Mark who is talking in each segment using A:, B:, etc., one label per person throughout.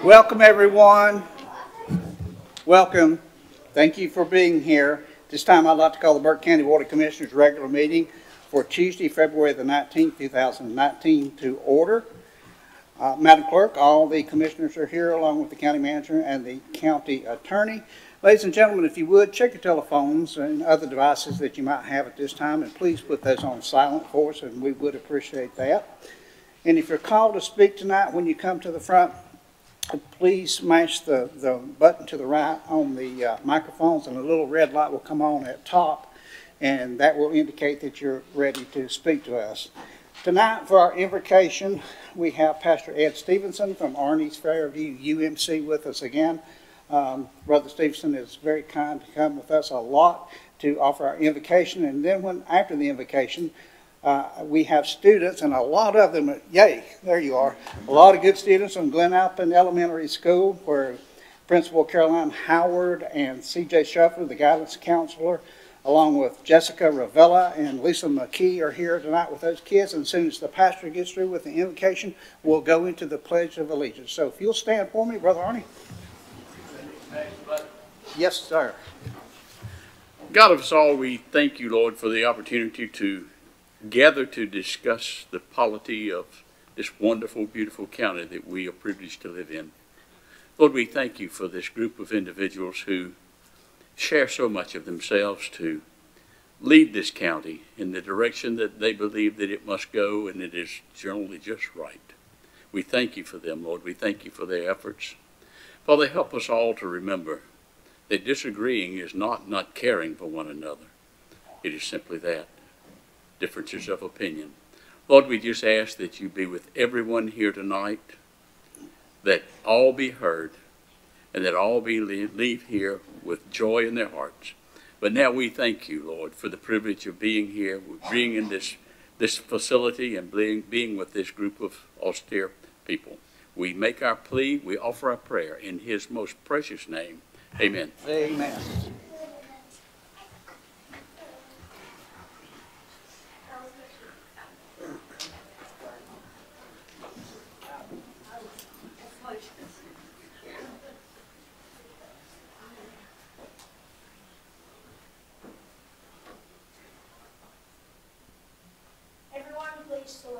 A: Welcome, everyone. Welcome. Thank you for being here. This time I'd like to call the Burke County Board of Commissioners regular meeting for Tuesday, February the 19th, 2019 to order. Madam Clerk, all the commissioners are here along with the county manager and the county attorney. Ladies and gentlemen, if you would, check your telephones and other devices that you might have at this time, and please put those on silent for us, and we would appreciate that. And if you're called to speak tonight, when you come to the front, please smash the button to the right on the microphones, and a little red light will come on at top, and that will indicate that you're ready to speak to us. Tonight, for our invocation, we have Pastor Ed Stevenson from Arnie's Fairview UMC with us again. Brother Stevenson is very kind to come with us a lot to offer our invocation, and then after the invocation, we have students, and a lot of them, yay, there you are, a lot of good students from Glen Alpin Elementary School, where Principal Caroline Howard and C.J. Shuffler, the guidance counselor, along with Jessica Ravella and Lisa McKee are here tonight with those kids. And as soon as the pastor gets through with the invocation, we'll go into the Pledge of Allegiance. So if you'll stand for me, Brother Arnie. Yes, sir.
B: God of us all, we thank you, Lord, for the opportunity to gather to discuss the polity of this wonderful, beautiful county that we are privileged to live in. Lord, we thank you for this group of individuals who share so much of themselves to lead this county in the direction that they believe that it must go, and it is generally just right. We thank you for them, Lord. We thank you for their efforts. Father, help us all to remember that disagreeing is not caring for one another. It is simply that. Differences of opinion. Lord, we just ask that you be with everyone here tonight, that all be heard, and that all leave here with joy in their hearts. But now we thank you, Lord, for the privilege of being here, being in this facility, and being with this group of austere people. We make our plea, we offer our prayer in his most precious name. Amen.
A: Amen.
C: Salute.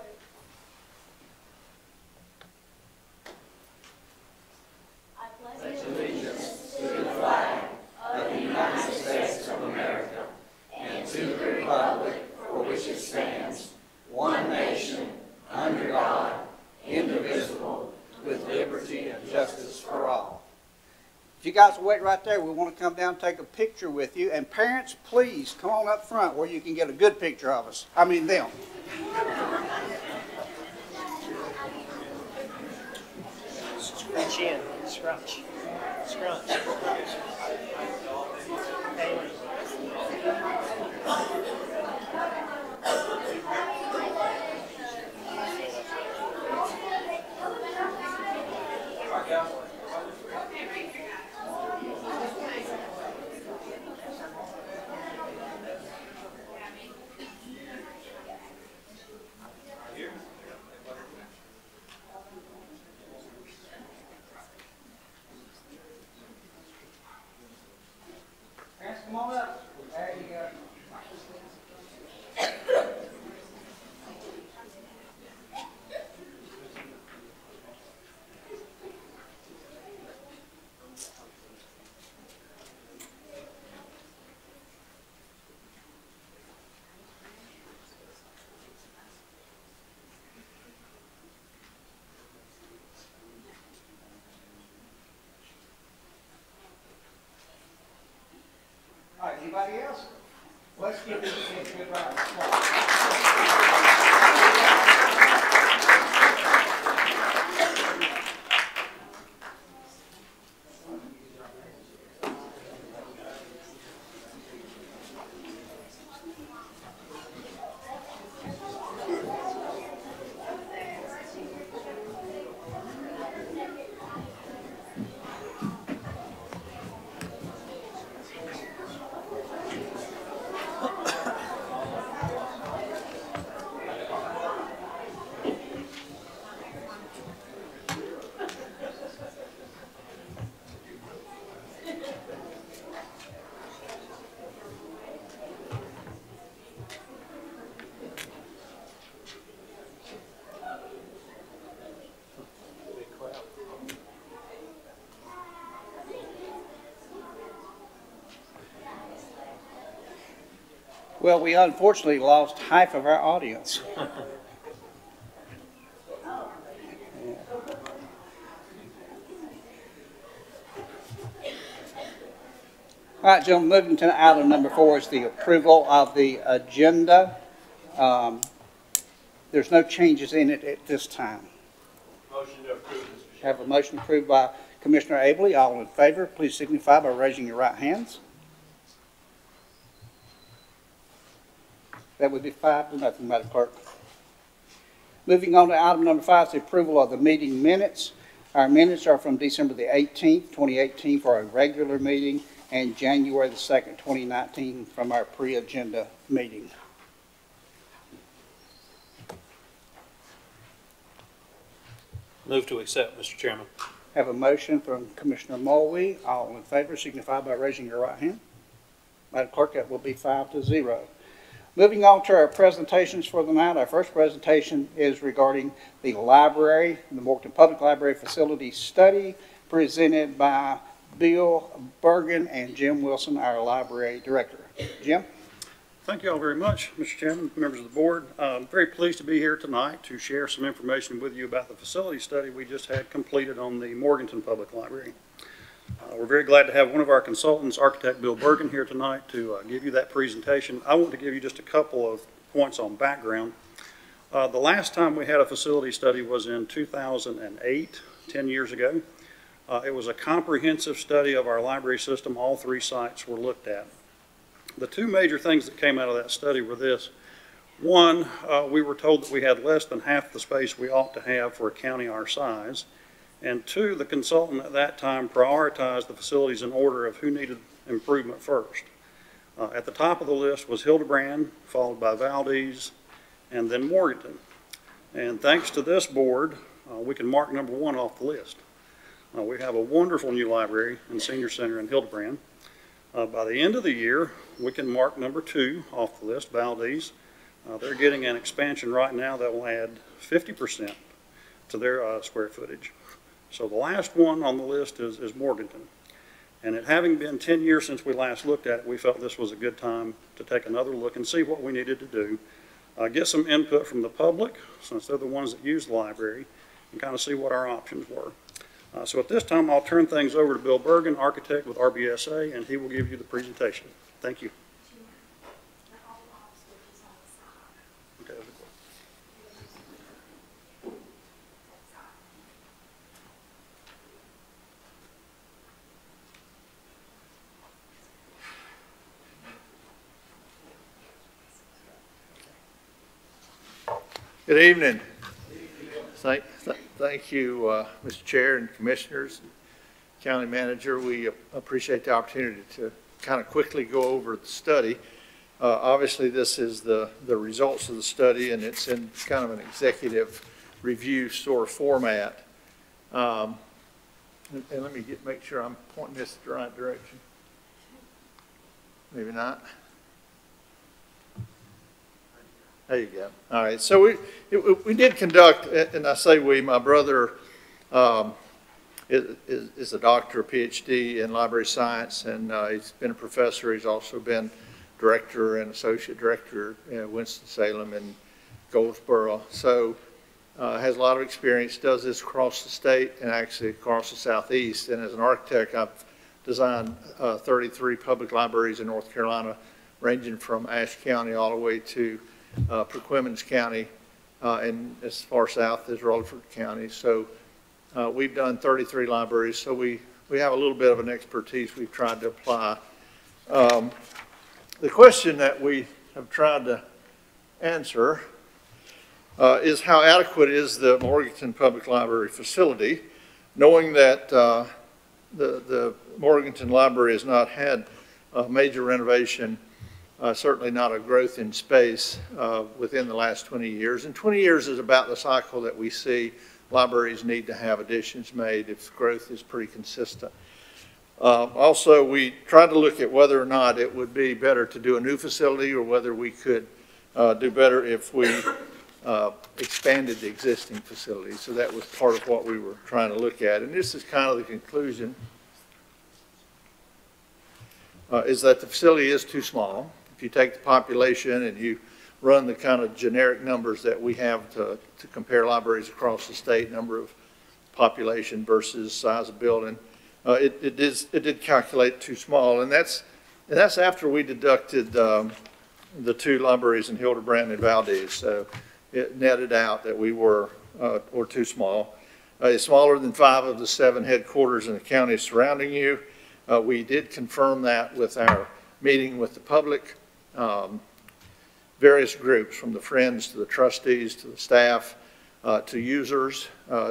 C: I pledge allegiance to the flag of the United States of America and to the republic for which it stands, one nation, under God, indivisible, with liberty and justice for all.
A: If you guys will wait right there, we want to come down and take a picture with you. And parents, please come on up front where you can get a good picture of us. I mean them.
D: Scrunch in. Scrunch. Scrunch.
A: Come on up. There you go. All right, anybody else? Let's give these kids a good round of applause. Well, we unfortunately lost half of our audience. All right, gentlemen, moving to item number 4 is the approval of the agenda. There's no changes in it at this time.
E: Motion to approve, Mr. Chairman.
A: Have a motion approved by Commissioner Abley. All in favor, please signify by raising your right hands. That would be 5-0, Madam Clerk. Moving on to item number 5 is the approval of the meeting minutes. Our minutes are from December the 18th, 2018 for our regular meeting, and January the 2nd, 2019 from our pre-agenda meeting.
E: Move to accept, Mr. Chairman.
A: Have a motion from Commissioner Mulvey. All in favor signify by raising your right hand. Madam Clerk, that will be 5-0. Moving on to our presentations for the night. Our first presentation is regarding the library, the Morganton Public Library Facility Study, presented by Bill Bergen and Jim Wilson, our library director. Jim?
F: Thank you all very much, Mr. Chairman, members of the board. I'm very pleased to be here tonight to share some information with you about the facility study we just had completed on the Morganton Public Library. We're very glad to have one of our consultants, architect Bill Bergen, here tonight to give you that presentation. I want to give you just a couple of points on background. The last time we had a facility study was in 2008, 10 years ago. It was a comprehensive study of our library system. All 3 sites were looked at. The 2 major things that came out of that study were this. One, we were told that we had less than half the space we ought to have for a county our size. And 2, the consultant at that time prioritized the facilities in order of who needed improvement first. At the top of the list was Hildebrand, followed by Valdez, and then Morganton. And thanks to this board, we can mark number 1 off the list. We have a wonderful new library and senior center in Hildebrand. By the end of the year, we can mark number 2 off the list, Valdez. They're getting an expansion right now that will add 50% to their square footage. So the last one on the list is Morganton. And it having been 10 years since we last looked at it, we felt this was a good time to take another look and see what we needed to do. Get some input from the public, since they're the ones that use the library, and kind of see what our options were. So at this time, I'll turn things over to Bill Bergen, architect with RBSA, and he will give you the presentation. Thank you. Okay.
G: Good evening. Thank you, Mr. Chair and Commissioners, County Manager. We appreciate the opportunity to kind of quickly go over the study. Obviously, this is the results of the study, and it's in kind of an executive review sort of format. And let me make sure I'm pointing this the right direction. Maybe not. There you go. All right. So we did conduct, and I say we, my brother is a doctor, a PhD in library science, and he's been a professor. He's also been director and associate director at Winston-Salem and Goldsboro. So has a lot of experience, does this across the state and actually across the Southeast. And as an architect, I've designed 33 public libraries in North Carolina, ranging from Ashe County all the way to Perquimans County, and as far south as Rutherford County. So we've done 33 libraries, so we have a little bit of an expertise we've tried to apply. The question that we have tried to answer is how adequate is the Morganton Public Library facility, knowing that the Morganton Library has not had a major renovation, certainly not a growth in space within the last 20 years. And 20 years is about the cycle that we see libraries need to have additions made if growth is pretty consistent. Also, we tried to look at whether or not it would be better to do a new facility or whether we could do better if we expanded the existing facility. So that was part of what we were trying to look at. And this is kind of the conclusion, is that the facility is too small. If you take the population and you run the kind of generic numbers that we have to compare libraries across the state, number of population versus size of building, it did calculate too small, and that's after we deducted the two libraries in Hildebrand and Valdez. So it netted out that we were too small. It's smaller than 5 of the 7 headquarters in the counties surrounding you. We did confirm that with our meeting with the public, various groups, from the friends to the trustees to the staff to users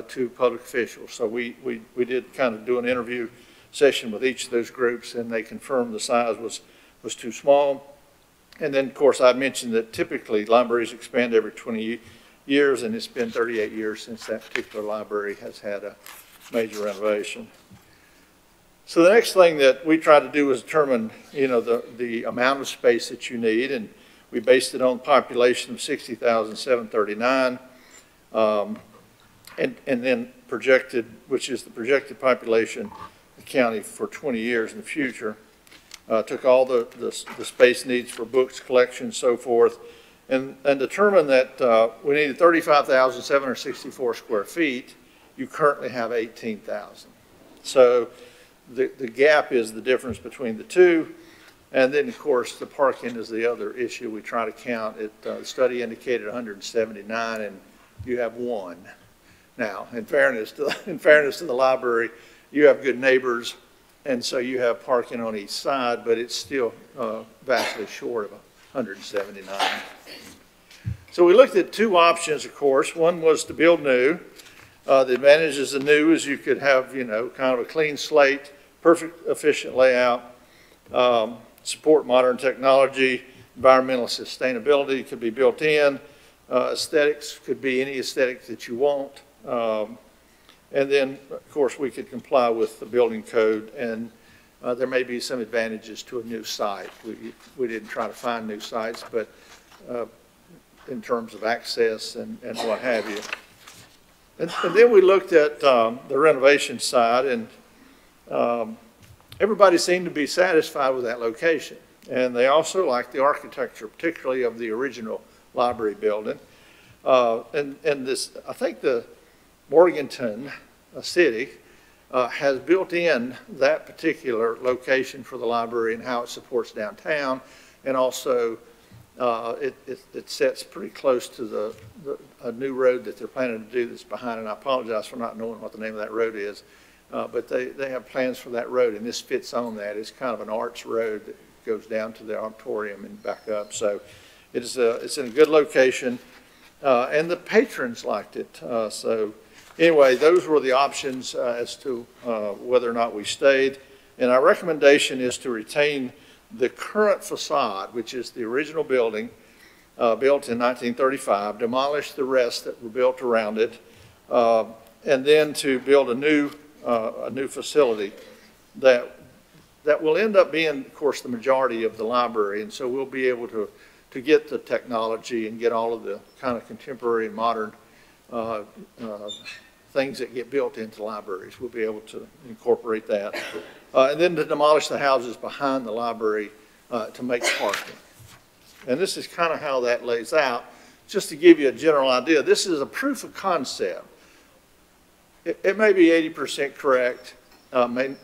G: to public officials. So we did kind of do an interview session with each of those groups, and they confirmed the size was too small. And then, of course, I mentioned that typically libraries expand every 20 years, and it's been 38 years since that particular library has had a major renovation. So the next thing that we tried to do was determine, the amount of space that you need, and we based it on a population of 60,739, and then projected, which is the projected population of the county for 20 years in the future. Took all the space needs for books, collections, so forth, and determined that we needed 35,764 square feet. You currently have 18,000. So the gap is the difference between the two. And then, of course, the parking is the other issue we try to count. The study indicated 179, and you have 1. Now, in fairness to the library, you have good neighbors, and so you have parking on each side, but it's still vastly short of 179. So we looked at 2 options, of course. One was to build new. The advantages of new is you could have, kind of a clean slate, perfect, efficient layout, support modern technology, environmental sustainability could be built in, aesthetics could be any aesthetic that you want. And then, of course, we could comply with the building code, and there may be some advantages to a new site. We didn't try to find new sites, but in terms of access and what have you. And then we looked at the renovation side, and everybody seemed to be satisfied with that location. And they also liked the architecture, particularly of the original library building. And this, I think the Morganton city has built in that particular location for the library and how it supports downtown, and also it sets pretty close to a new road that they're planning to do that's behind, and I apologize for not knowing what the name of that road is, but they have plans for that road, and this fits on that. It's kind of an arch road that goes down to the auditorium and back up, so it's in a good location, and the patrons liked it. So anyway, those were the options as to whether or not we stayed, and our recommendation is to retain the current facade, which is the original building, built in 1935, demolish the rest that were built around it, and then to build a new facility that will end up being, of course, the majority of the library. And so we'll be able to get the technology and get all of the kind of contemporary and modern things that get built into libraries. We'll be able to incorporate that. And then to demolish the houses behind the library to make parking. And this is kind of how that lays out. Just to give you a general idea, this is a proof of concept. It may be 80% correct,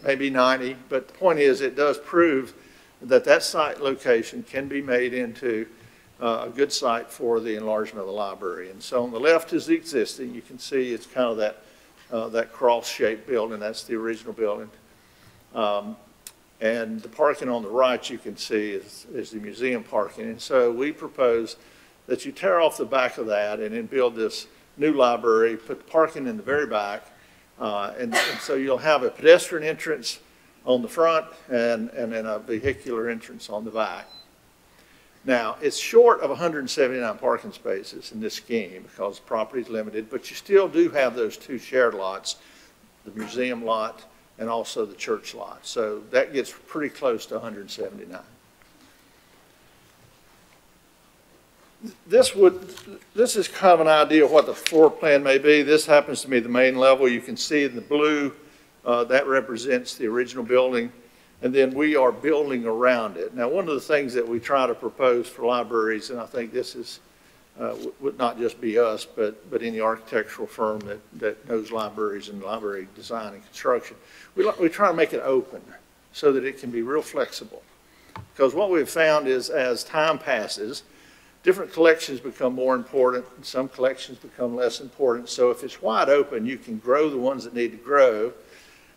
G: maybe 90, but the point is it does prove that site location can be made into a good site for the enlargement of the library. And so on the left is the existing. You can see it's kind of that cross-shaped building. That's the original building. And the parking on the right, you can see, is the museum parking. And so we propose that you tear off the back of that and then build this new library, put the parking in the very back, and so you'll have a pedestrian entrance on the front and then a vehicular entrance on the back. Now, it's short of 179 parking spaces in this scheme because the property is limited, but you still do have those 2 shared lots, the museum lot and also the church lot. So that gets pretty close to 179. This is kind of an idea of what the floor plan may be. This happens to be the main level. You can see in the blue, that represents the original building. and then we are building around it. Now, one of the things that we try to propose for libraries, and I think this is would not just be us, but any architectural firm that knows libraries and library design and construction, we try to make it open so that it can be real flexible. Because what we've found is as time passes, different collections become more important, and some collections become less important. So if it's wide open, you can grow the ones that need to grow,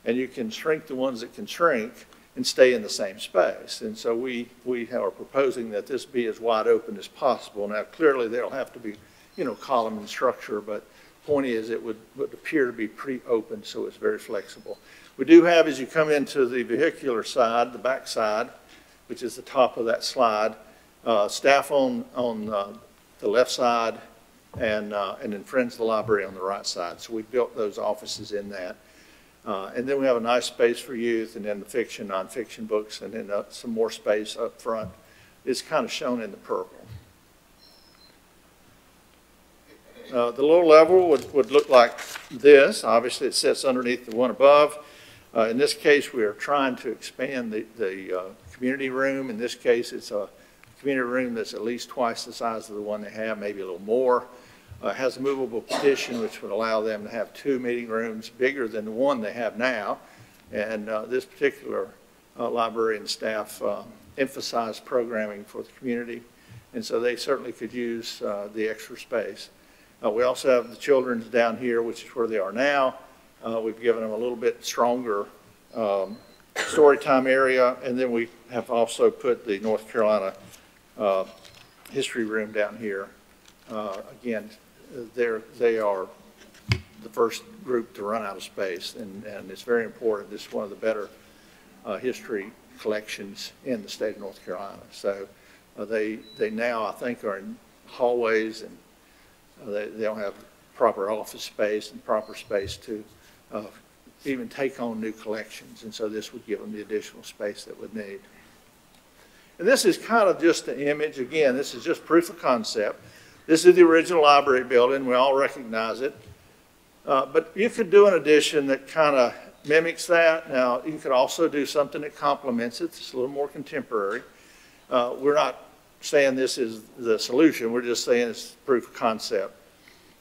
G: and you can shrink the ones that can shrink and stay in the same space. And so we are proposing that this be as wide open as possible. Now, clearly, there'll have to be, column and structure, but the point is it would appear to be pretty open, so it's very flexible. We do have, as you come into the vehicular side, the back side, which is the top of that slide, staff on the left side and then Friends of the Library on the right side. So we built those offices in that. And then we have a nice space for youth, and then the fiction, nonfiction books, and then some more space up front. It's kind of shown in the purple. The lower level would look like this. Obviously, it sits underneath the one above. In this case, we are trying to expand the community room. In this case, it's a community room that's at least twice the size of the one they have, maybe a little more. It has a movable partition, which would allow them to have 2 meeting rooms bigger than the one they have now. And this particular library and staff emphasize programming for the community. And so they certainly could use the extra space. We also have the children's down here, which is where they are now. We've given them a little bit stronger story time area. And then we have also put the North Carolina history room down here. Again, they are the first group to run out of space, and it's very important. This is one of the better history collections in the state of North Carolina. So they now, I think, are in hallways, and they don't have proper office space and proper space to even take on new collections, and so this would give them the additional space that would need. And this is kind of just an image. Again, this is just proof of concept. This is the original library building. We all recognize it. But you could do an addition that kind of mimics that. Now, you could also do something that complements it. It's a little more contemporary. We're not saying this is the solution. We're just saying it's proof of concept.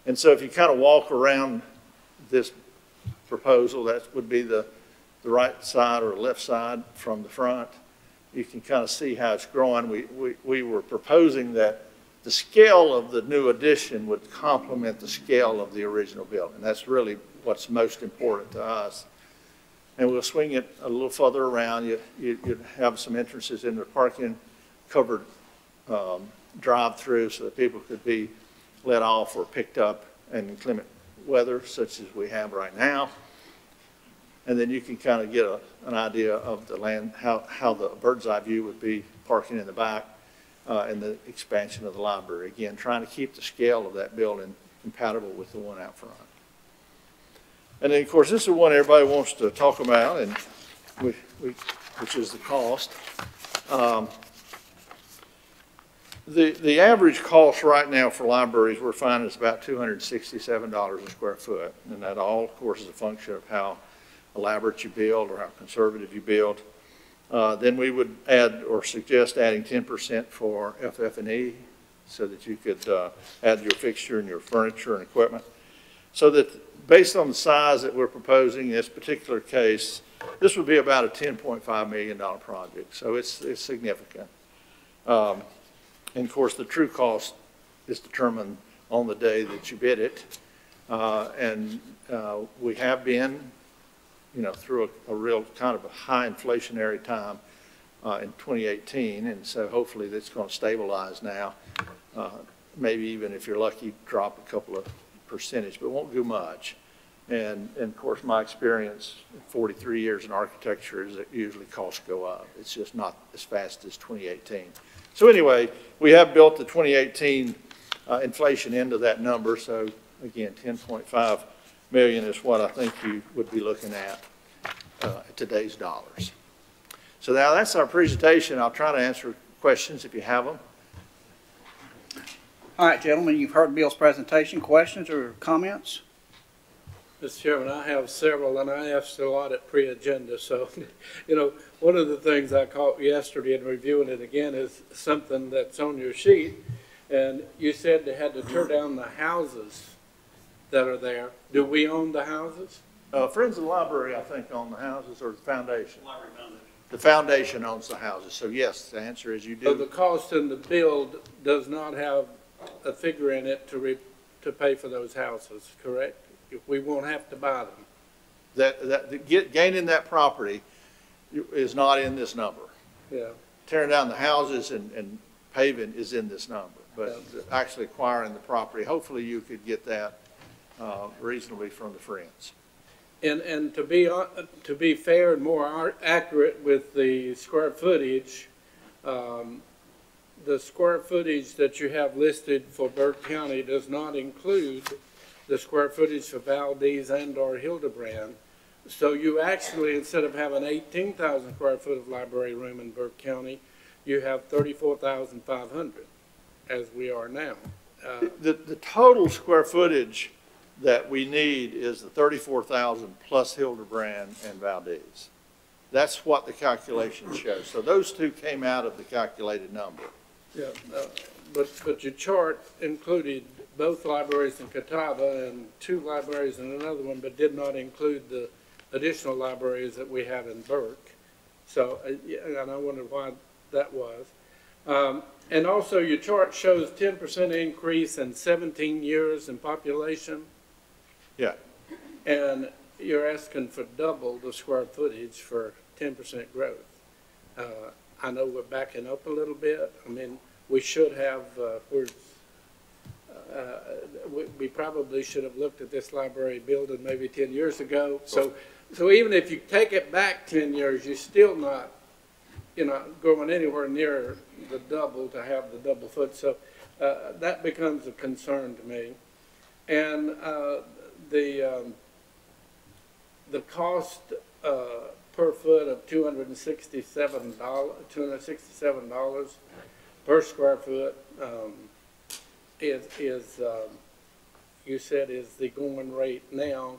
G: And so if you kind of walk around this proposal, that would be the right side or left side from the front. You can kind of see how it's growing. We were proposing that the scale of the new addition would complement the scale of the original building. That's really what's most important to us. And we'll swing it a little further around. You'd have some entrances into the parking, covered drive-through so that people could be let off or picked up in inclement weather, such as we have right now. And then you can kind of get an idea of the land, how the bird's eye view would be parking in the back. And the expansion of the library. Again, trying to keep the scale of that building compatible with the one out front. And then, of course, this is one everybody wants to talk about, and which is the cost. The average cost right now for libraries we're finding is about $267 a square foot. And that all, of course, is a function of how elaborate you build or how conservative you build. Then we would add or suggest adding 10% for FF&E so that you could add your fixture and your furniture and equipment. So that based on the size that we're proposing in this particular case, this would be about a $10.5 million project. So it's significant. And of course, the true cost is determined on the day that you bid it. We have been through a real kind of a high inflationary time in 2018, and so hopefully that's going to stabilize now. Maybe even if you're lucky, drop a couple of percentage, but won't do much. And of course, my experience, 43 years in architecture, is that usually costs go up. It's just not as fast as 2018. So anyway, we have built the 2018 inflation into that number. So again, 10.5 million is what I think you would be looking at today's dollars. So now that's our presentation. I'll try to answer questions if you have them.
A: All right, gentlemen, you've heard Bill's presentation. Questions or comments?
H: Mr. Chairman, I have several, and I asked a lot at pre-agenda, so, one of the things I caught yesterday in reviewing it again is something that's on your sheet, and you said they had to tear down the houses that are there. Do we own the houses?
G: Friends of the Library, I think, own the houses, or the foundation?
E: Library Foundation.
G: The foundation owns the houses, so yes, the answer is you
H: So the
G: do.
H: cost in the build does not have a figure in it to pay for those houses, correct? We won't have to buy them.
G: Gaining that property is not in this number.
H: Yeah.
G: Tearing down the houses and paving is in this number, but actually acquiring the property, hopefully you could get that reasonably from the Friends.
H: And to be fair and more accurate with the square footage, the square footage that you have listed for Burke County does not include the square footage for Valdez and or Hildebrand. So you actually, instead of having 18,000 square foot of library room in Burke County, you have 34,500 as we are now.
G: The total square footage that we need is the 34,000 plus Hildebrand and Valdez. That's what the calculation shows. So those two came out of the calculated number.
H: Yeah, but your chart included both libraries in Catawba and 2 libraries in another one, but did not include the additional libraries that we have in Burke. So, and I wondered why that was. And also your chart shows 10% increase in 17 years in population.
G: Yeah.
H: And you're asking for double the square footage for 10% growth. I know we're backing up a little bit. I mean, we should have, we probably should have looked at this library building maybe 10 years ago. So even if you take it back 10 years, you're still not, going anywhere near the double to have the double foot. So that becomes a concern to me. And the cost per foot of $267 per square foot is you said is the going rate now.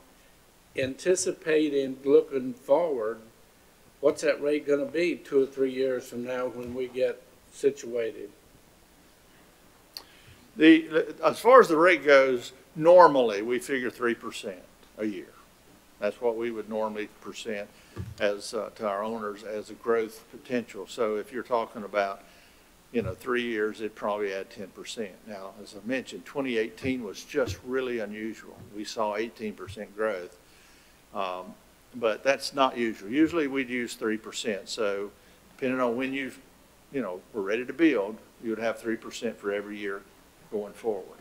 H: Anticipating looking forward, what's that rate going to be 2 or 3 years from now when we get situated?
G: As far as the rate goes, normally we figure 3% a year. That's what we would normally present as to our owners as a growth potential. So if you're talking about 3 years, it'd probably add 10%. Now, as I mentioned, 2018 was just really unusual. We saw 18% growth, but that's not usual. Usually we'd use 3%. So depending on when we're ready to build, you would have 3% for every year going forward.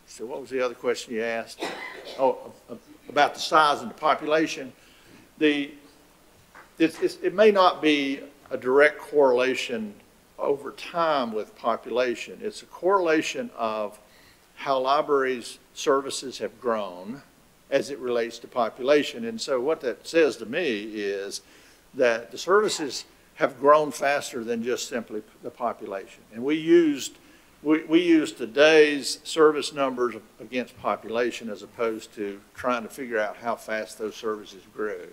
G: So what was the other question you asked? Oh, about the size and the population. It may not be a direct correlation over time with population. It's a correlation of how libraries' services have grown as it relates to population. And so what that says to me is that the services have grown faster than just simply the population. And we used today's service numbers against population as opposed to trying to figure out how fast those services grew.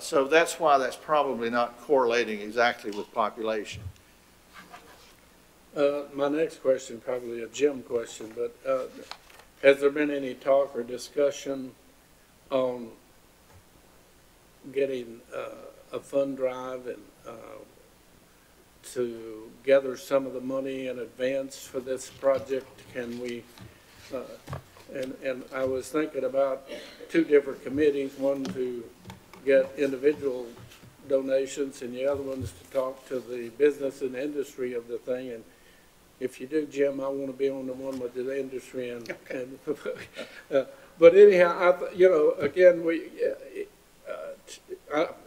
G: So that's why that's probably not correlating exactly with population.
H: My next question, probably a Jim question, but has there been any talk or discussion on getting a fund drive and to gather some of the money in advance for this project? Can we, and I was thinking about 2 different committees, one to get individual donations and the other one's to talk to the business and industry of the thing. And if you do, Jim, I want to be on the one with the industry and, okay. But anyhow, again,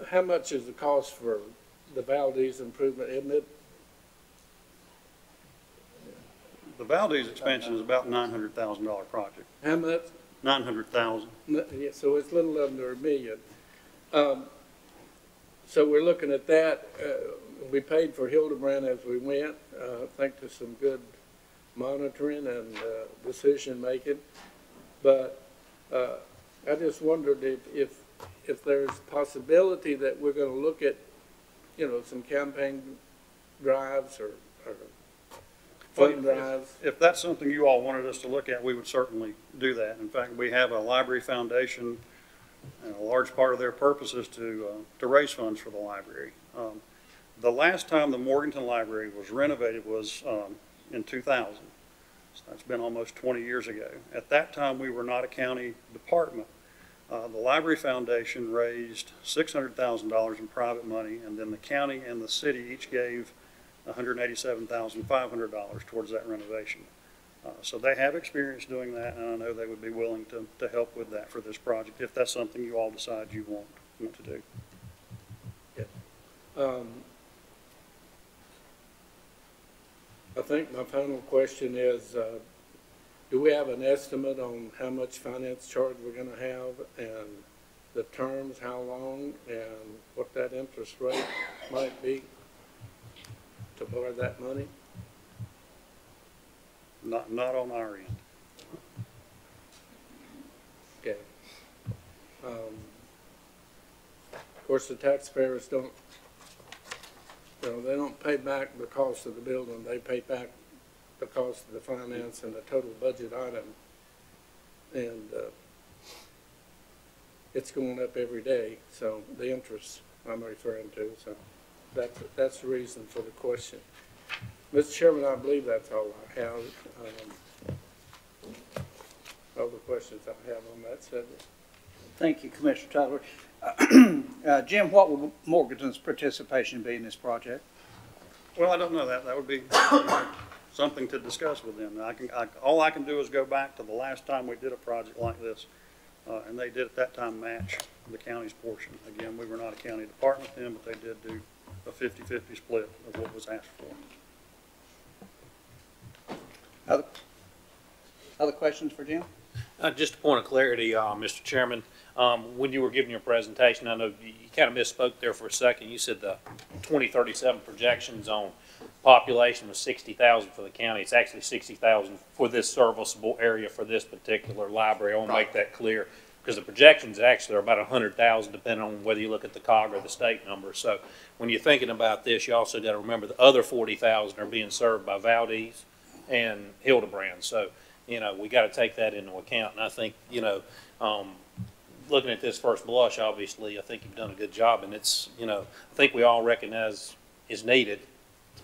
H: how much is the cost for the Valdez improvement, isn't it?
F: The Valdez expansion is about $900,000 project.
H: How much?
F: 900,000.
H: Yeah, so it's a little under $1 million. So we're looking at that. We paid for Hildebrand as we went, thanks to some good monitoring and decision making. But I just wondered if there's possibility that we're going to look at, some campaign drives or fund drives.
F: If that's something you all wanted us to look at, we would certainly do that. In fact, we have a library foundation, and a large part of their purpose is to raise funds for the library. The last time the Morganton Library was renovated was in 2000. So that's been almost 20 years ago. At that time, we were not a county department. The Library Foundation raised $600,000 in private money, and then the county and the city each gave $187,500 towards that renovation. So they have experience doing that, and I know they would be willing to help with that for this project if that's something you all decide you want to do.
H: I think my final question is, do we have an estimate on how much finance charge we're going to have and the terms, how long, and what that interest rate might be to borrow that money?
F: Not on our end.
H: Okay. Of course, the taxpayers don't, they don't pay back the cost of the building. They pay back the cost of the finance and the total budget item. And it's going up every day, so the interest I'm referring to. So that's the reason for the question. Mr. Chairman, I believe that's all I have. All the questions I have on that subject.
A: Thank you, Commissioner Tyler. Jim, what will Morganton's participation be in this project?
F: Well, I don't know that. That would be something to discuss with them. All I can do is go back to the last time we did a project like this, and they did at that time match the county's portion. Again, we were not a county department then, but they did do a 50-50 split of what was asked for.
A: Other questions for Jim?
E: Just a point of clarity, Mr. Chairman. When you were giving your presentation, I know you kind of misspoke there for a second. You said the 2037 projections on population was 60,000 for the county. It's actually 60,000 for this serviceable area for this particular library. I want to make that clear because the projections actually are about 100,000 depending on whether you look at the COG or the state number. So when you're thinking about this, you also got to remember the other 40,000 are being served by Valdez and Hildebrand. So, we got to take that into account. And I think, looking at this first blush, obviously, I think you've done a good job. And it's, I think we all recognize is needed.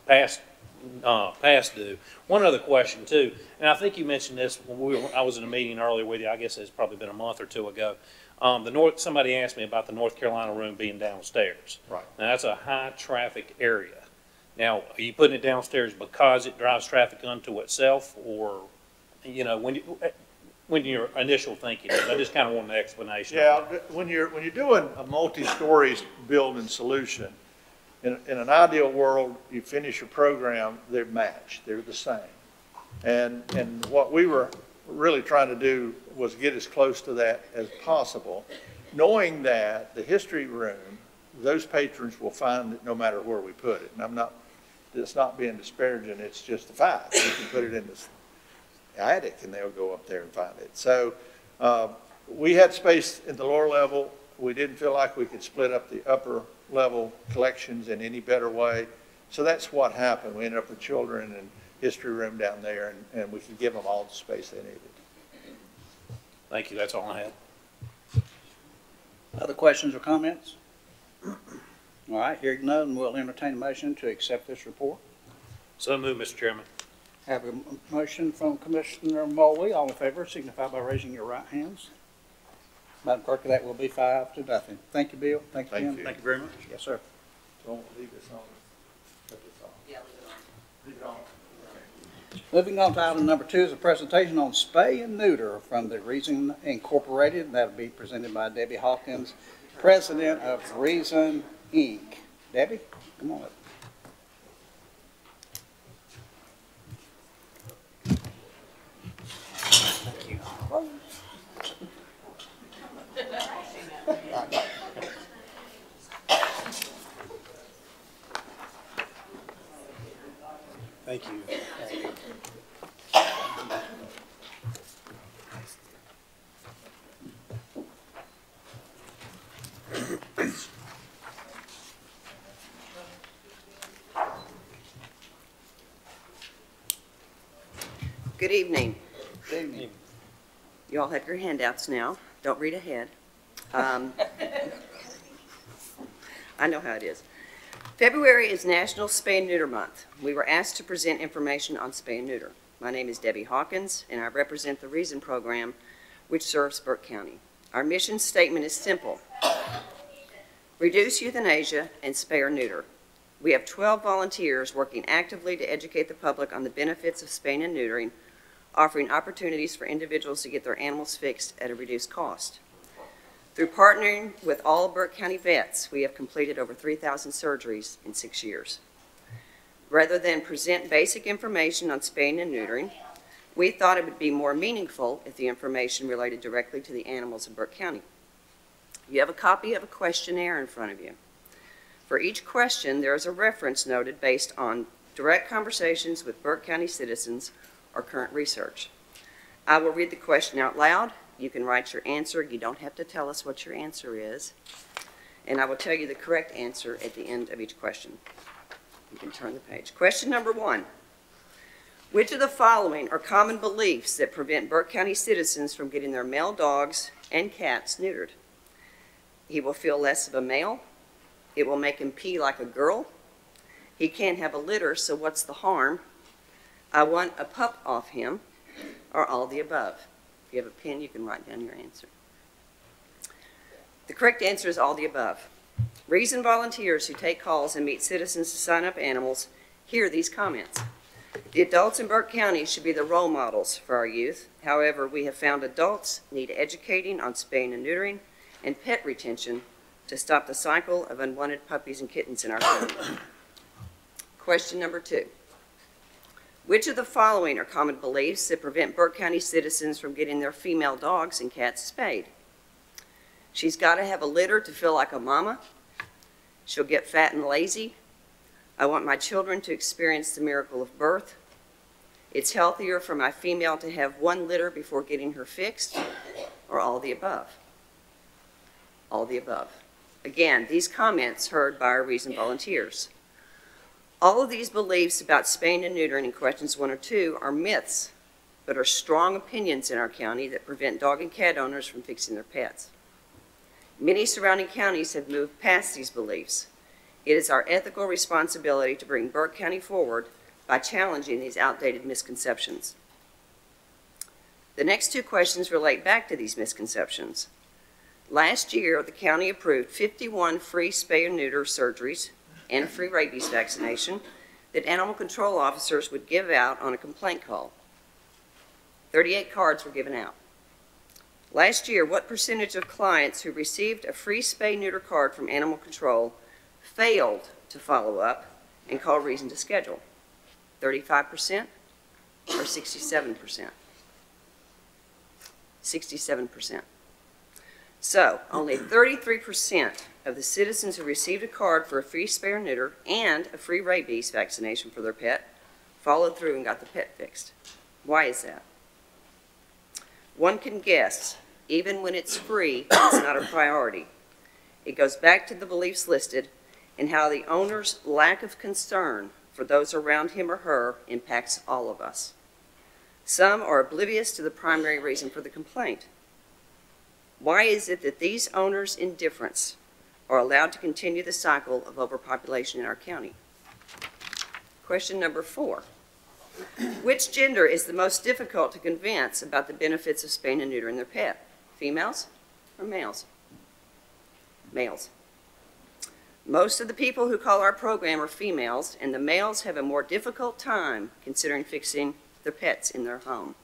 E: Past due. One other question too, and I think you mentioned this when I was in a meeting earlier with you. I guess it's probably been a month or two ago. Somebody asked me about the North Carolina room being downstairs.
G: Right. Now
E: that's a high traffic area. Now, are you putting it downstairs because it drives traffic unto itself, or when your initial thinking is? I just kind of want an explanation.
G: Yeah, when you're doing a multi-story building solution, in an ideal world, you finish your program, they're matched, they're the same. And what we were really trying to do was get as close to that as possible, knowing that the history room, those patrons will find it no matter where we put it. And it's not being disparaging, it's just a fact. You can put it in the attic and they'll go up there and find it. So we had space in the lower level. We didn't feel like we could split up the upper level collections in any better way. So that's what happened. We ended up with children and history room down there, and we could give them all the space they needed.
E: Thank you. That's all I had.
A: Other questions or comments? All right, hearing none, we'll entertain a motion to accept this report.
E: So moved, Mr. Chairman.
A: Have a motion from Commissioner Moley. All in favor, signify by raising your right hands. Madam Clerk, that will be 5-0. Thank you, Bill. Thank you, Jim.
F: Thank you very much.
A: Yes, sir.
G: Don't leave this on. Put this on.
C: Yeah,
G: Leave it on.
A: Moving on to item number 2 is a presentation on spay and neuter from the Reason Incorporated. That will be presented by Debbie Hawkins, president of Reason Inc. Debbie, come on up. Thank you. Thank you.
I: Good evening.
A: Good evening.
I: You all have your handouts now. Don't read ahead. I know how it is. February is National Spay and Neuter Month. We were asked to present information on spay and neuter. My name is Debbie Hawkins, and I represent the Reason program, which serves Burke County. Our mission statement is simple: reduce euthanasia and spay or neuter. We have 12 volunteers working actively to educate the public on the benefits of spaying and neutering, offering opportunities for individuals to get their animals fixed at a reduced cost. Through partnering with all Burke County vets, we have completed over 3,000 surgeries in 6 years. Rather than present basic information on spaying and neutering, we thought it would be more meaningful if the information related directly to the animals of Burke County. You have a copy of a questionnaire in front of you. For each question, there is a reference noted based on direct conversations with Burke County citizens or current research. I will read the question out loud. You can write your answer. You don't have to tell us what your answer is. And I will tell you the correct answer at the end of each question. You can turn the page. Question number 1. Which of the following are common beliefs that prevent Burke County citizens from getting their male dogs and cats neutered? He will feel less of a male. It will make him pee like a girl. He can't have a litter, so what's the harm? I want a pup off him, or all the above. If you have a pen, you can write down your answer. The correct answer is all the above. Reason volunteers who take calls and meet citizens to sign up animals hear these comments. The adults in Burke County should be the role models for our youth. However, we have found adults need educating on spaying and neutering and pet retention to stop the cycle of unwanted puppies and kittens in our county. Question number 2. Which of the following are common beliefs that prevent Burke County citizens from getting their female dogs and cats spayed? She's got to have a litter to feel like a mama. She'll get fat and lazy. I want my children to experience the miracle of birth. It's healthier for my female to have one litter before getting her fixed, or all the above. All the above. Again, these comments heard by our Reason volunteers. All of these beliefs about spaying and neutering in questions 1 or 2 are myths, but are strong opinions in our county that prevent dog and cat owners from fixing their pets. Many surrounding counties have moved past these beliefs. It is our ethical responsibility to bring Burke County forward by challenging these outdated misconceptions. The next 2 questions relate back to these misconceptions. Last year, the county approved 51 free spay and neuter surgeries and a free rabies vaccination that animal control officers would give out on a complaint call. 38 cards were given out. Last year, what percentage of clients who received a free spay-neuter card from animal control failed to follow up and call Reason to schedule? 35% or 67%? 67%. So, only 33% of the citizens who received a card for a free spay or neuter and a free rabies vaccination for their pet followed through and got the pet fixed. Why is that? One can guess, even when it's free, it's not a priority. It goes back to the beliefs listed and how the owner's lack of concern for those around him or her impacts all of us. Some are oblivious to the primary reason for the complaint. Why is it that these owners' indifference are allowed to continue the cycle of overpopulation in our county? Question number 4. Which gender is the most difficult to convince about the benefits of spaying and neutering their pet? Females or males? Males. Most of the people who call our program are females, and the males have a more difficult time considering fixing their pets in their home.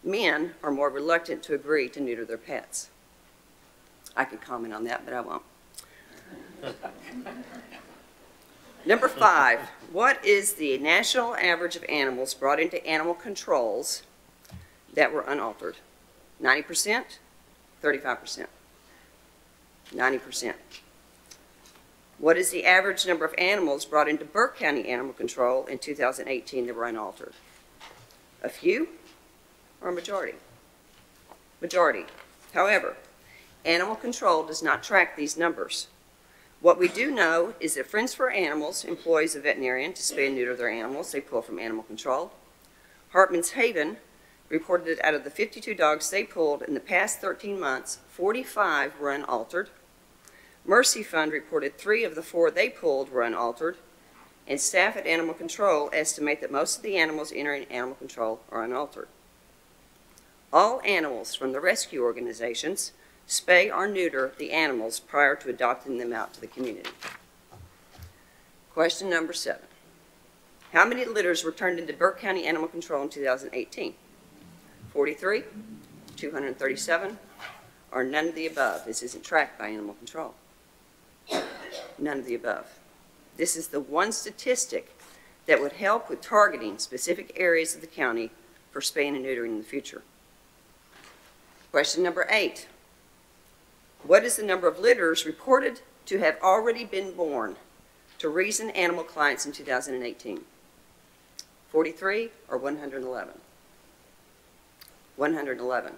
I: Men are more reluctant to agree to neuter their pets. I could comment on that, but I won't. Number 5, what is the national average of animals brought into animal controls that were unaltered? 90%? 35%? 90%. What is the average number of animals brought into Burke County Animal Control in 2018 that were unaltered? A few or a majority? Majority. However, animal control does not track these numbers. What we do know is that Friends for Animals employs a veterinarian to spay and neuter their animals they pull from animal control. Hartman's Haven reported that out of the 52 dogs they pulled in the past 13 months, 45 were unaltered. Mercy Fund reported 3 of the 4 they pulled were unaltered, and staff at Animal Control estimate that most of the animals entering animal control are unaltered. All animals from the rescue organizations spay or neuter the animals prior to adopting them out to the community. Question number 7. How many litters were turned into Burke County Animal Control in 2018? 43, 237, or none of the above? This isn't tracked by Animal Control. None of the above. This is the one statistic that would help with targeting specific areas of the county for spaying and neutering in the future. Question number 8. What is the number of litters reported to have already been born to Reason Animal clients in 2018? 43 or 111? 111.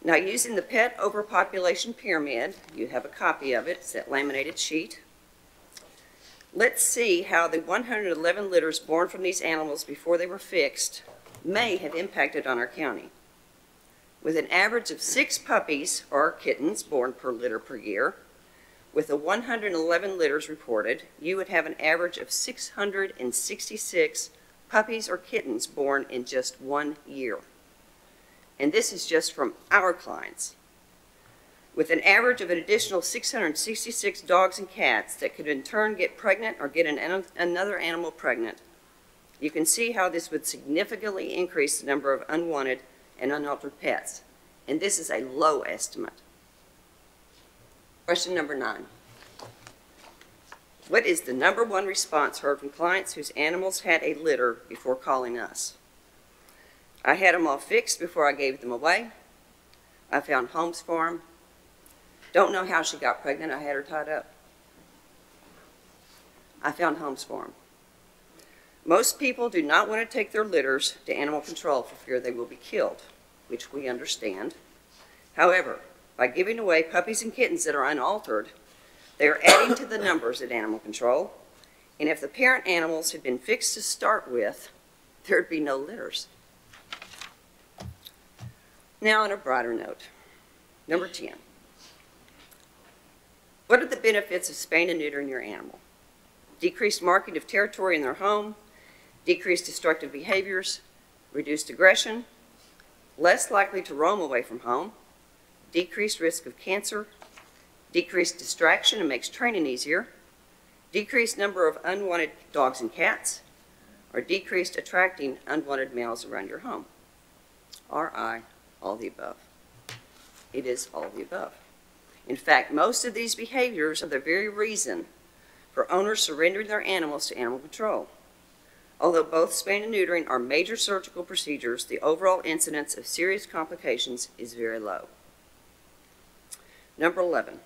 I: Now, using the pet overpopulation pyramid, you have a copy of it, it's that laminated sheet. Let's see how the 111 litters born from these animals before they were fixed may have impacted on our county. With an average of 6 puppies or kittens born per litter per year, with the 111 litters reported, you would have an average of 666 puppies or kittens born in just 1 year. And this is just from our clients. With an average of an additional 666 dogs and cats that could in turn get pregnant or get another animal pregnant, you can see how this would significantly increase the number of unwanted and unaltered pets. And this is a low estimate. Question number 9. What is the number 1 response heard from clients whose animals had a litter before calling us? I had them all fixed before I gave them away. I found homes for them. Don't know how she got pregnant. I had her tied up. I found homes for them. Most people do not want to take their litters to animal control for fear they will be killed, which we understand. However, by giving away puppies and kittens that are unaltered, they are adding to the numbers at animal control, and if the parent animals had been fixed to start with, there would be no litters. Now, on a brighter note, number 10. What are the benefits of spaying and neutering your animal? Decreased marking of territory in their home, decreased destructive behaviors, reduced aggression, less likely to roam away from home, decreased risk of cancer, decreased distraction and makes training easier, decreased number of unwanted dogs and cats, or decreased attracting unwanted males around your home. Or I, all the above. It is all the above. In fact, most of these behaviors are the very reason for owners surrendering their animals to animal control. Although both spaying and neutering are major surgical procedures, the overall incidence of serious complications is very low. Number 11.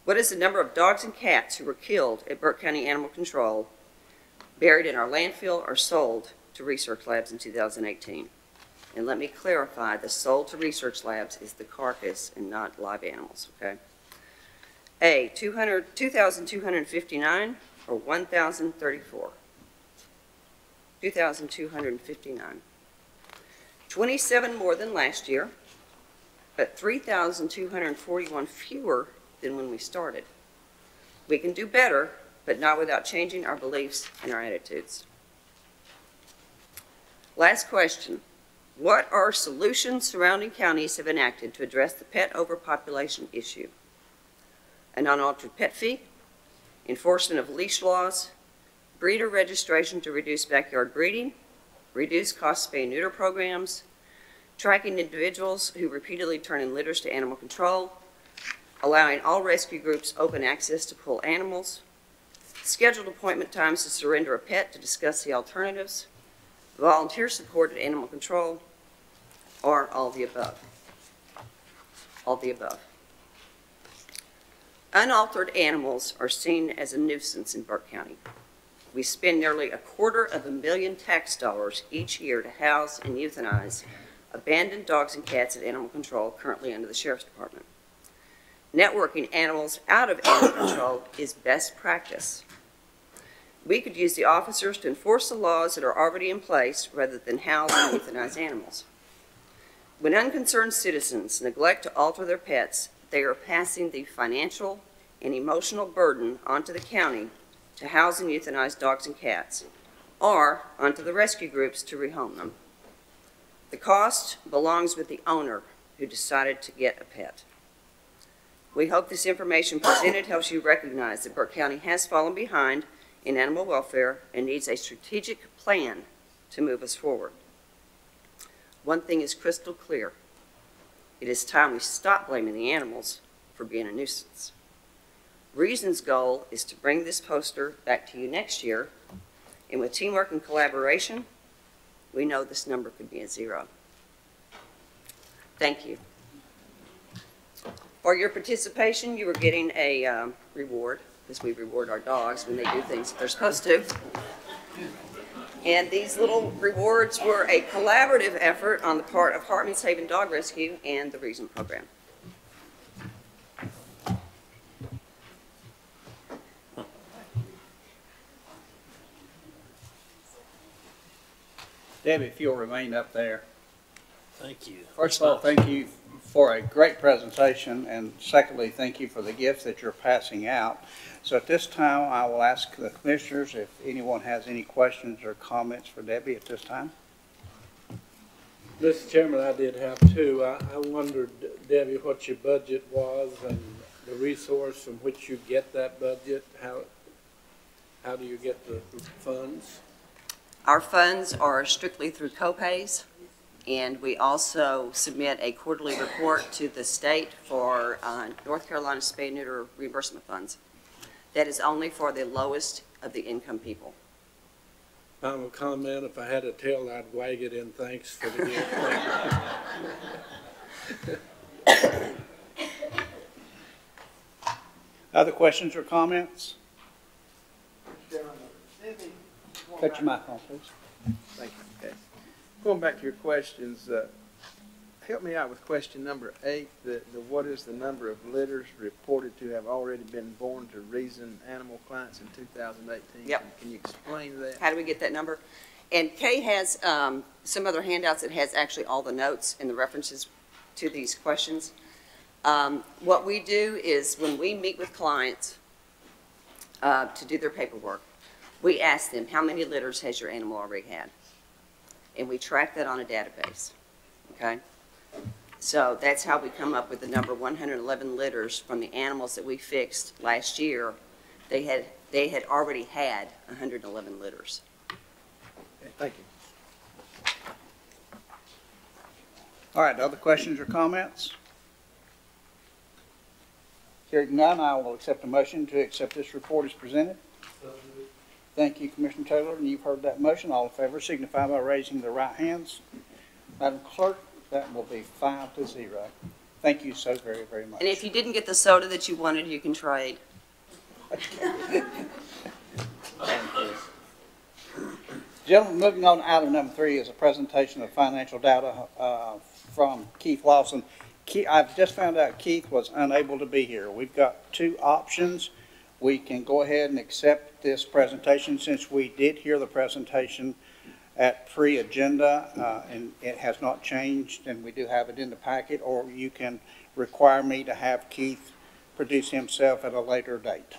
I: What is the number of dogs and cats who were killed at Burke County Animal Control, buried in our landfill, or sold to research labs in 2018? And let me clarify, the sold to research labs is the carcass and not live animals, okay? A, 2,259 or 1,034? 2,259. 27 more than last year, but 3,241 fewer than when we started. We can do better, but not without changing our beliefs and our attitudes. Last question. What are solutions surrounding counties have enacted to address the pet overpopulation issue? An unaltered pet fee, enforcement of leash laws, breeder registration to reduce backyard breeding, reduce cost spay and neuter programs, tracking individuals who repeatedly turn in litters to animal control, allowing all rescue groups open access to pull animals, scheduled appointment times to surrender a pet to discuss the alternatives, volunteer support at animal control, or all the above. All the above. Unaltered animals are seen as a nuisance in Burke County. We spend nearly $250,000 tax dollars each year to house and euthanize abandoned dogs and cats at animal control currently under the Sheriff's Department. Networking animals out of animal control is best practice. We could use the officers to enforce the laws that are already in place rather than house and euthanize animals. When unconcerned citizens neglect to alter their pets, they are passing the financial and emotional burden onto the county to house and euthanize dogs and cats, or onto the rescue groups to rehome them. The cost belongs with the owner who decided to get a pet. We hope this information presented helps you recognize that Burke County has fallen behind in animal welfare and needs a strategic plan to move us forward. One thing is crystal clear. It is time we stop blaming the animals for being a nuisance. Reason's goal is to bring this poster back to you next year, and with teamwork and collaboration, we know this number could be a 0. Thank you. For your participation, you are getting a reward, because we reward our dogs when they do things that they're supposed to. And these little rewards were a collaborative effort on the part of Hartman's Haven Dog Rescue and the Reason Program.
A: Debbie, if you'll remain up there.
E: Thank you.
A: First of all, thank you for a great presentation, and secondly, thank you for the gifts that you're passing out. So at this time, I will ask the commissioners if anyone has any questions or comments for Debbie at this time.
H: Mr. Chairman, I did have two. I wondered, Debbie, what your budget was and the resource from which you get that budget. How do you get the funds?
I: Our funds are strictly through copays, and we also submit a quarterly report to the state for North Carolina spay and neuter reimbursement funds. That is only for the lowest of the income people.
H: Final comment, if I had a tail, I'd wag it in thanks for the gift.
A: Other questions or comments? Cut your mic on, please.
J: Thank you. Okay. Going back to your questions, help me out with question number 8. What is the number of litters reported to have already been born to Reason animal clients in 2018?
I: Yep.
J: Can you explain that?
I: How do we get that number? And Kay has some other handouts that has actually all the notes and the references to these questions. What we do is when we meet with clients to do their paperwork, we ask them, how many litters has your animal already had? And we track that on a database, okay? So that's how we come up with the number 111 litters from the animals that we fixed last year. They had already had 111 litters.
J: Okay, thank you.
A: All right, other questions or comments? Hearing none, I will accept a motion to accept this report as presented. Thank you, Commissioner Taylor, and you've heard that motion. All in favor signify by raising their right hands. Madam Clerk, that will be 5-0. Thank you so very, very much.
I: And if you didn't get the soda that you wanted, you can trade.
A: Thank you. Gentlemen, moving on to item number 3 is a presentation of financial data from Keith Lawson. I've just found out Keith was unable to be here. We've got 2 options. We can go ahead and accept this presentation since we did hear the presentation at pre-agenda and it has not changed and we do have it in the packet, or you can require me to have Keith produce himself at a later date.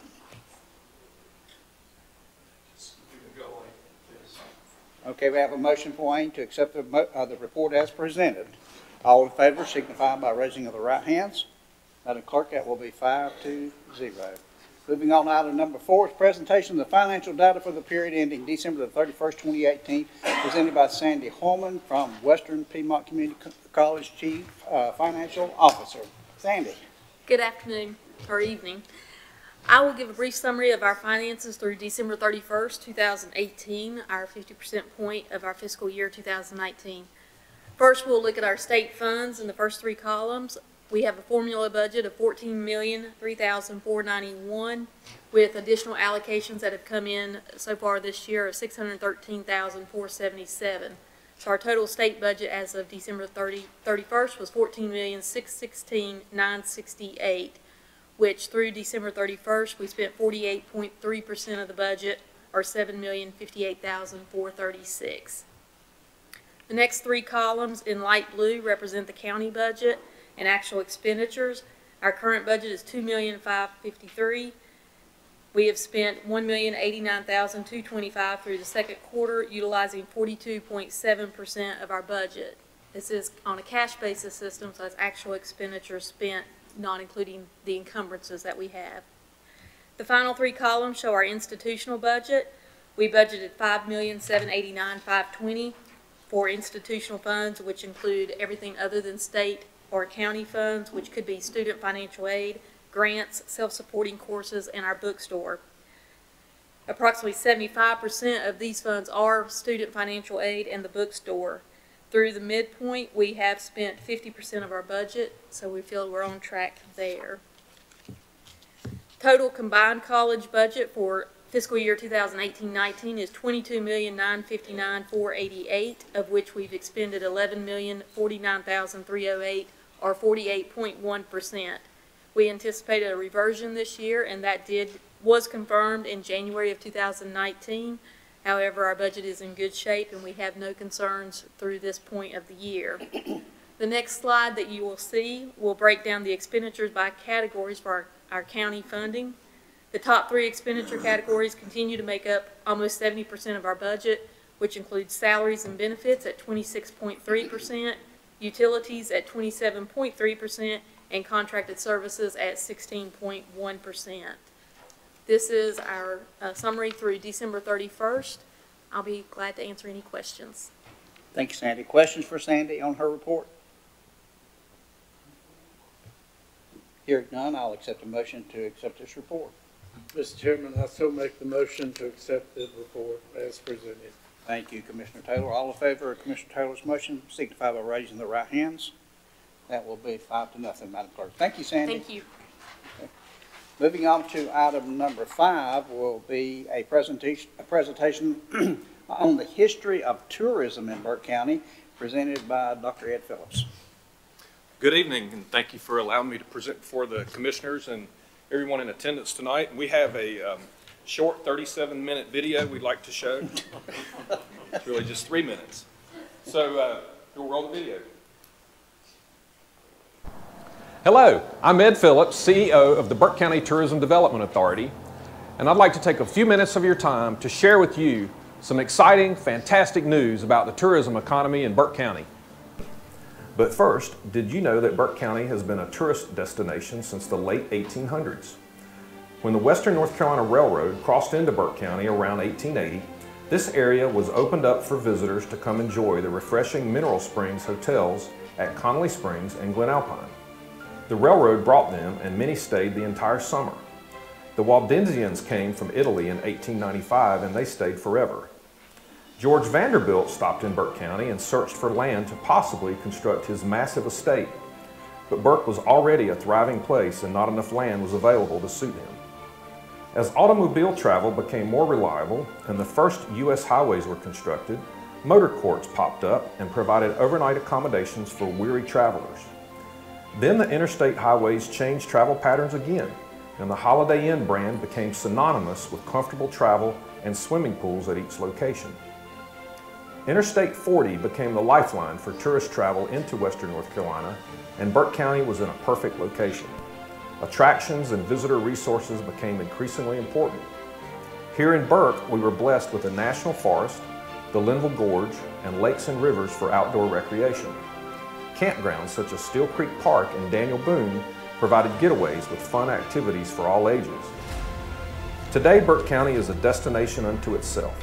A: Okay, we have a motion for Wayne to accept the report as presented. All in favor signify by raising of the right hands. Madam Clerk, that will be 5-0. Moving on to item number 4 is presentation of the financial data for the period ending December the 31st, 2018, presented by Sandy Holman from Western Piedmont Community College Chief Financial Officer. Sandy.
K: Good afternoon or evening. I will give a brief summary of our finances through December 31st, 2018, our 50% point of our fiscal year 2019. First, we'll look at our state funds in the first 3 columns. We have a formula budget of $14,003,491 with additional allocations that have come in so far this year of $613,477. So our total state budget as of December 31st was $14,616,968, which through December 31st we spent 48.3% of the budget or $7,058,436. The next three columns in light blue represent the county budget and actual expenditures. Our current budget is $2,553,000. We have spent $1,089,225 through the second quarter, utilizing 42.7% of our budget. This is on a cash basis system, so it's actual expenditures spent, not including the encumbrances that we have. The final three columns show our institutional budget. We budgeted $5,789,520 for institutional funds, which include everything other than state or county funds, which could be student financial aid, grants, self-supporting courses, and our bookstore. Approximately 75% of these funds are student financial aid and the bookstore. Through the midpoint, we have spent 50% of our budget, so we feel we're on track there. Total combined college budget for fiscal year 2018-19 is $22,959,488, of which we've expended $11,049,308, or 48.1%. We anticipated a reversion this year, and that was confirmed in January of 2019. However, our budget is in good shape, and we have no concerns through this point of the year. The next slide that you will see will break down the expenditures by categories for our county funding. The top three expenditure categories continue to make up almost 70% of our budget, which includes salaries and benefits at 26.3%, utilities at 27.3%, and contracted services at 16.1%. This is our summary through December 31st. I'll be glad to answer any questions.
A: Thank you, Sandy. Questions for Sandy on her report? Hearing none, I'll accept a motion to accept this report.
H: Mr. Chairman, I so make the motion to accept the report as presented.
A: Thank you, Commissioner Taylor. All in favor of Commissioner Taylor's motion, signify by raising the right hands. That will be 5-0, Madam Clerk. Thank you, Sandy.
K: Thank you.
A: Okay. Moving on to item number 5 will be a presentation on the history of tourism in Burke County, presented by Dr. Ed Phillips.
L: Good evening, and thank you for allowing me to present before the commissioners and everyone in attendance tonight. We have a short 37-minute video we'd like to show. It's really just 3 minutes. So we'll roll the video.
M: Hello, I'm Ed Phillips, CEO of the Burke County Tourism Development Authority, and I'd like to take a few minutes of your time to share with you some exciting, fantastic news about the tourism economy in Burke County. But first, did you know that Burke County has been a tourist destination since the late 1800s? When the Western North Carolina Railroad crossed into Burke County around 1880, this area was opened up for visitors to come enjoy the refreshing Mineral Springs hotels at Connolly Springs and Glen Alpine. The railroad brought them, and many stayed the entire summer. The Waldensians came from Italy in 1895, and they stayed forever. George Vanderbilt stopped in Burke County and searched for land to possibly construct his massive estate. But Burke was already a thriving place, and not enough land was available to suit him. As automobile travel became more reliable and the first U.S. highways were constructed, motor courts popped up and provided overnight accommodations for weary travelers. Then the interstate highways changed travel patterns again, and the Holiday Inn brand became synonymous with comfortable travel and swimming pools at each location. Interstate 40 became the lifeline for tourist travel into Western North Carolina, and Burke County was in a perfect location. Attractions and visitor resources became increasingly important. Here in Burke, we were blessed with a national forest, the Linville Gorge, and lakes and rivers for outdoor recreation. Campgrounds such as Steel Creek Park and Daniel Boone provided getaways with fun activities for all ages. Today, Burke County is a destination unto itself.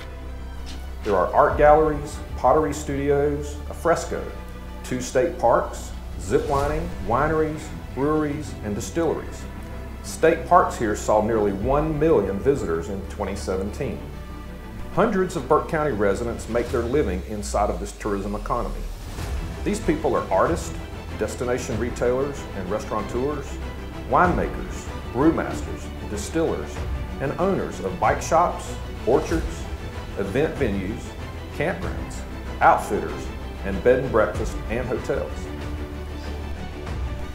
M: There are art galleries, pottery studios, a fresco, 2 state parks, zip lining, wineries, breweries, and distilleries. State parks here saw nearly 1 million visitors in 2017. Hundreds of Burke County residents make their living inside of this tourism economy. These people are artists, destination retailers and restaurateurs, winemakers, brewmasters, distillers, and owners of bike shops, orchards, event venues, campgrounds, outfitters, and bed and breakfast and hotels.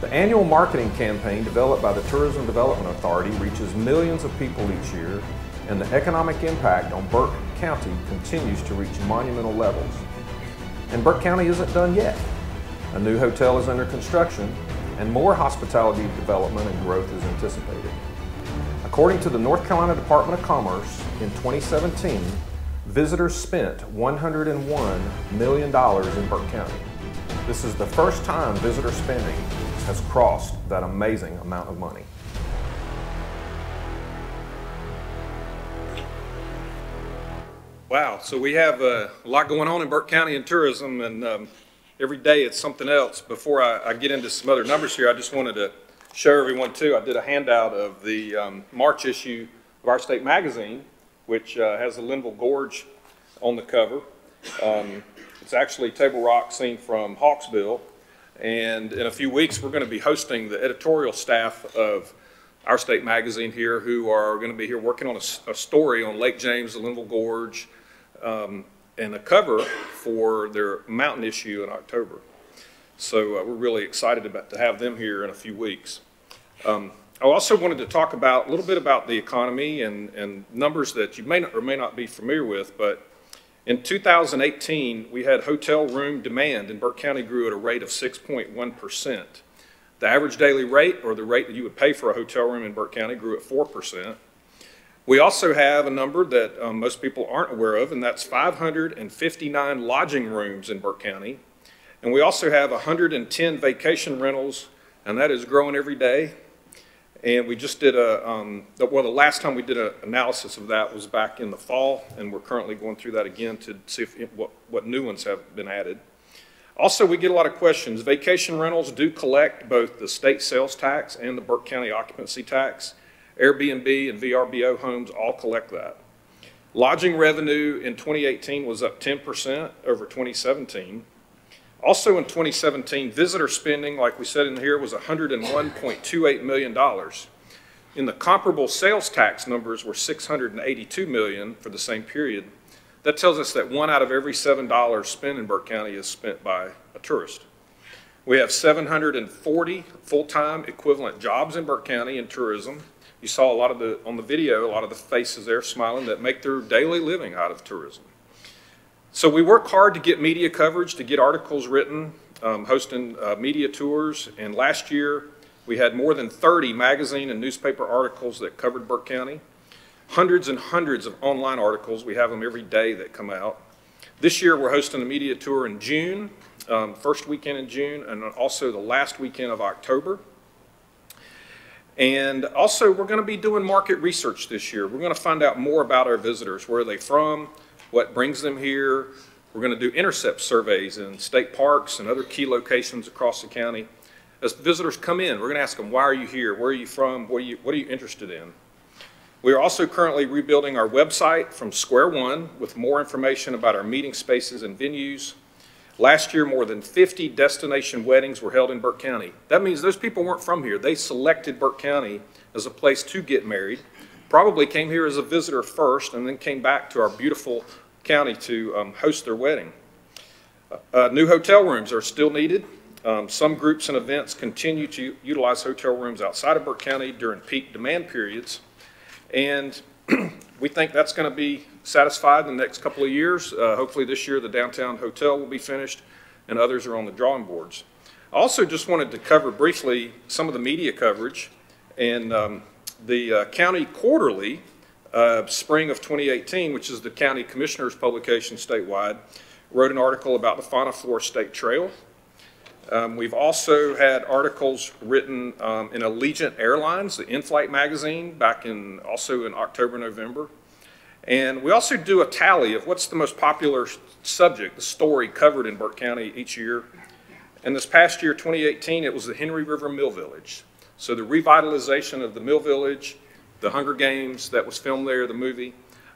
M: The annual marketing campaign developed by the Tourism Development Authority reaches millions of people each year and the economic impact on Burke County continues to reach monumental levels. And Burke County isn't done yet. A new hotel is under construction, and more hospitality development and growth is anticipated. According to the North Carolina Department of Commerce, in 2017, visitors spent $101 million in Burke County. This is the first time visitor spending has crossed that amazing amount of money.
L: Wow, so we have a lot going on in Burke County in tourism, and every day it's something else. Before I get into some other numbers here, I just wanted to show everyone too, I did a handout of the March issue of our state magazine, which has the Linville Gorge on the cover. It's actually Table Rock seen from Hawksbill, and in a few weeks we're going to be hosting the editorial staff of our state magazine here, who are going to be here working on a story on Lake James, the Linville Gorge, and a cover for their mountain issue in October. So we're really excited to have them here in a few weeks. I also wanted to talk a little bit about the economy and numbers that you may or may not be familiar with, but in 2018, we had hotel room demand in Burke County grew at a rate of 6.1%. The average daily rate, or the rate that you would pay for a hotel room in Burke County, grew at 4%. We also have a number that most people aren't aware of, and that's 559 lodging rooms in Burke County. And we also have 110 vacation rentals, and that is growing every day. And we just did the last time we did an analysis of that was back in the fall, and we're currently going through that again to see what new ones have been added. Also, we get a lot of questions. Vacation rentals do collect both the state sales tax and the Burke County occupancy tax. Airbnb and VRBO homes all collect that. Lodging revenue in 2018 was up 10% over 2017. Also in 2017, visitor spending, like we said in here, was $101.28 million. In the comparable sales tax numbers were $682 million for the same period. That tells us that 1 out of every $7 spent in Burke County is spent by a tourist. We have 740 full-time equivalent jobs in Burke County in tourism. You saw on the video, a lot of the faces there smiling that make their daily living out of tourism. So we work hard to get media coverage, to get articles written, hosting media tours, and last year we had more than 30 magazine and newspaper articles that covered Burke County. Hundreds and hundreds of online articles. We have them every day that come out. This year we're hosting a media tour in June, first weekend in June, and also the last weekend of October. And also we're going to be doing market research this year. We're going to find out more about our visitors. Where are they from? What brings them here? We're going to do intercept surveys in state parks and other key locations across the county. As visitors come in, we're going to ask them, why are you here? Where are you from? What are you interested in? We are also currently rebuilding our website from square one with more information about our meeting spaces and venues. Last year, more than 50 destination weddings were held in Burke County. That means those people weren't from here. They selected Burke County as a place to get married, probably came here as a visitor first, and then came back to our beautiful county to host their wedding. New hotel rooms are still needed. Some groups and events continue to utilize hotel rooms outside of Burke County during peak demand periods. And we think that's going to be satisfied in the next couple of years. Hopefully this year the downtown hotel will be finished and others are on the drawing boards. I also just wanted to cover briefly some of the media coverage. And the County Quarterly, spring of 2018, which is the county commissioner's publication statewide, wrote an article about the Fauna Flora State Trail. We've also had articles written in Allegiant Airlines, the in-flight magazine, back also in October, November. And we also do a tally of what's the most popular subject, the story covered in Burke County each year. And this past year, 2018, it was the Henry River Mill Village. So the revitalization of the Mill Village, the Hunger Games that was filmed there, the movie,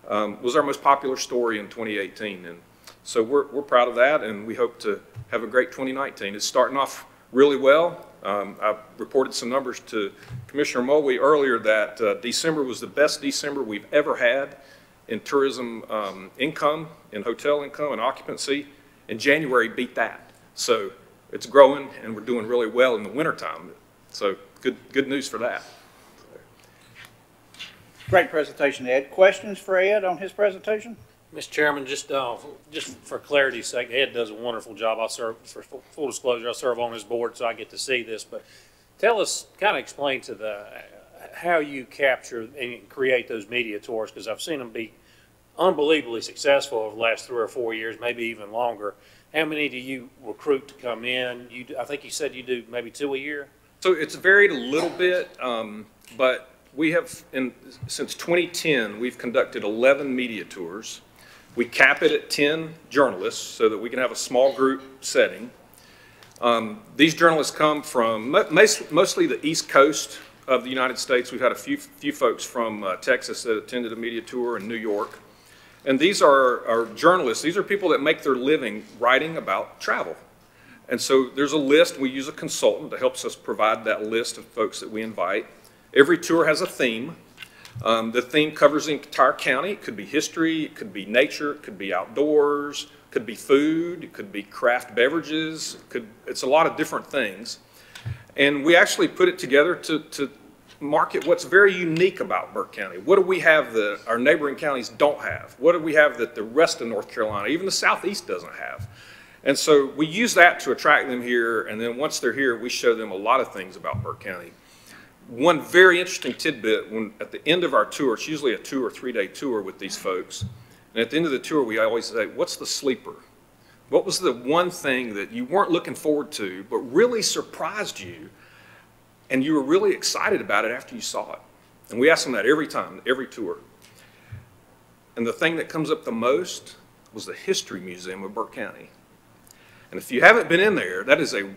L: was our most popular story in 2018. And so we're proud of that, and we hope to have a great 2019. It's starting off really well. I reported some numbers to Commissioner Mulvey earlier that December was the best December we've ever had in tourism income, in hotel income and occupancy, and January beat that. So it's growing, and we're doing really well in the wintertime. So good news for that.
A: Great presentation, Ed. Questions for Ed on his presentation?
E: Mr. Chairman, just for clarity's sake, Ed does a wonderful job. I serve, for full disclosure, I serve on his board, so I get to see this. But tell us, kind of explain to how you capture and create those media tours, because I've seen them be unbelievably successful over the last 3 or 4 years, maybe even longer. How many do you recruit to come in? I think you said you do maybe 2 a year?
L: So it's varied a little bit, but we have, since 2010, we've conducted 11 media tours. We cap it at 10 journalists so that we can have a small group setting. These journalists come from mostly the East Coast of the United States. We've had a few folks from Texas that attended a media tour in New York. And these are journalists. These are people that make their living writing about travel. And so there's a list. We use a consultant that helps us provide that list of folks that we invite. Every tour has a theme. The theme covers the entire county. It could be history, it could be nature, it could be outdoors, it could be food, it could be craft beverages. It's a lot of different things. And we actually put it together to market what's very unique about Burke County. What do we have that our neighboring counties don't have? What do we have that the rest of North Carolina, even the Southeast, doesn't have? And so we use that to attract them here, and then once they're here, we show them a lot of things about Burke County. One very interesting tidbit, at the end of our tour, it's usually a 2 or 3 day tour with these folks, and at the end of the tour, we always say, what's the sleeper? What was the one thing that you weren't looking forward to, but really surprised you, and you were really excited about it after you saw it? And we ask them that every time, every tour. And the thing that comes up the most was the History Museum of Burke County. And if you haven't been in there, that is a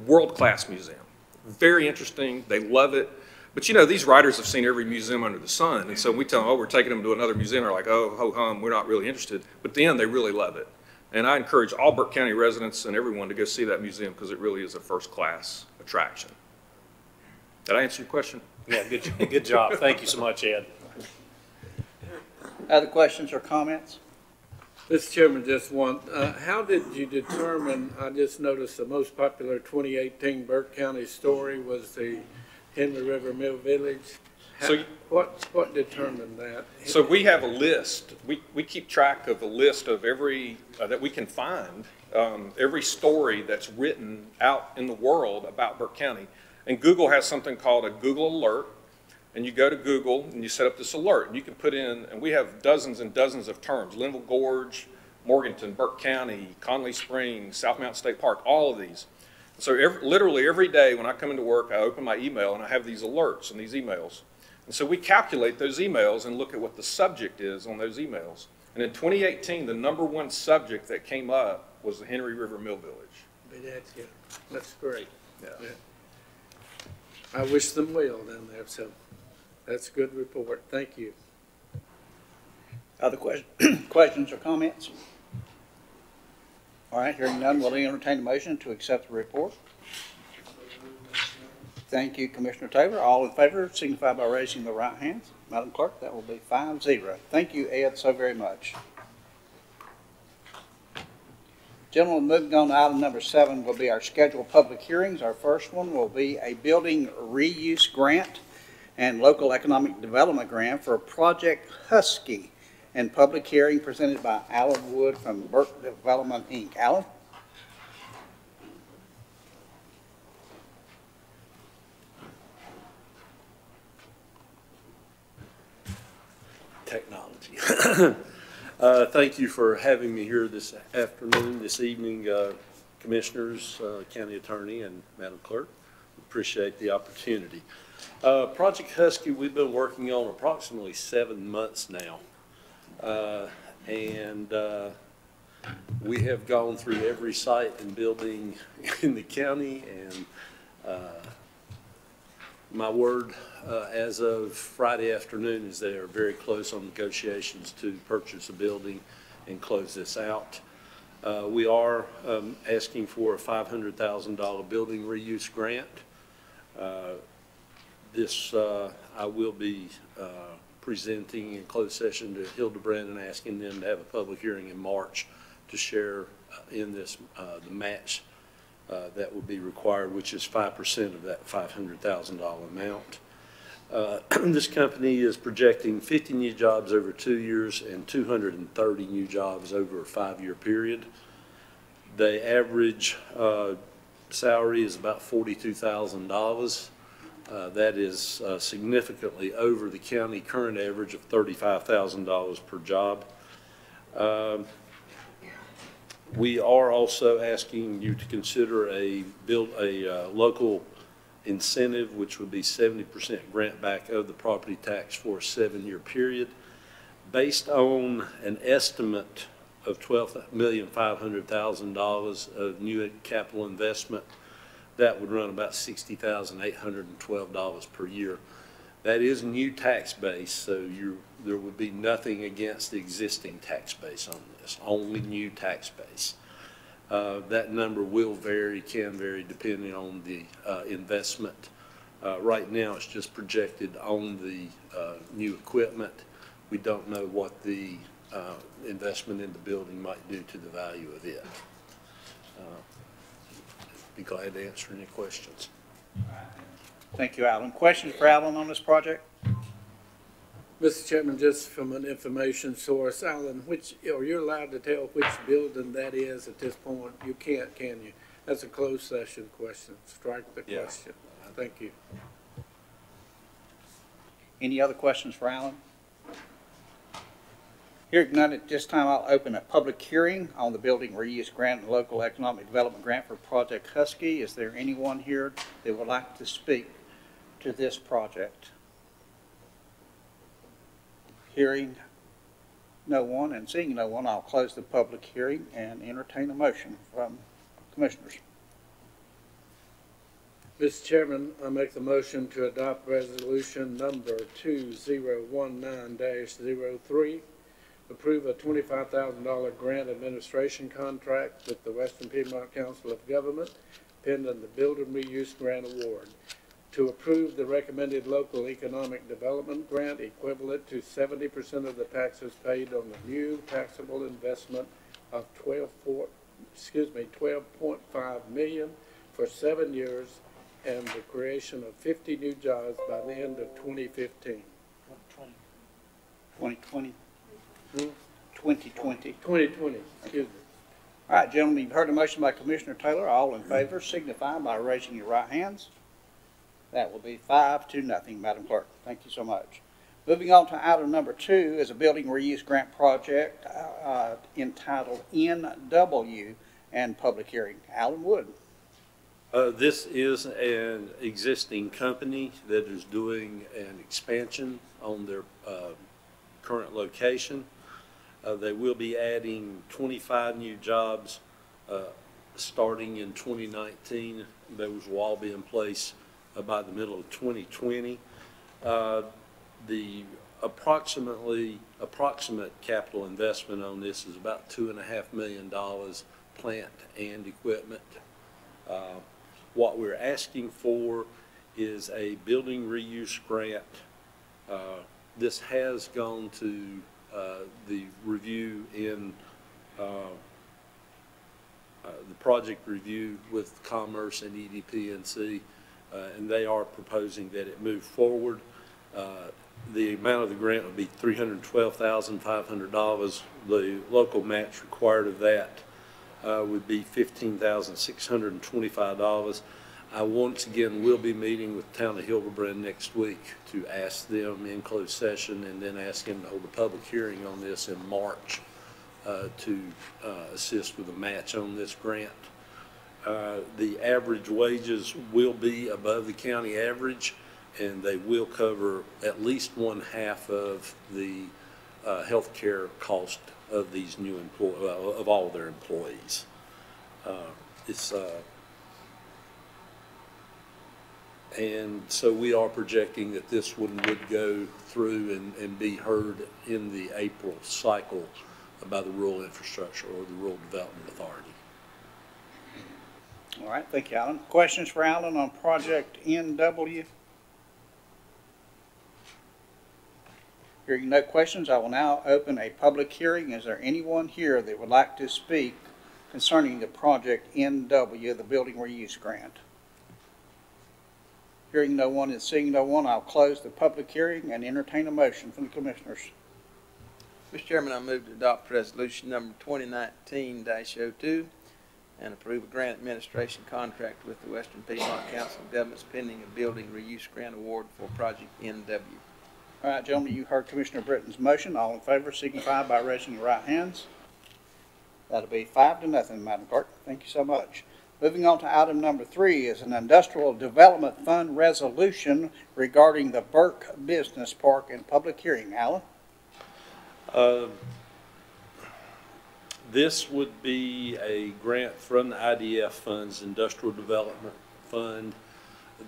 L: world-class museum. Very interesting. They love it. But you know, these writers have seen every museum under the sun. And so we tell them, oh, we're taking them to another museum. They're like, oh, ho hum, we're not really interested. But at the end, they really love it. And I encourage all Burke County residents and everyone to go see that museum because it really is a first-class attraction. Did I answer your question?
E: Yeah, good job. Thank you so much, Ed.
A: Other questions or comments?
H: Mr. Chairman, just one. How did you determine, I just noticed the most popular 2018 Burke County story was the Henry River Mill Village. What determined that?
L: So we have a list. We keep track of a list of every, that we can find, every story that's written out in the world about Burke County. And Google has something called a Google Alert. And you go to Google and you set up this alert. And you can put in, and we have dozens and dozens of terms: Linville Gorge, Morganton, Burke County, Conley Springs, South Mountain State Park, all of these. So literally every day when I come into work, I open my email and I have these alerts and these emails. And so we calculate those emails and look at what the subject is on those emails. And in 2018, the '1 subject that came up was the Henry River Mill Village.
H: That's great. Yeah. I wish them well down there. So that's a good report. Thank you.
A: Other questions or comments? All right, hearing none, we'll entertain a motion to accept the report. Thank you, Commissioner Taylor. All in favor, signify by raising the right hand. Madam Clerk, that will be 5-0. Thank you, Ed, so very much. Gentlemen, moving on to item number 7 will be our scheduled public hearings. Our first one will be a building reuse grant and local economic development grant for Project Husky, and public hearing presented by Alan Wood from Burke Development, Inc. Alan?
N: Technology. Thank you for having me here this afternoon, this evening, Commissioners, County Attorney, and Madam Clerk. Appreciate the opportunity. Project Husky, we've been working on approximately 7 months now. We have gone through every site and building in the county, and my word as of Friday afternoon is they are very close on negotiations to purchase a building and close this out. We are asking for a $500,000 building reuse grant. I will be presenting in closed session to Hildebrand and asking them to have a public hearing in March to share in this the match that would be required, which is 5% of that $500,000 amount. This company is projecting 50 new jobs over 2 years and 230 new jobs over a 5-year period. The average salary is about $42,000. That is significantly over the county current average of $35,000 per job. We are also asking you to consider a local incentive, which would be 70% grant back of the property tax for a 7-year period. Based on an estimate of $12,500,000 of new capital investment, that would run about $60,812 per year. That is new tax base, so there would be nothing against the existing tax base on this, only new tax base. That number will vary, can vary, depending on the investment. Right now, it's just projected on the new equipment. We don't know what the investment in the building might do to the value of it. Be glad to answer any questions.
A: Thank you, Alan. Questions for Alan on this project?
H: Mr. Chairman, just from an information source, Alan, you're allowed to tell which building that is at this point? You can't, can you? That's a closed session question. Strike the question. Thank you.
A: Any other questions for Alan? Hearing none, at this time I'll open a public hearing on the building reuse grant and local economic development grant for Project Husky. Is there anyone here that would like to speak to this project? Hearing no one and seeing no one, I'll close the public hearing and entertain a motion from commissioners.
H: Mr. Chairman, I make the motion to adopt resolution number 2019-03, approve a $25,000 grant administration contract with the Western Piedmont Council of Government pending the Building Reuse Grant Award, to approve the recommended local economic development grant equivalent to 70% of the taxes paid on the new taxable investment of $12.5 million for 7 years, and the creation of 50 new jobs by the end of 2015.
A: 2020.
H: 2020, excuse me.
A: All right, gentlemen, you've heard a motion by Commissioner Taylor. All in favor signify by raising your right hands. That will be 5-0, Madam Clerk. Thank you so much. Moving on to item number 2 is a building reuse grant project entitled NW and public hearing. Alan Wood.
N: This is an existing company that is doing an expansion on their current location. They will be adding 25 new jobs starting in 2019. Those will all be in place by the middle of 2020. The approximate capital investment on this is about $2.5 million, plant and equipment. What we're asking for is a building reuse grant. This has gone to the review in the project review with Commerce and BurkeCountyNC, and they are proposing that it move forward. The amount of the grant would be $312,500. The local match required of that would be $15,625. I once again will be meeting with the town of Hildebrand next week to ask them in closed session, and then ask them to hold a public hearing on this in March to assist with a match on this grant. The average wages will be above the county average, and they will cover at least 1/2 of the health care cost of these new of all their employees. And so we are projecting that this one would go through and be heard in the April cycle by the Rural Infrastructure or the Rural Development Authority.
A: All right, thank you, Alan. Questions for Alan on project NW? Hearing no questions, I will now open a public hearing. Is there anyone here that would like to speak concerning the project NW, the building reuse grant? Hearing no one and seeing no one, I'll close the public hearing and entertain a motion from the commissioners.
J: Mr. Chairman, I move to adopt resolution number 2019-02 and approve a grant administration contract with the Western Piedmont Council of Governments pending a building reuse grant award for Project NW.
A: All right, gentlemen, you heard Commissioner Britton's motion. All in favor signify by raising your right hands. That'll be 5-0, Madam Clerk. Thank you so much. Moving on to item number 3 is an Industrial Development Fund resolution regarding the Burke Business Park in public hearing. Alan?
N: This would be a grant from the IDF funds, Industrial Development Fund.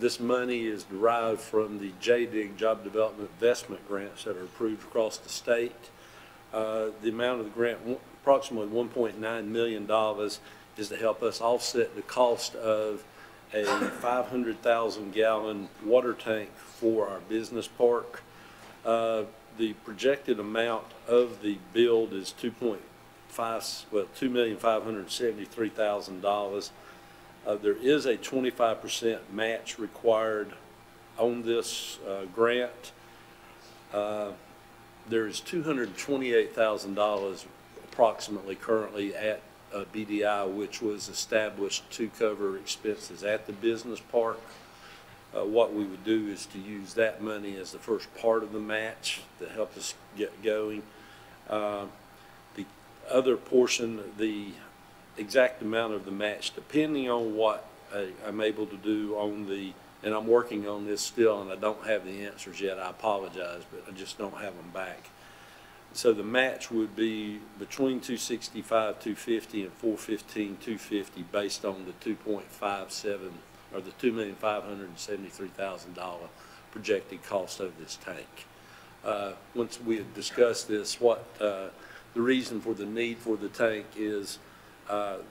N: This money is derived from the JDIG Job Development Investment Grants that are approved across the state. The amount of the grant, approximately $1.9 million, is to help us offset the cost of a 500,000 gallon water tank for our business park. The projected amount of the build is $2,573,000. There is a 25% match required on this grant. There is $228,000 approximately currently at BDI, which was established to cover expenses at the business park. What we would do is to use that money as the first part of the match to help us get going. The other portion, the exact amount of the match, depending on what I'm able to do on the, and I'm working on this still and I don't have the answers yet, I apologize, but I just don't have them back. So the match would be between $265,250 and $415,250 based on the 2.57 or the $2,573,000 projected cost of this tank. Once we had discussed this, what the reason for the need for the tank is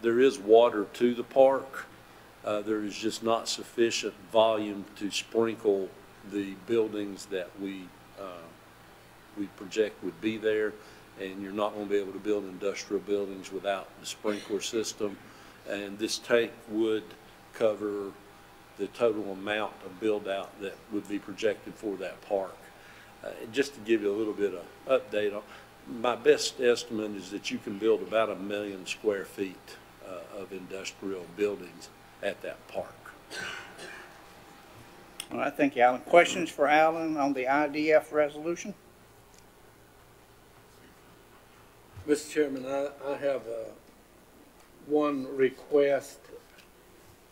N: there is water to the park. There is just not sufficient volume to sprinkle the buildings that we project would be there, and you're not going to be able to build industrial buildings without the sprinkler system. And this tank would cover the total amount of build out that would be projected for that park. Just to give you a little bit of update on, my best estimate is that you can build about 1 million square feet of industrial buildings at that park.
A: All right, thank you, Alan. Questions for Alan on the IDF resolution?
H: Mr. Chairman, I have one request.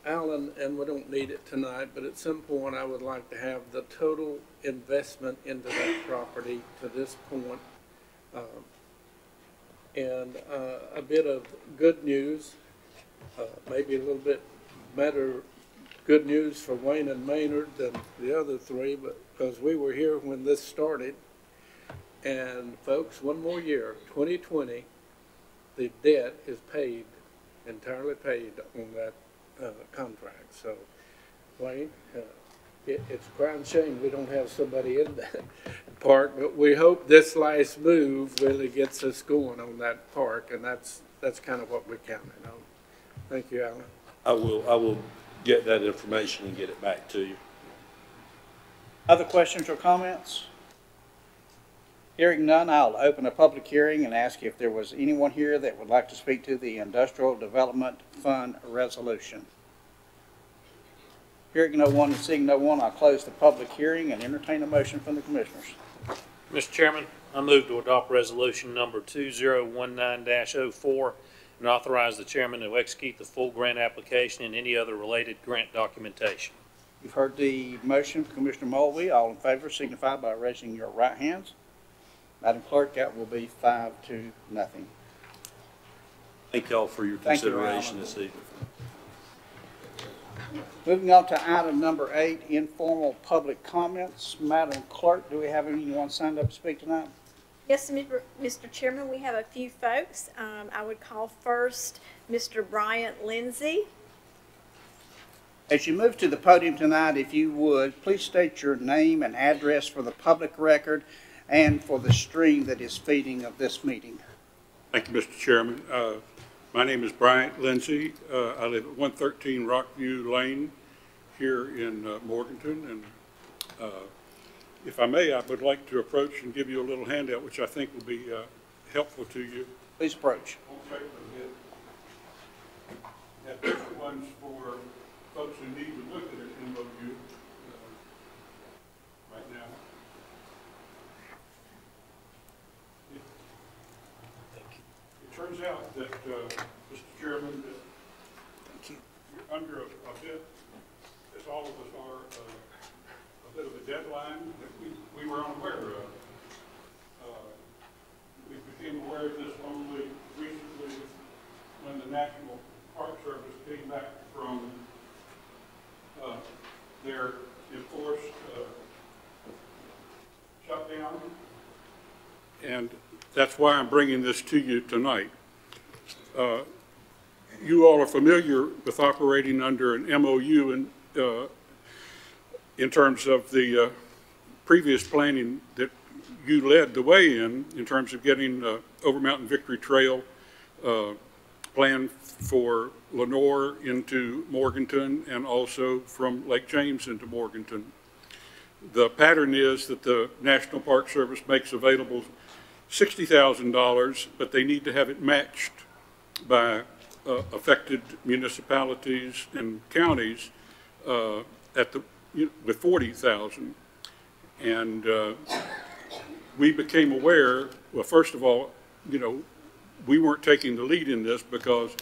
H: Alan, and we don't need it tonight, but at some point I would like to have the total investment into that property to this point. And a bit of good news, maybe a little bit better good news for Wayne and Maynard than the other three, but because we were here when this started. And folks, one more year, 2020, the debt is paid, entirely paid on that contract. So, Wayne, it's a crying shame we don't have somebody in that park, but we hope this last move really gets us going on that park, and that's kind of what we're counting on. Thank you, Alan.
N: I will get that information and get it back to you.
A: Other questions or comments? Hearing none, I'll open a public hearing and ask if there was anyone here that would like to speak to the Industrial Development Fund resolution. Hearing no one and seeing no one, I'll close the public hearing and entertain a motion from the commissioners.
E: Mr. Chairman, I move to adopt resolution number 2019-04 and authorize the chairman to execute the full grant application and any other related grant documentation.
A: You've heard the motion, Commissioner Mulvey. All in favor signify by raising your right hands. Madam Clerk, that will be 5-0.
N: Thank you all for your consideration this evening.
A: Moving on to item number 8, informal public comments. Madam Clerk, do we have anyone signed up to speak tonight?
K: Yes, Mr. Chairman, we have a few folks. I would call first Mr. Bryant Lindsay.
A: As you move to the podium tonight, if you would, please state your name and address for the public record and for the stream that is feeding of this meeting.
O: Thank you, Mr. Chairman. My name is Bryant Lindsay. I live at 113 Rockview Lane here in Morganton. And if I may, I would like to approach and give you a little handout, which I think will be helpful to you.
A: Please approach.
O: Have different ones for folks who need to look at an MOU right now. It turns out that, Mr. Chairman, that you're under a bit, as all of us are, a bit of a deadline that we were unaware of. We became aware of this only recently when the National Park Service came back from their enforced shutdown. And that's why I'm bringing this to you tonight. You all are familiar with operating under an MOU in terms of the previous planning that you led the way in terms of getting Over Mountain Victory Trail plan for Lenore into Morganton and also from Lake James into Morganton. The pattern is that the National Park Service makes available $60,000, but they need to have it matched by affected municipalities and counties with $40,000. And we became aware, well, first of all, we weren't taking the lead in this because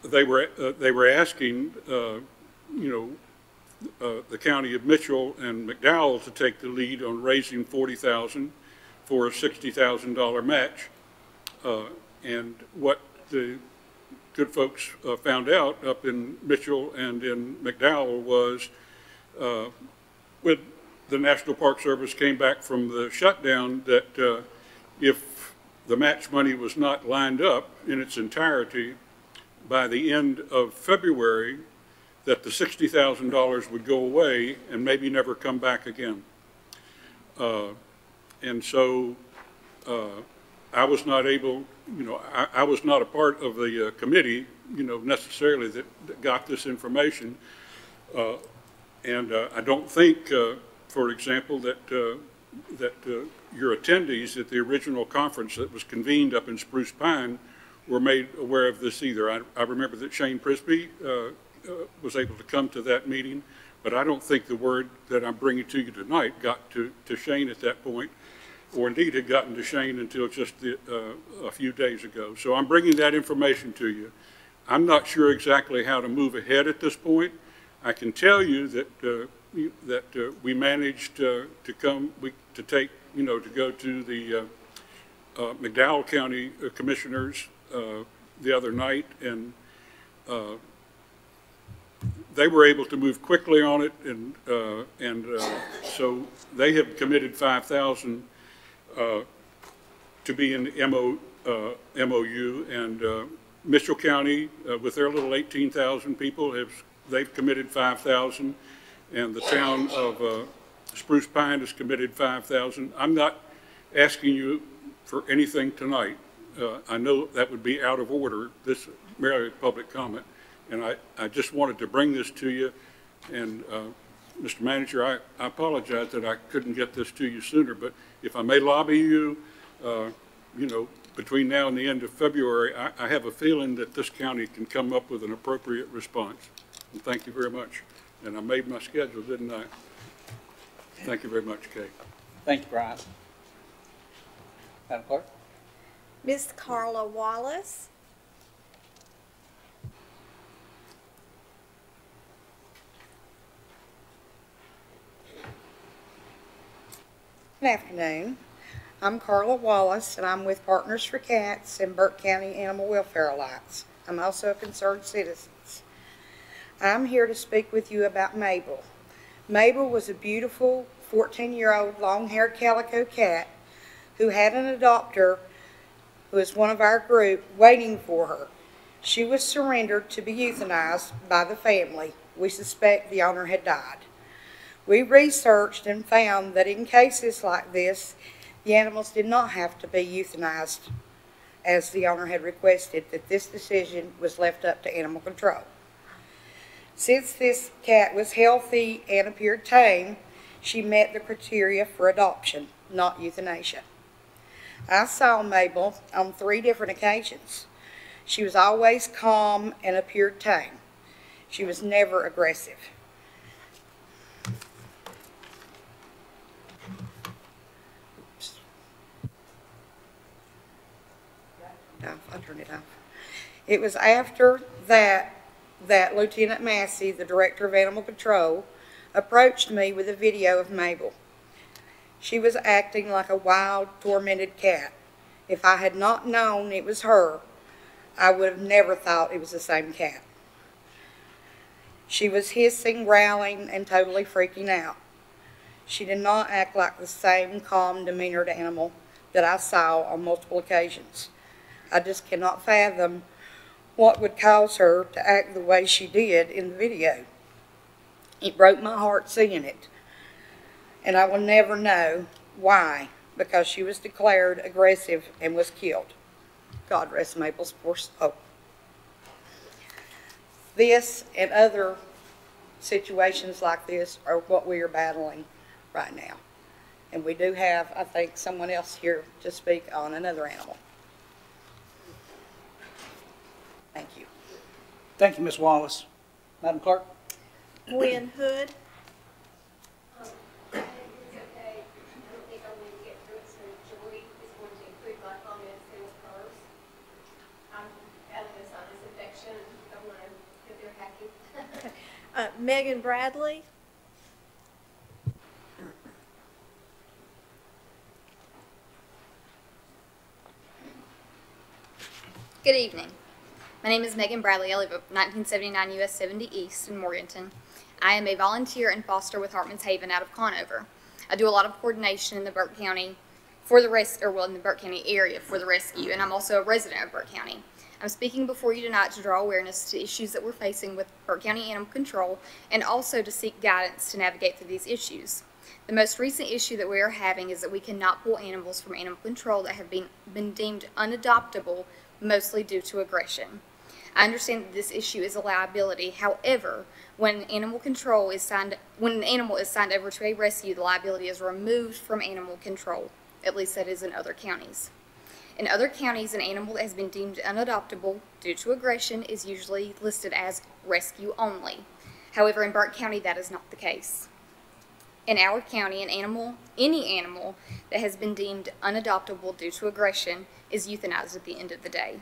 O: they were asking, the county of Mitchell and McDowell to take the lead on raising $40,000 for a $60,000 match. And what the good folks found out up in Mitchell and in McDowell was when the National Park Service came back from the shutdown that if the match money was not lined up in its entirety by the end of February, that the $60,000 would go away and maybe never come back again. And so I was not able, I was not a part of the committee, necessarily that got this information. And I don't think, for example, that your attendees at the original conference that was convened up in Spruce Pine were made aware of this either. I remember that Shane Prisby was able to come to that meeting, but I don't think the word that I'm bringing to you tonight got to Shane at that point, or indeed had gotten to Shane until just a few days ago. So I'm bringing that information to you. I'm not sure exactly how to move ahead at this point. I can tell you that we managed to go to the McDowell County Commissioners the other night, and they were able to move quickly on it, and so they have committed $5,000 to be in the MOU, and Mitchell County, with their little 18,000 people, they've committed $5,000, and the town of Spruce Pine has committed $5,000. I'm not asking you for anything tonight. I know that would be out of order, this merely public comment, and I just wanted to bring this to you. And Mr. Manager, I apologize that I couldn't get this to you sooner, but if I may lobby you, between now and the end of February, I have a feeling that this county can come up with an appropriate response. And thank you very much. And I made my schedule, didn't I? Thank you very much, Kay.
A: Thank you, Brian. Madam Clerk?
C: Miss Carla Wallace.
P: Good afternoon. I'm Carla Wallace, and I'm with Partners for Cats and Burke County Animal Welfare Alliance. I'm also a concerned citizen. I'm here to speak with you about Mabel. Mabel was a beautiful 14-year-old long-haired calico cat who had an adopter who was one of our group waiting for her. She was surrendered to be euthanized by the family. We suspect the owner had died. We researched and found that in cases like this, the animals did not have to be euthanized as the owner had requested, that this decision was left up to animal control. Since this cat was healthy and appeared tame, she met the criteria for adoption, not euthanasia. I saw Mabel on 3 different occasions. She was always calm and appeared tame. She was never aggressive. I turned it off. It was after that Lieutenant Massey, the Director of Animal Control, approached me with a video of Mabel. She was acting like a wild, tormented cat. If I had not known it was her, I would have never thought it was the same cat. She was hissing, growling, and totally freaking out. She did not act like the same calm, demeanored animal that I saw on multiple occasions. I just cannot fathom what would cause her to act the way she did in the video. It broke my heart seeing it, and I will never know why, because she was declared aggressive and was killed. God rest Mabel's poor soul. This and other situations like this are what we are battling right now. And we do have, I think, someone else here to speak on another animal. Thank you.
A: Thank you, Ms. Wallace. Madam Clerk?
K: Gwen Hood. Megan Bradley.
Q: Good evening. My name is Megan Bradley. I live at 1979 US 70 East in Morganton. I am a volunteer and foster with Hartman's Haven out of Conover. I do a lot of coordination in the Burke County for the in the Burke County area for the rescue, and I'm also a resident of Burke County. I'm speaking before you tonight to draw awareness to issues that we're facing with Burke County Animal Control and also to seek guidance to navigate through these issues. The most recent issue that we are having is that we cannot pull animals from animal control that have been deemed unadoptable, mostly due to aggression. I understand that this issue is a liability. However, when an animal is signed over to a rescue, the liability is removed from animal control. At least that is in other counties. In other counties, an animal that has been deemed unadoptable due to aggression is usually listed as rescue only. However, in Burke County, that is not the case. In our county, any animal that has been deemed unadoptable due to aggression is euthanized at the end of the day.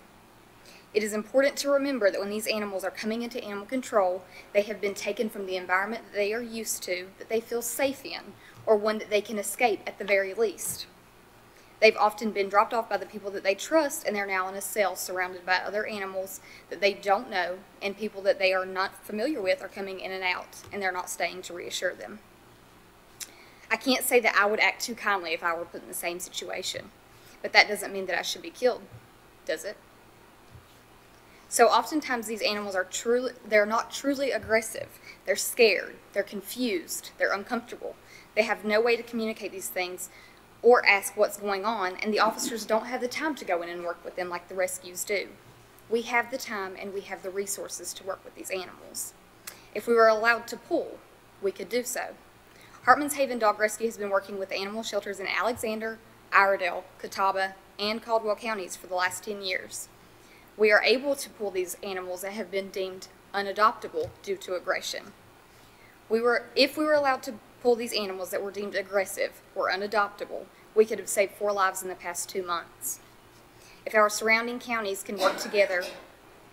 Q: It is important to remember that when these animals are coming into animal control, they have been taken from the environment that they are used to, that they feel safe in, or one that they can escape at the very least. They've often been dropped off by the people that they trust, and they're now in a cell surrounded by other animals that they don't know, and people that they are not familiar with are coming in and out, and they're not staying to reassure them. I can't say that I would act too kindly if I were put in the same situation, but that doesn't mean that I should be killed, does it? So oftentimes these animals they're not truly aggressive. They're scared, they're confused, they're uncomfortable. They have no way to communicate these things or ask what's going on, and the officers don't have the time to go in and work with them like the rescues do. We have the time and we have the resources to work with these animals. If we were allowed to pull, we could do so. Hartman's Haven Dog Rescue has been working with animal shelters in Alexander, Iredell, Catawba, and Caldwell counties for the last 10 years. We are able to pull these animals that have been deemed unadoptable due to aggression. If we were allowed to pull these animals that were deemed aggressive or unadoptable, we could have saved 4 lives in the past 2 months. If our surrounding counties can work together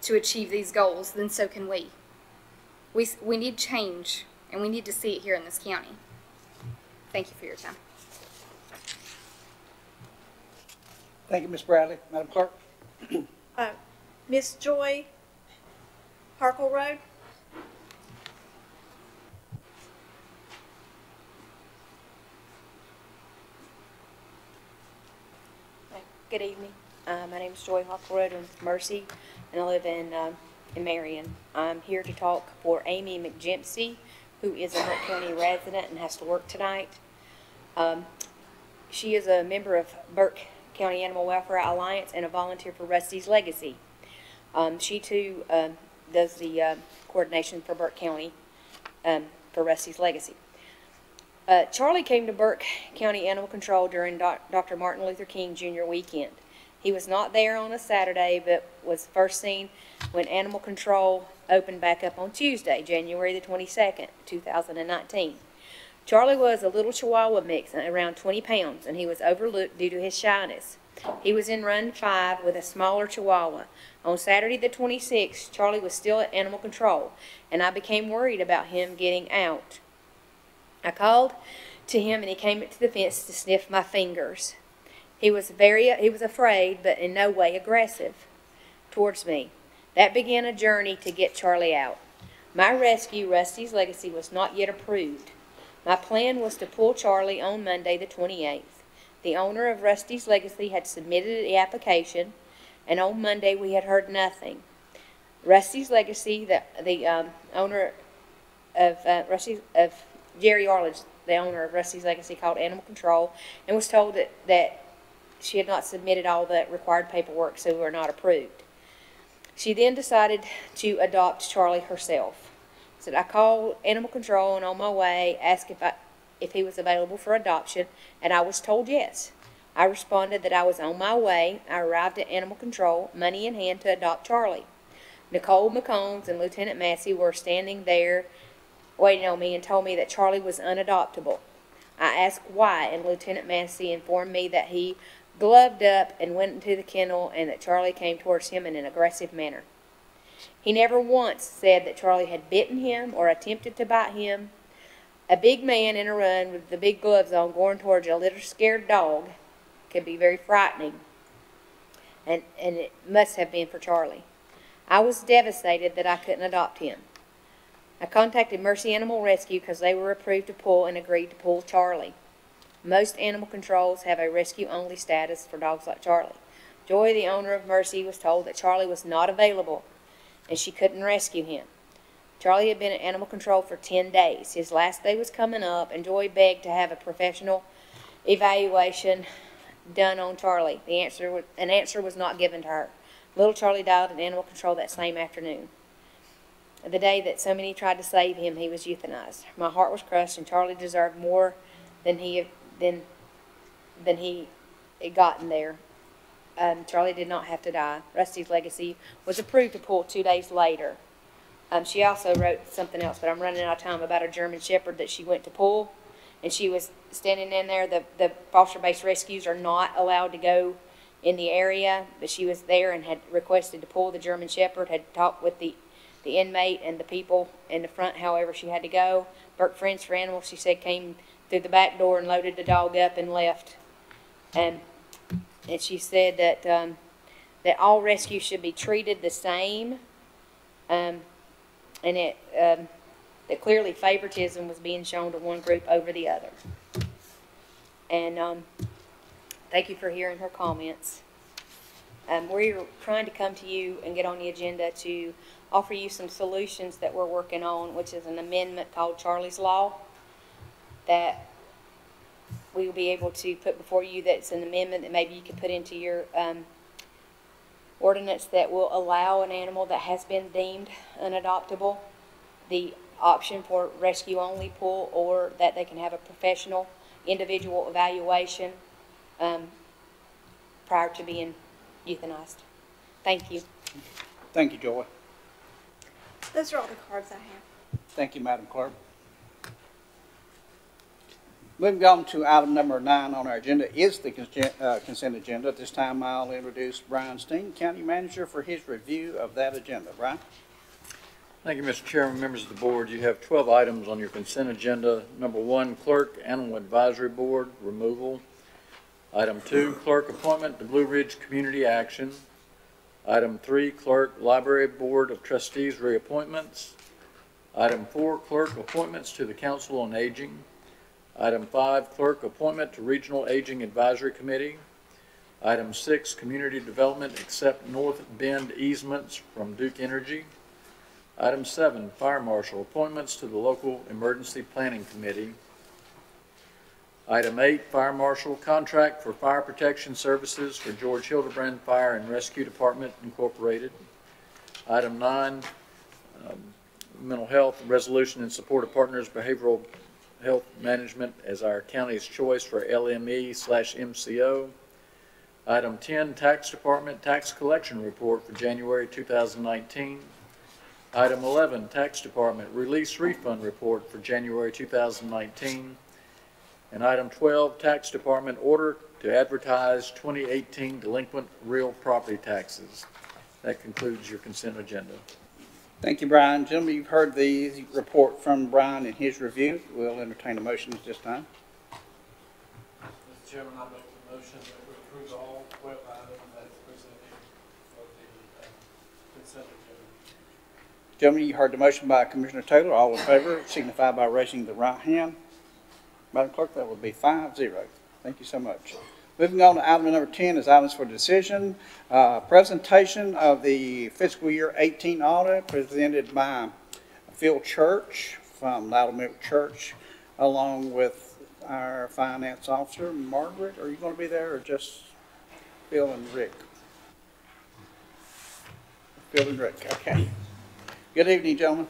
Q: to achieve these goals, then so can we. We need change, and we need to see it here in this county. Thank you for your time.
A: Thank you, Ms. Bradley. Madam Clerk?
K: Miss Joy Harkleroad.
R: Good evening. My name is Joy Harkleroad. I'm with Mercy, and I live in Marion. I'm here to talk for Amy McGempsey, who is a Burke County resident and has to work tonight. She is a member of Burke County Animal Welfare Alliance and a volunteer for Rusty's Legacy. She too does the coordination for Burke County for Rusty's Legacy. Charlie came to Burke County Animal Control during Dr. Martin Luther King Jr. weekend. He was not there on a Saturday, but was first seen when Animal Control opened back up on Tuesday, January the 22nd, 2019. Charlie was a little Chihuahua mix, around 20 pounds, and he was overlooked due to his shyness. He was in run 5 with a smaller Chihuahua. On Saturday the 26th, Charlie was still at Animal Control, and I became worried about him getting out. I called to him, and he came up to the fence to sniff my fingers. He was afraid, but in no way aggressive towards me. That began a journey to get Charlie out. My rescue, Rusty's Legacy, was not yet approved. My plan was to pull Charlie on Monday the 28th. The owner of Rusty's Legacy had submitted the application, and on Monday we had heard nothing. Rusty's Legacy, the owner of Jerry Arledge, the owner of Rusty's Legacy, called Animal Control and was told that she had not submitted all the required paperwork, so we were not approved. She then decided to adopt Charlie herself. So I called Animal Control, and on my way asked if he was available for adoption, and I was told yes. I responded that I was on my way. I arrived at Animal Control, money in hand, to adopt Charlie. Nicole McCombs and Lieutenant Massey were standing there waiting on me and told me that Charlie was unadoptable. I asked why, and Lieutenant Massey informed me that he gloved up and went into the kennel, and that Charlie came towards him in an aggressive manner. He never once said that Charlie had bitten him or attempted to bite him. A big man in a run with the big gloves on going towards a little scared dog can be very frightening, and it must have been for Charlie. I was devastated that I couldn't adopt him. I contacted Mercy Animal Rescue because they were approved to pull and agreed to pull Charlie. Most animal controls have a rescue-only status for dogs like Charlie. Joy, the owner of Mercy, was told that Charlie was not available and she couldn't rescue him. Charlie had been at Animal Control for 10 days. His last day was coming up, and Joy begged to have a professional evaluation done on Charlie. An answer was not given to her. Little Charlie died in Animal Control that same afternoon. The day that so many tried to save him, he was euthanized. My heart was crushed, and Charlie deserved more than he had gotten there. Charlie did not have to die. Rusty's Legacy was approved to pull 2 days later. She also wrote something else, but I'm running out of time, about a German Shepherd that she went to pull, and she was standing in there. The foster-based rescues are not allowed to go in the area, but she was there and had requested to pull the German Shepherd, had talked with the inmate and the people in the front, however she had to go. Burke Friends for Animals, she said, came through the back door and loaded the dog up and left. And she said that all rescues should be treated the same, and that clearly favoritism was being shown to one group over the other. And thank you for hearing her comments. We're trying to come to you and get on the agenda to offer you some solutions that we're working on, which is an amendment called Charlie's Law that we will be able to put before you. That's an amendment that maybe you could put into your ordinance that will allow an animal that has been deemed unadoptable the option for rescue-only pull, or that they can have a professional individual evaluation prior to being euthanized. Thank you.
A: Thank you, Joy.
K: Those are all the cards I have.
A: Thank you, Madam Clerk. Moving on to item number 9 on our agenda is the consent agenda. At this time, I'll introduce Brian Steen, County Manager, for his review of that agenda. Brian?
S: Thank you, Mr. Chairman, members of the board. You have 12 items on your consent agenda. Number 1, Clerk, Animal Advisory Board, removal. Item 2, Clerk appointment to Blue Ridge Community Action. Item 3, Clerk, Library Board of Trustees reappointments. Item 4, Clerk appointments to the Council on Aging. Item 5, Clerk appointment to Regional Aging Advisory Committee. Item 6, Community Development accept North Bend easements from Duke Energy. Item 7, Fire Marshal appointments to the Local Emergency Planning Committee. Item 8, Fire Marshal contract for fire protection services for George Hildebrand Fire and Rescue Department, Incorporated. Item 9, mental health, resolution in support of Partners Behavioral Health Management as our county's choice for LME/MCO. Item 10, Tax Department Tax Collection Report for January 2019. Item 11, Tax Department Release Refund Report for January 2019. And item 12, Tax Department Order to Advertise 2018 Delinquent Real Property Taxes. That concludes your consent agenda.
A: Thank you, Brian. Gentlemen, you've heard the report from Brian and his review. We'll entertain a motion at this time.
T: Mr. Chairman, I make the motion that we approve all 12 items as presented of the consent agenda.
A: Gentlemen, you heard the motion by Commissioner Taylor. All in favor signify by raising the right hand. Madam Clerk, that would be 5-0. Thank you so much. Moving on to item number 10 is items for decision. Presentation of the fiscal year 18 audit presented by Phil Church from Loudoun Milk Church, along with our finance officer, Margaret. Are you going to be there or just Phil and Rick? Phil and Rick, okay. Good evening, gentlemen.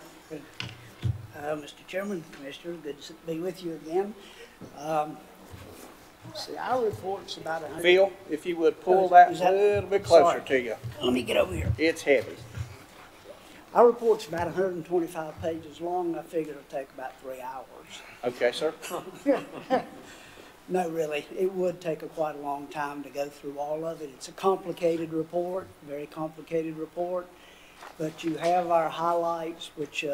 U: Mr. Chairman, Commissioner, good to be with you again. See, our report's about 100.
A: Phil, if you would pull that a little bit closer to you.
U: Let me get over here.
A: It's heavy.
U: Our report's about 125 pages long. I figured it'll take about 3 hours.
A: Okay, sir.
U: No, really, it would take quite a long time to go through all of it. It's a complicated report, very complicated report. But you have our highlights, which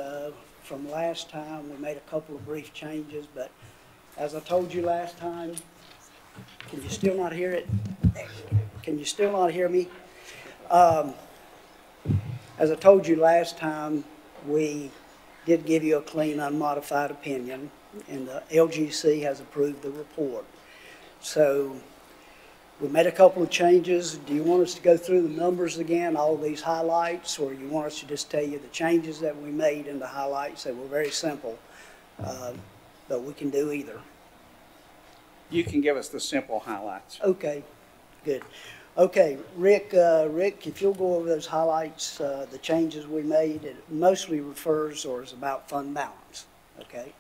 U: from last time, we made a couple of brief changes. But as I told you last time, can you still not hear it? Can you still not hear me? As I told you last time, we did give you a clean, unmodified opinion, and the LGC has approved the report. So we made a couple of changes. Do you want us to go through the numbers again, all of these highlights, or you want us to just tell you the changes that we made in the highlights? They were very simple, but we can do either.
A: You can give us the simple highlights.
U: Okay, good. Okay, Rick, if you'll go over those highlights, the changes we made, it mostly refers or is about fund balance, okay?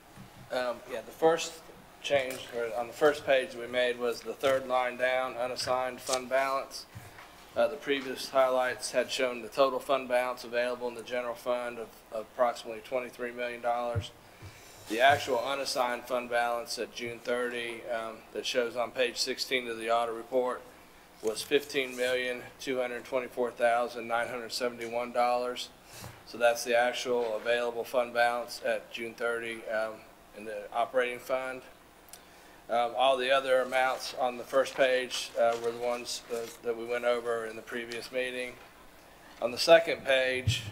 V: Yeah, the first change, or on the first page we made, was the third line down, unassigned fund balance. The previous highlights had shown the total fund balance available in the general fund of approximately $23 million. The actual unassigned fund balance at June 30 that shows on page 16 of the audit report was $15,224,971. So that's the actual available fund balance at June 30 in the operating fund. All the other amounts on the first page were the ones that we went over in the previous meeting. On the second page,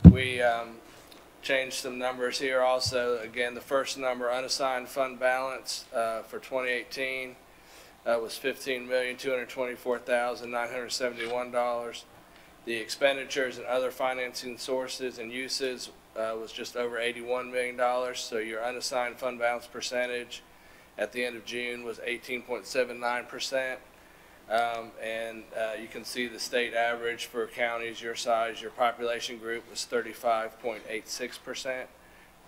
V: we changed some numbers here also. Again, the first number, unassigned fund balance for 2018 was $15,224,971. The expenditures and other financing sources and uses was just over $81 million. So your unassigned fund balance percentage at the end of June was 18.79%. And you can see the state average for counties your size, your population group was 35.86%,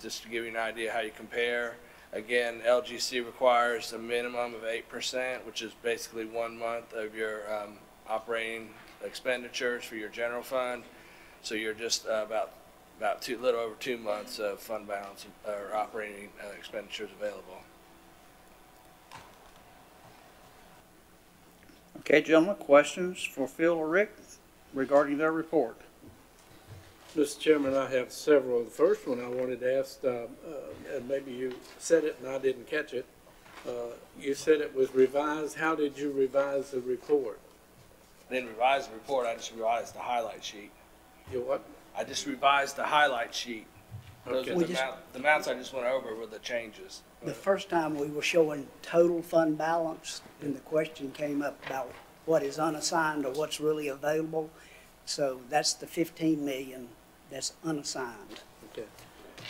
V: just to give you an idea how you compare. Again, LGC requires a minimum of 8%, which is basically 1 month of your operating expenditures for your general fund. So you're just about little over 2 months of fund balance or operating expenditures available.
A: Okay, gentlemen, questions for Phil or Rick regarding their report?
H: Mr. Chairman, I have several. The first one I wanted to ask, and maybe you said it and I didn't catch it. You said it was revised. How did you revise the report?
V: I didn't revise the report, I just revised the highlight sheet.
H: You what?
V: I just revised the highlight sheet. Those
H: Okay.
V: are the amounts I just went over were the changes.
U: The first time we were showing total fund balance, and the question came up about what is unassigned or what's really available. So that's the 15 million that's unassigned.
H: Okay.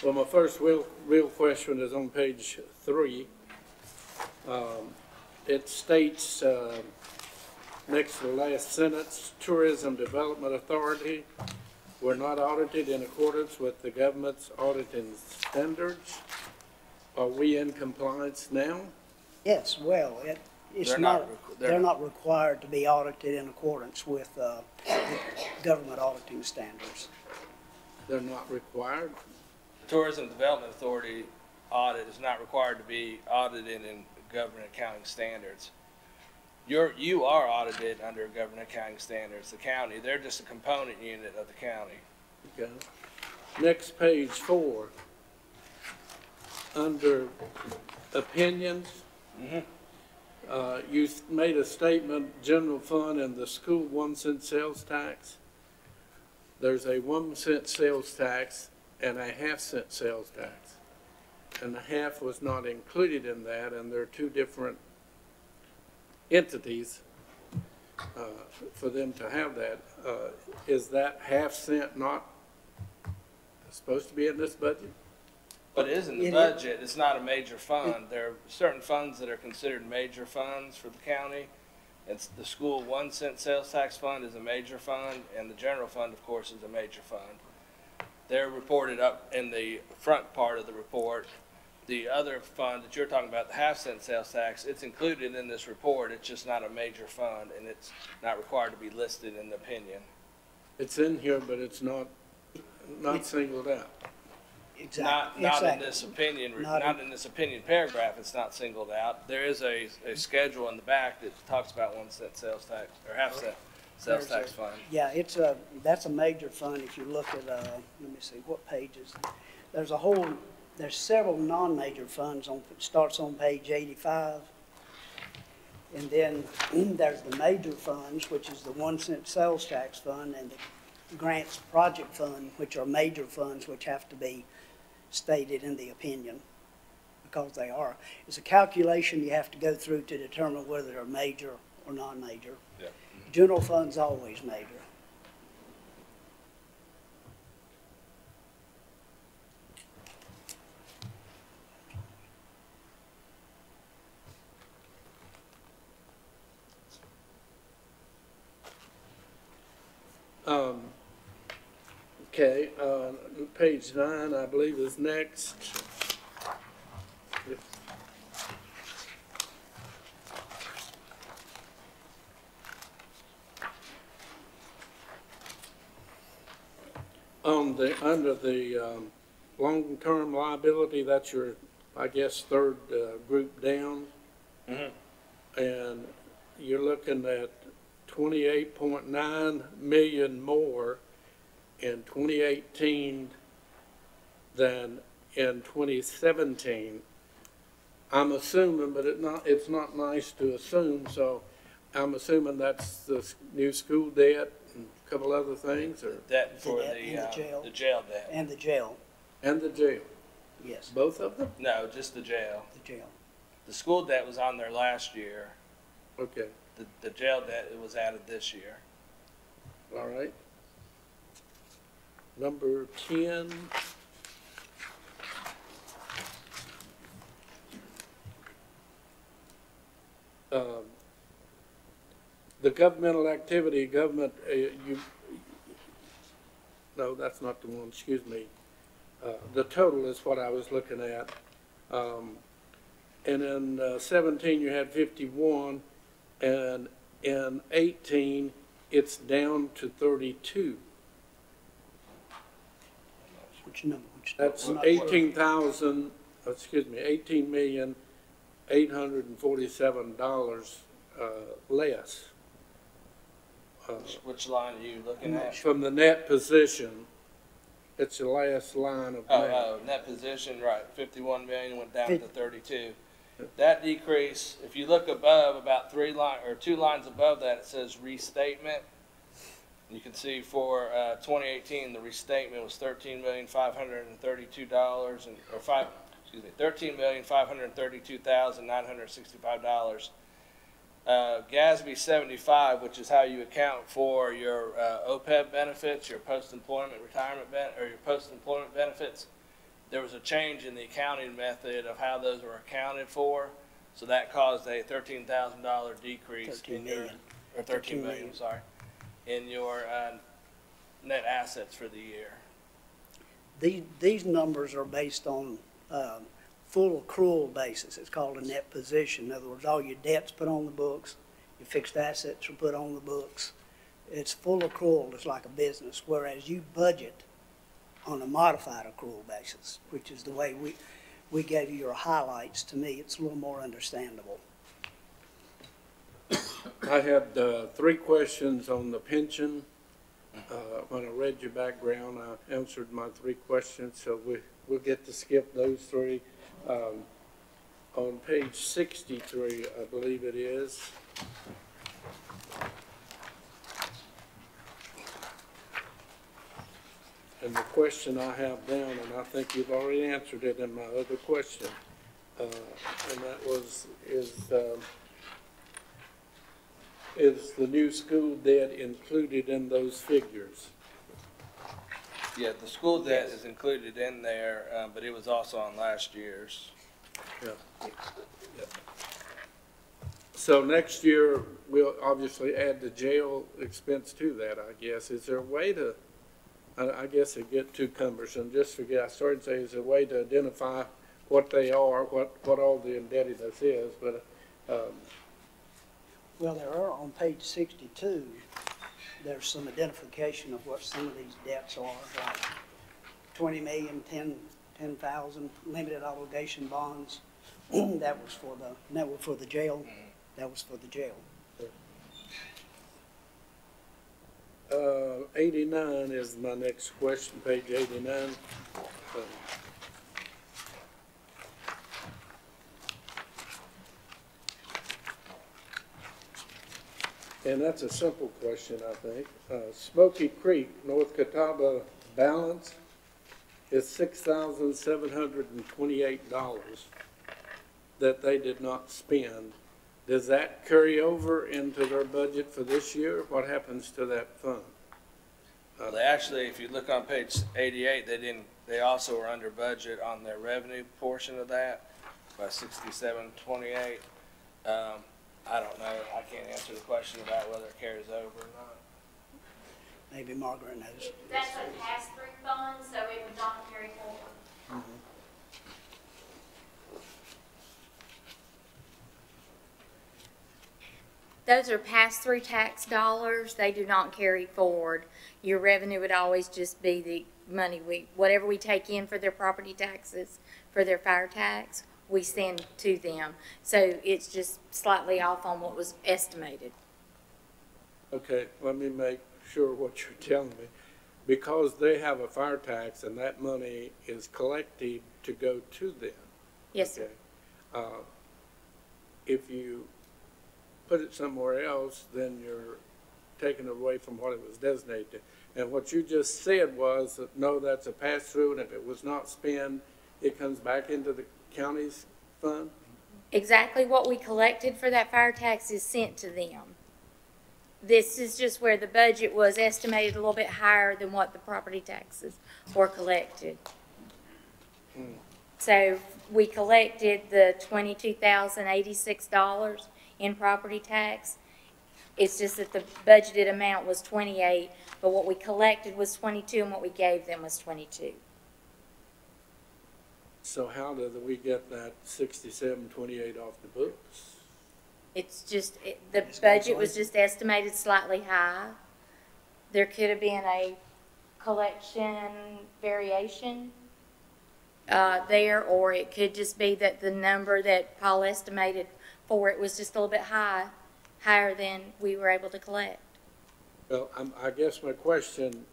H: Well, my first real question is on page 3. It states next to the last sentence, Tourism Development Authority. were not audited in accordance with the government's auditing standards. Are we in compliance now?
U: Yes, well, it's
V: They're
U: not,
V: not
U: they're not required to be audited in accordance with the government auditing standards.
H: They're not required?
V: Tourism Development Authority audit is not required to be audited in government accounting standards. You are audited under government accounting standards, the county. They're just a component unit of the county.
H: Okay. Next, page 4. Under opinions, you made a statement, general fund and the school 1 cent sales tax. There's a 1 cent sales tax and a ½ cent sales tax. And the half was not included in that, and there are two different entities for them to have that. Is that ½ cent not supposed to be in this budget?
V: But it is in the budget. It's not a major fund. There are certain funds that are considered major funds for the county. It's the school 1 cent sales tax fund is a major fund, and the general fund, of course, is a major fund. They're reported up in the front part of the report. The other fund that you're talking about, the ½ cent sales tax, it's included in this report. It's just not a major fund, and it's not required to be listed in the opinion.
H: It's in here, but it's not singled out.
U: Exactly.
V: Not in this opinion. Not in this opinion paragraph. It's not singled out. There is a schedule in the back that talks about 1 cent sales tax or ½ cent sales tax fund.
U: Yeah, that's a major fund. If you look at, let me see, what pages? There's several non-major funds starts on page 85. And then there's the major funds, which is the 1 cent sales tax fund, and the grants project fund, which are major funds, which have to be stated in the opinion because they are. It's a calculation you have to go through to determine whether they're major or non-major.
V: Yeah.
U: General fund's always major.
H: Okay, page 9, I believe, is next. Under the long-term liability, that's your, I guess, third group down. And you're looking at 28.9 million more in 2018 than in 2017. I'm assuming, but it's not nice to assume, so I'm assuming that's the new school debt and a couple other things, or
V: Debt for
U: The jail.
V: the jail debt.
U: And the jail,
H: and the jail.
U: yes,
H: Both of them?
V: No, just the jail.
U: the jail.
V: The school debt was on there last year.
H: Okay,
V: The jail debt was added this year.
H: all right. Number 10. The governmental activity, no, that's not the one, excuse me. The total is what I was looking at. And in 17, you had 51, and in 18, it's down to 32.
U: Which number?
H: That's $18,847 less.
V: Which line are you looking at?
H: From the net position, it's the last line of net.
V: Net position, right, 51 million went down to 32. That decrease, if you look above, about 2 lines above that, it says restatement. You can see for 2018, the restatement was $13,532,965. GASB 75, which is how you account for your OPEB benefits, your post-employment retirement or your post-employment benefits. There was a change in the accounting method of how those were accounted for, so that caused a $13,000 decrease in your, or 13 million, sorry, in your net assets for the year.
U: These numbers are based on full accrual basis. It's called a net position. In other words, all your debts put on the books, your fixed assets are put on the books. It's full accrual. It's like a business, whereas you budget on a modified accrual basis, which is the way we gave you your highlights. To me, it's a little more understandable.
H: I had 3 questions on the pension. When I read your background, I answered my 3 questions, so we'll get to skip those 3. On page 63, I believe it is. And the question I have down, and I think you've already answered it in my other question, and that was, is the new school debt included in those figures?
V: Yeah, the school debt is included in there, but it was also on last year's.
H: Yeah. Yeah. So next year, we'll obviously add the jail expense to that, I guess. Is there a way to, I guess it get too cumbersome, just forget, I started saying, is there a way to identify what they are, what all the indebtedness is, but,
U: Well, there are on page 62, there's some identification of what some of these debts are, like 20 million, 10,000 limited obligation bonds. That was for the jail. That was for the jail.
H: 89 is my next question, page 89. And that's a simple question, I think. Smoky Creek, North Catawba balance is $6,728 that they did not spend. Does that carry over into their budget for this year? What happens to that fund?
V: They actually, if you look on page 88, they also were under budget on their revenue portion of that by $67.28. I don't know. I can't answer the question about whether it carries over or not.
U: Maybe Margaret knows.
K: That's a pass-through fund, so it would not carry forward.
U: Mm-hmm.
K: Those are pass-through tax dollars. They do not carry forward. Your revenue would always just be the money whatever we take in for their property taxes, for their fire tax, we send to them. So it's just slightly off on what was estimated.
H: Okay, let me make sure what you're telling me. Because they have a fire tax and that money is collected to go to them.
K: Yes,
H: okay. If you put it somewhere else, then you're taking away from what it was designated to. And what you just said was that, no, that's a pass-through, and if it was not spent, it comes back into the county's fund?
K: Exactly what we collected for that fire tax is sent to them. This is just where the budget was estimated a little bit higher than what the property taxes were collected. So we collected the $22,086 in property tax. It's just that the budgeted amount was 28, but what we collected was 22 and what we gave them was 22.
H: So how did we get that $67.28 off the books?
K: It's just, the budget was just estimated slightly high. There could have been a collection variation there, or it could just be that the number that Paul estimated for it was just a little bit higher than we were able to collect.
H: Well, I guess my question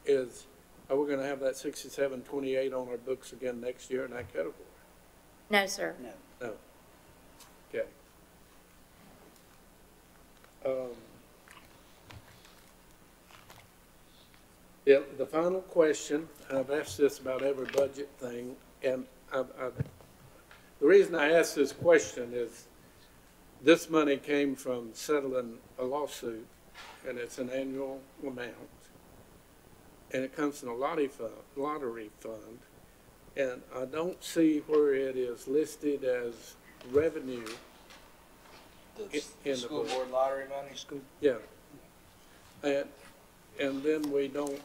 H: is, are we going to have that $67.28 on our books again next year in that category?
K: No, sir.
U: No.
H: No. Okay. Yeah, the final question, I've asked this about every budget thing, and the reason I asked this question is this money came from settling a lawsuit, and it's an annual amount, and it comes from a lottery fund, and I don't see where it is listed as revenue
V: The school board lottery money?
H: Yeah. And and then we don't,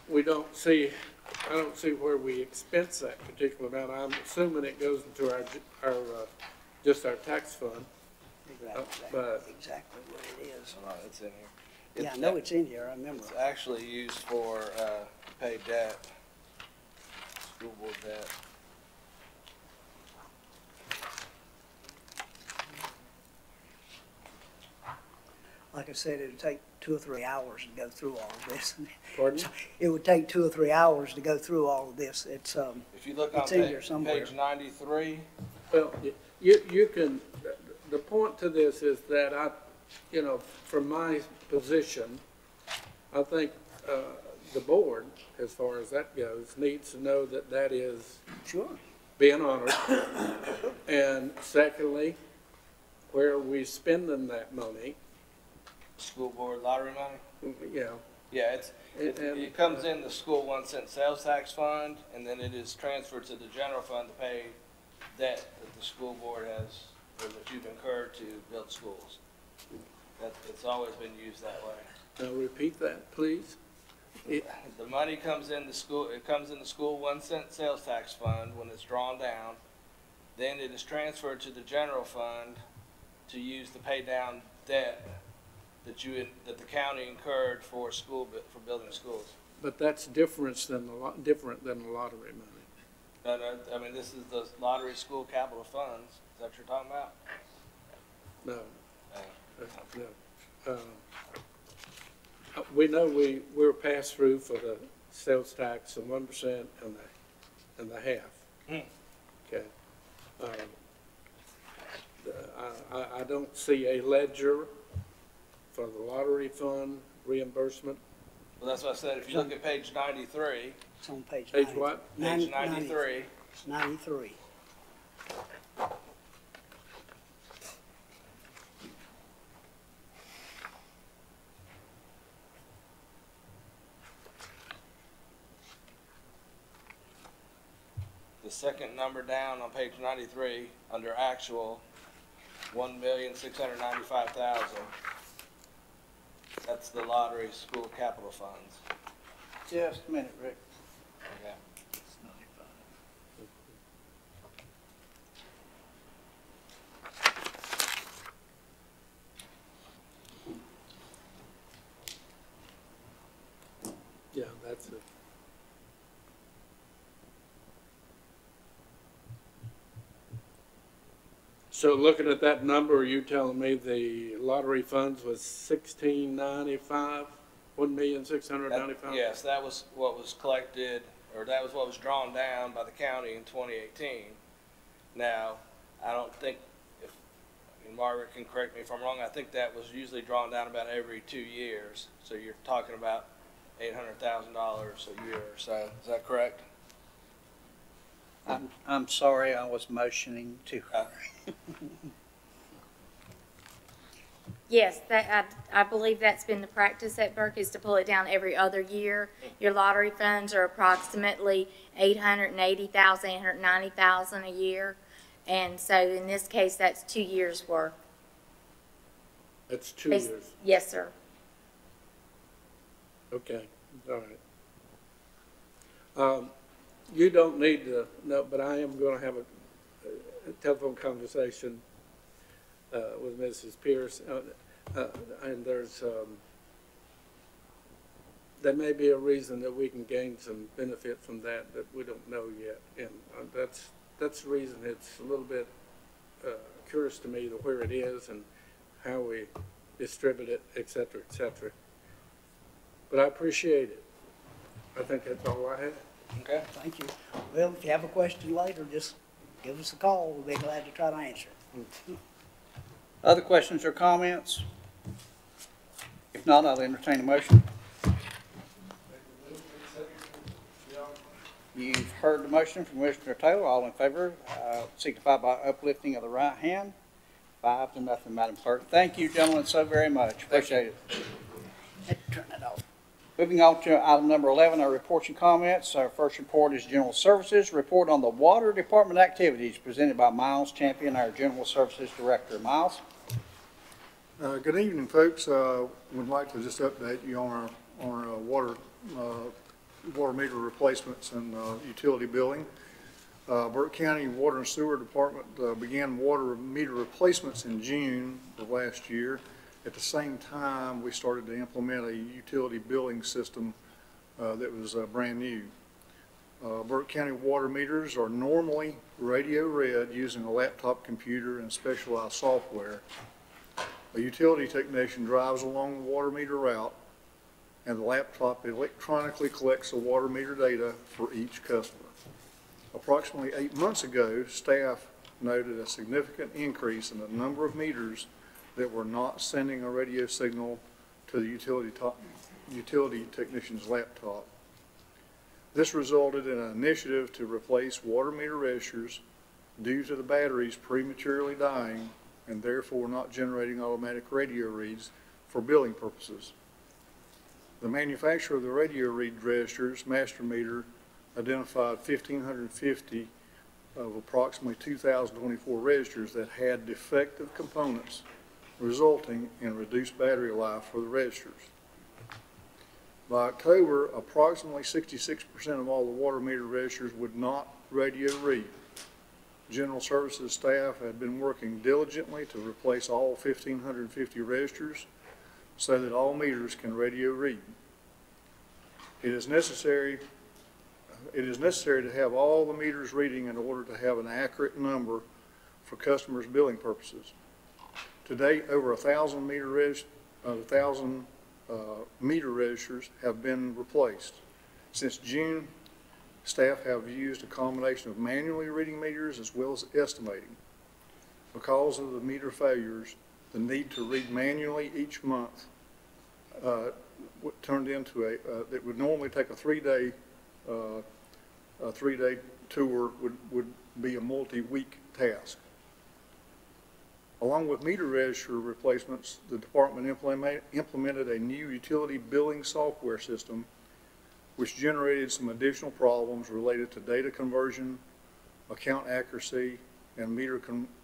H: we don't see, I don't see where we expense that particular amount. I'm assuming it goes into our just our tax fund. But
U: Exactly what it is.
V: Oh, it's in here.
U: Yeah, I know it's in here, I remember.
V: It's actually used for pay debt, school board debt.
U: Like I said, it would take 2 or 3 hours to go through all of this.
H: Pardon?
U: It would take 2 or 3 hours to go through all of this. It's,
V: If you look on
U: it's in here somewhere.
V: page 93,
H: well, you can, the point to this is that you know, from my position, I think the board, as far as that goes, needs to know that that is
U: sure
H: being honored. And secondly, where are we spending that money?
V: school board lottery money.
H: Yeah.
V: Yeah, it comes in the school 1 cent sales tax fund, and then it is transferred to the general fund to pay debt that the school board has, or that you've incurred to build schools. It's always been used that way.
H: Now repeat that, please.
V: The money comes in the school, it comes in the school 1 cent sales tax fund when it's drawn down. Then it is transferred to the general fund to use to pay down debt that the county incurred for building schools.
H: But that's different than the lottery money.
V: No, I mean, this is the lottery school capital funds. Is that what you're talking about?
H: No. No. We know we were passed through for the sales tax of 1% and the half. Okay. I don't see a ledger for the lottery fund reimbursement.
V: Well, that's what I said. If you look at page 93.
U: It's on page
H: 90. What?
V: Page 93.
U: It's 93.
V: The second number down on page 93 under actual, 1,695,000. That's the lottery school capital funds.
A: Just a minute, Rick.
V: Okay.
H: Yeah, that's it. So looking at that number, are you telling me the lottery funds was 1,695, 1,695,000?
V: Yes, that was what was collected, or that was what was drawn down by the county in 2018. Now, I don't think, and Margaret can correct me if I'm wrong, I think that was usually drawn down about every 2 years. So you're talking about $800,000 a year or so. Is that correct?
A: I'm sorry, I was motioning too hard.
K: Yes, I believe that's been the practice at Burke, is to pull it down every other year. Your lottery funds are approximately $880,000, $890,000 a year. And so in this case, that's 2 years' worth.
H: That's 2 years?
K: Yes, sir.
H: Okay, all right. You don't need to know, but I am going to have a telephone conversation with Mrs. Pierce, and there may be a reason that we can gain some benefit from that we don't know yet, and that's the reason it's a little bit curious to me to where it is and how we distribute it, et cetera, et cetera. But I appreciate it. I think that's all I have.
V: Okay.
U: Thank you. Well, if you have a question later, just give us a call. We'll be glad to try to answer it.
A: Other questions or comments? If not, I'll entertain a motion. You've heard the motion from Commissioner Taylor. All in favor, signify by uplifting of the right hand. 5-0, Madam Clerk. Thank you, gentlemen, so very much. Appreciate it. Turn it off. Moving on to item number 11, our reports and comments. Our first report is General Services. Report on the Water Department activities presented by Miles Champion, our General Services Director. Miles?
B: Good evening, folks. Would like to just update you on our water meter replacements and utility billing. Burke County Water and Sewer Department began water meter replacements in June of last year. At the same time, we started to implement a utility billing system that was brand new. Burke County water meters are normally radio read using a laptop computer and specialized software. A utility technician drives along the water meter route, and the laptop electronically collects the water meter data for each customer. Approximately 8 months ago, staff noted a significant increase in the number of meters that were not sending a radio signal to the utility technician's laptop. This resulted in an initiative to replace water meter registers due to the batteries prematurely dying and therefore not generating automatic radio reads for billing purposes. The manufacturer of the radio read registers, Master Meter, identified 1,550 of approximately 2,024 registers that had defective components, resulting in reduced battery life for the registers. By October, approximately 66% of all the water meter registers would not radio read. General Services staff had been working diligently to replace all 1,550 registers so that all meters can radio read. It is necessary to have all the meters reading in order to have an accurate number for customers' billing purposes. To date, over 1,000 meter registers have been replaced. Since June, staff have used a combination of manually reading meters as well as estimating. Because of the meter failures, the need to read manually each month turned into it would normally take a three-day tour would be a multi-week task. Along with meter register replacements, the department implemented a new utility billing software system which generated some additional problems related to data conversion, account accuracy, and meter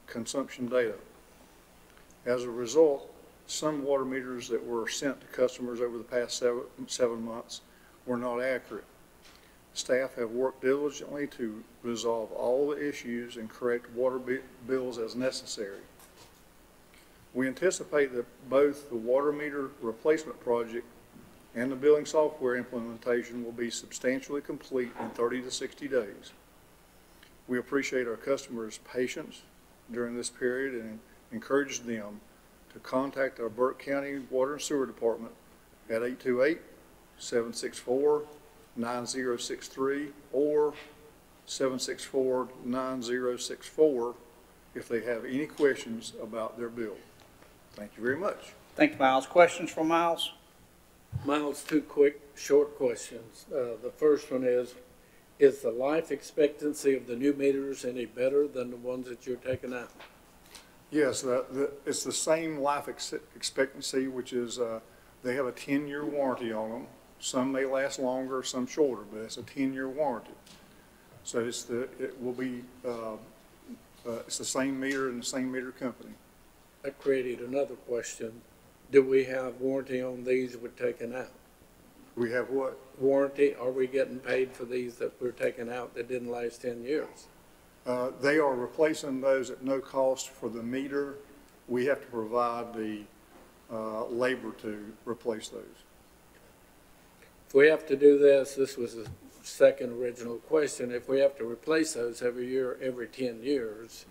B: consumption data. As a result, some water meters that were sent to customers over the past seven months were not accurate. Staff have worked diligently to resolve all the issues and correct water bills as necessary. We anticipate that both the water meter replacement project and the billing software implementation will be substantially complete in 30 to 60 days. We appreciate our customers' patience during this period and encourage them to contact our Burke County Water and Sewer Department at 828-764-9063 or 764-9064 if they have any questions about their bill. Thank you very much.
A: Thank you, Miles. Questions for Miles?
H: Miles, two quick, short questions. The first one is the life expectancy of the new meters any better than the ones that you're taking out?
B: Yes, it's the same life expectancy, which is they have a 10-year warranty on them. Some may last longer, some shorter, but it's a 10-year warranty. So it's the same meter and the same meter company.
H: That created another question. Do we have warranty on these we're taking out?
B: We have what?
H: Warranty. Are we getting paid for these that we're taking out that didn't last 10 years?
B: They are replacing those at no cost for the meter. We have to provide the labor to replace those.
H: If we have to do this was the second original question. If we have to replace those every year, every 10 years,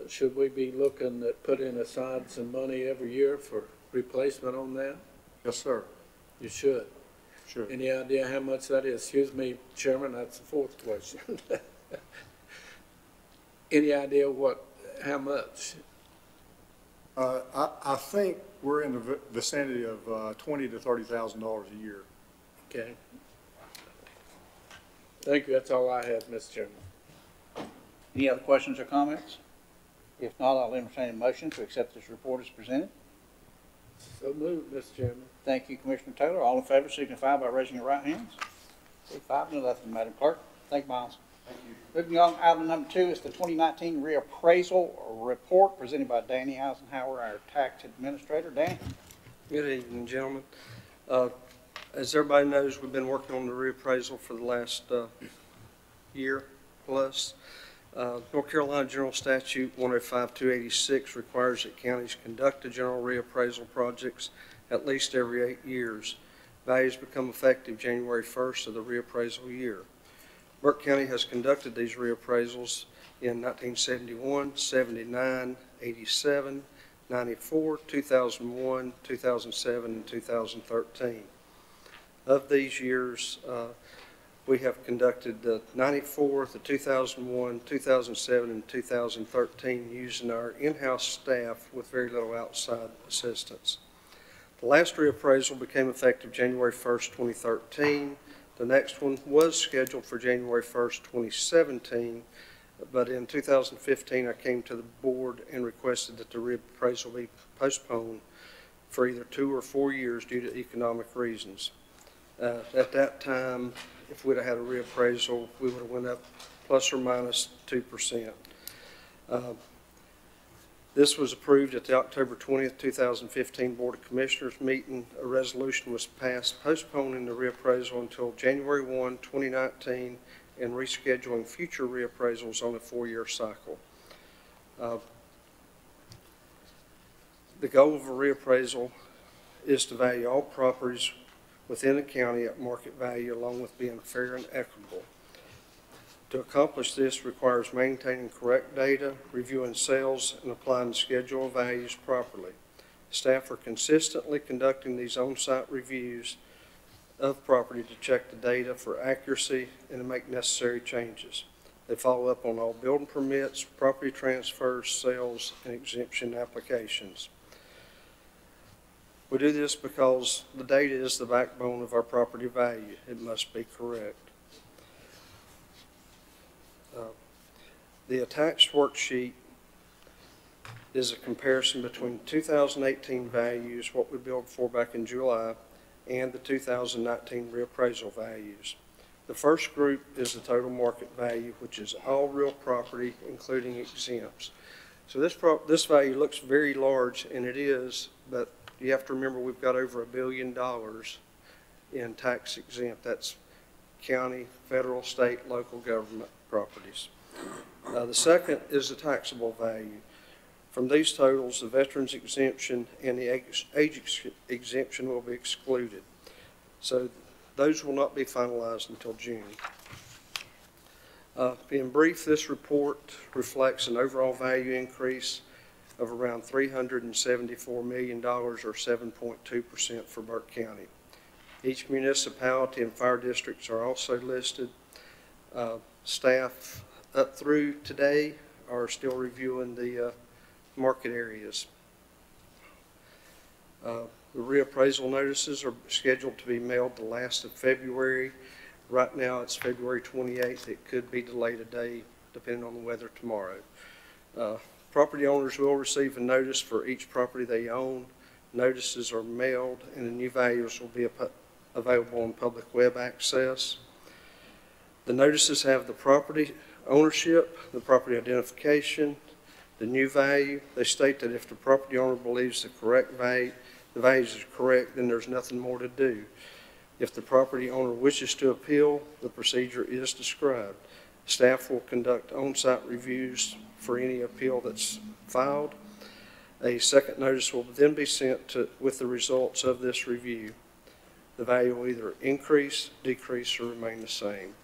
H: should we be looking at putting aside some money every year for replacement on that?
B: Yes, sir.
H: You should.
B: Sure.
H: Any idea how much that is? Excuse me, Chairman, that's the fourth question. Any idea how much?
B: I think we're in the vicinity of $20,000 to $30,000 a year.
H: Okay. Thank you. That's all I have, Mr. Chairman.
A: Any other questions or comments? If not, I'll entertain a motion to accept this report as presented.
H: So moved, Mr. Chairman.
A: Thank you, Commissioner Taylor. All in favor signify by raising your right hands. 5-0, Madam Clerk. Thank you, Miles. Moving on, item number 2 is the 2019 reappraisal report presented by Danny Eisenhower, our tax administrator. Danny?
D: Good evening, gentlemen. As everybody knows, we've been working on the reappraisal for the last year plus. North Carolina General Statute 105-286 requires that counties conduct a general reappraisal projects at least every 8 years. Values become effective January 1st of the reappraisal year. Burke County has conducted these reappraisals in 1971, 79, 87, 94, 2001, 2007, and 2013. Of these years, we have conducted the 94, the 2001, 2007, and 2013 using our in-house staff with very little outside assistance. The last reappraisal became effective January 1st, 2013. The next one was scheduled for January 1st, 2017, but in 2015 I came to the board and requested that the reappraisal be postponed for either 2 or 4 years due to economic reasons. At that time, if we'd have had a reappraisal, we would have went up plus or minus 2%. This was approved at the October 20th, 2015 Board of Commissioners meeting. A resolution was passed postponing the reappraisal until January 1, 2019 and rescheduling future reappraisals on a 4-year cycle. The goal of a reappraisal is to value all properties within the county at market value along with being fair and equitable. To accomplish this requires maintaining correct data, reviewing sales, and applying the schedule of values properly. Staff are consistently conducting these on-site reviews of property to check the data for accuracy and to make necessary changes. They follow up on all building permits, property transfers, sales, and exemption applications. We do this because the data is the backbone of our property value. It must be correct. The attached worksheet is a comparison between 2018 values, what we billed for back in July, and the 2019 reappraisal values. The first group is the total market value, which is all real property, including exempts. So this value looks very large, and it is, but you have to remember we've got over $1 billion in tax exempt. That's county, federal, state, local government properties. The second is the taxable value. From these totals, the veterans exemption and the age exemption will be excluded. So those will not be finalized until June. In brief, this report reflects an overall value increase of around $374 million or 7.2% for Burke County. Each municipality and fire districts are also listed. Staff up through today are still reviewing the market areas. The reappraisal notices are scheduled to be mailed the last of February. Right now it's February 28th. It could be delayed a day depending on the weather tomorrow. Property owners will receive a notice for each property they own. Notices are mailed and the new values will be available on public web access. The notices have the property ownership, the property identification, the new value. They state that if the property owner believes the values is correct, then there's nothing more to do. If the property owner wishes to appeal, the procedure is described. Staff will conduct on-site reviews for any appeal that's filed. A second notice will then be sent with the results of this review. The value will either increase, decrease, or remain the same.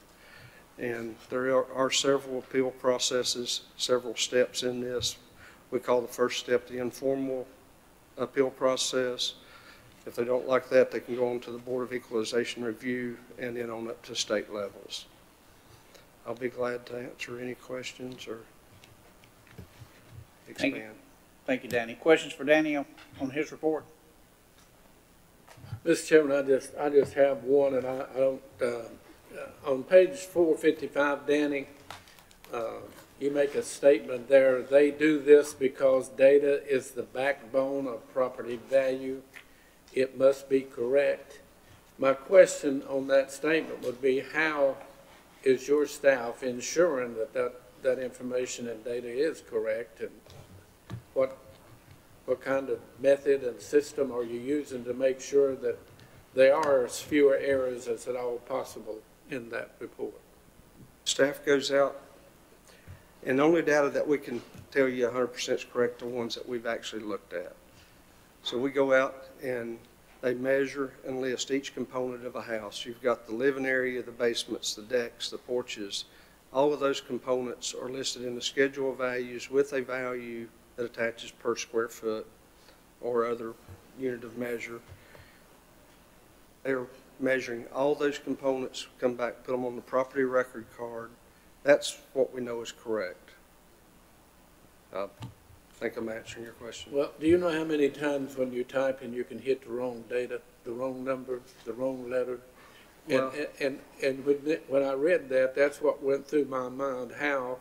D: And there are several appeal processes, several steps in this. We call the first step the informal appeal process. If they don't like that, they can go on to the Board of Equalization Review and then on up to state levels. I'll be glad to answer any questions or expand.
A: Thank you, Danny. Questions for Danny on his report?
H: Mr. Chairman, I just have one, and I don't. On page 455, Danny, you make a statement there. They do this because data is the backbone of property value. It must be correct. My question on that statement would be, how is your staff ensuring that information and data is correct? And what kind of method and system are you using to make sure that there are as fewer errors as at all possible in that report?
D: Staff goes out, and the only data that we can tell you 100% is correct are ones that we've actually looked at. So we go out and they measure and list each component of a house. You've got the living area, the basements, the decks, the porches. All of those components are listed in the schedule of values with a value that attaches per square foot or other unit of measure. They're measuring all those components, come back, put them on the property record card. That's what we know is correct. I think I'm answering your question.
H: Well, do you know how many times when you type in you can hit the wrong data, the wrong number, the wrong letter?
D: Well,
H: and when I read that, that's what went through my mind. How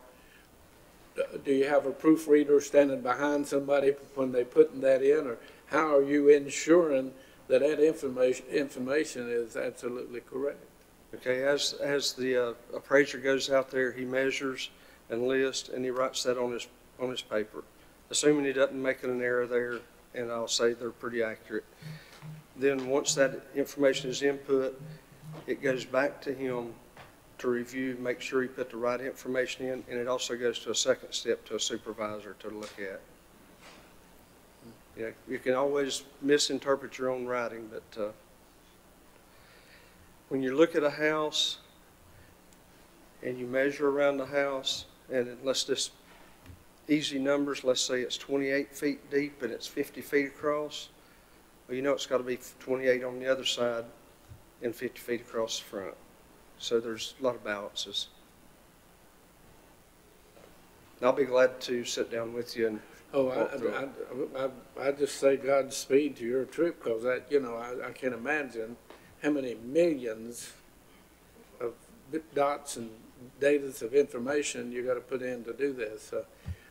H: do you have a proofreader standing behind somebody when they're putting that in, or how are you ensuring that information is absolutely correct?
D: Okay, as the appraiser goes out there, he measures and lists, and he writes that on his paper. Assuming he doesn't make an error there, and I'll say they're pretty accurate. Then once that information is input, it goes back to him to review, make sure he put the right information in, and it also goes to a second step to a supervisor to look at. Yeah, you can always misinterpret your own writing, but when you look at a house and you measure around the house, and let's just easy numbers, let's say it's 28 feet deep and it's 50 feet across, well, you know it's got to be 28 on the other side and 50 feet across the front. So there's a lot of balances. And I'll be glad to sit down with you and
H: I just say Godspeed to your trip, because that, you know, I can imagine how many millions of dots and datas of information you got to put in to do this.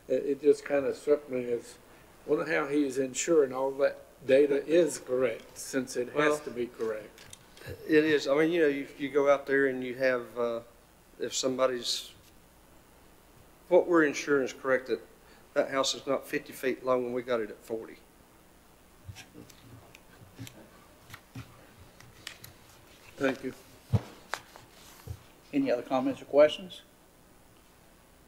H: It just kind of struck me as, wonder how he's ensuring all that data is correct, since it has to be correct.
D: It is. I mean, you know, you go out there and you have, if somebody's, what we're ensuring is correct, that house is not 50 feet long and we got it at 40.
H: Thank you.
A: Any other comments or questions?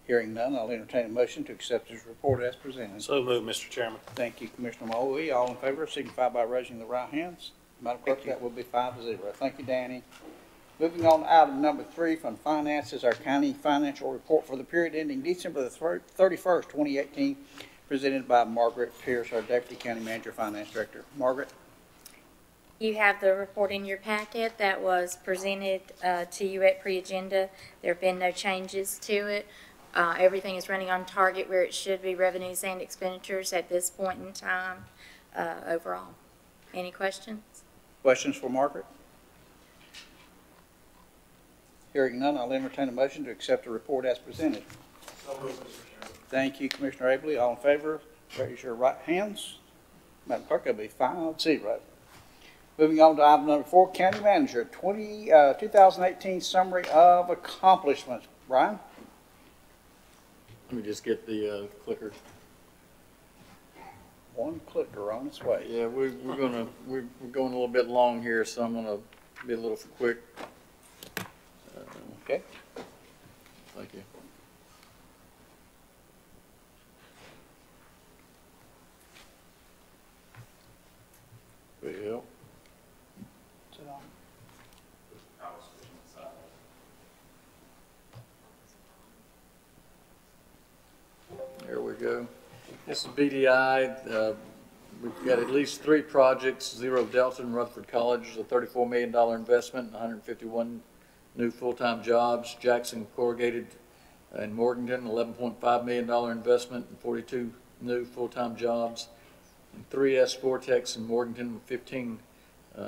A: Hearing none, I'll entertain a motion to accept this report as presented.
E: So moved, Mr. Chairman.
A: Thank you, Commissioner Moe. All in favor signify by raising the right hands. Madam Clerk, that will be 5-0. Thank you, Danny. Moving on to item number 3 from finances, our county financial report for the period ending December the 31st, 2018, presented by Margaret Pierce, our Deputy County Manager, Finance Director. Margaret.
F: You have the report in your packet that was presented to you at pre-agenda. There have been no changes to it. Everything is running on target where it should be, revenues and expenditures at this point in time overall. Any questions?
A: Questions for Margaret? Hearing none, I'll entertain a motion to accept the report as presented.
T: So moved, Mr. Chairman.
A: Thank you, Commissioner Abley. All in favor, raise your right hands. Madam Clerk, that'll be 5-0. Moving on to item number 4, County Manager, 2018 Summary of Accomplishments. Brian?
S: Let me just get the clicker.
A: One clicker on its way.
S: Yeah, we're going a little bit long here, so I'm gonna be a little quick.
A: Okay.
S: Thank you. Well. There we go. This is BDI. We've got at least 3 projects. Zero Delta and Rutherford College, a $34 million investment, and 151 new full-time jobs. Jackson Corrugated in Morganton, $11.5 million investment and 42 new full-time jobs. And 3S Vortex in Morganton with 15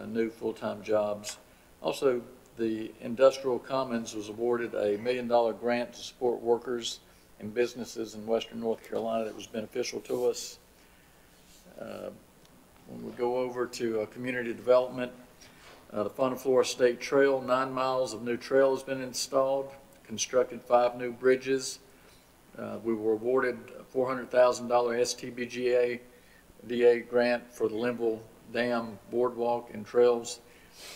S: new full-time jobs. Also, the Industrial Commons was awarded a $1 million grant to support workers and businesses in Western North Carolina that was beneficial to us. When we go over to community development, the Fun Flora State Trail, 9 miles of new trail has been installed. constructed 5 new bridges. We were awarded a $400,000 STBGA grant for the Linville Dam Boardwalk and Trails.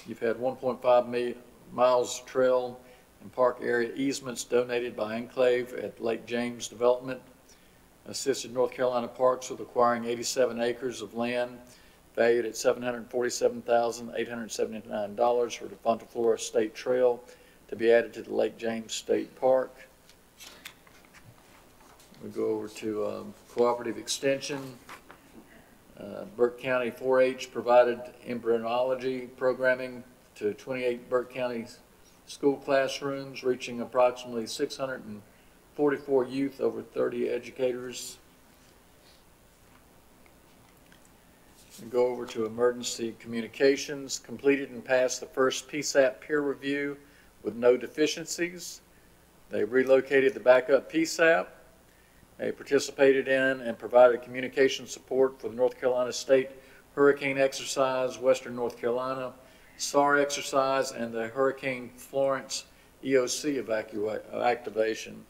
S: You've had 1.5 miles trail and park area easements donated by Enclave at Lake James Development. Assisted North Carolina Parks with acquiring 87 acres of land valued at $747,879 for the Fonta Flora State Trail to be added to the Lake James State Park. We go over to cooperative extension. Burke County 4-H provided embryology programming to 28 Burke County school classrooms, reaching approximately 644 youth, over 30 educators. We go over to emergency communications. Completed and passed the first PSAP peer review with no deficiencies. They relocated the backup PSAP. They participated in and provided communication support for the North Carolina State Hurricane Exercise, Western North Carolina, SAR exercise, and the Hurricane Florence EOC activation.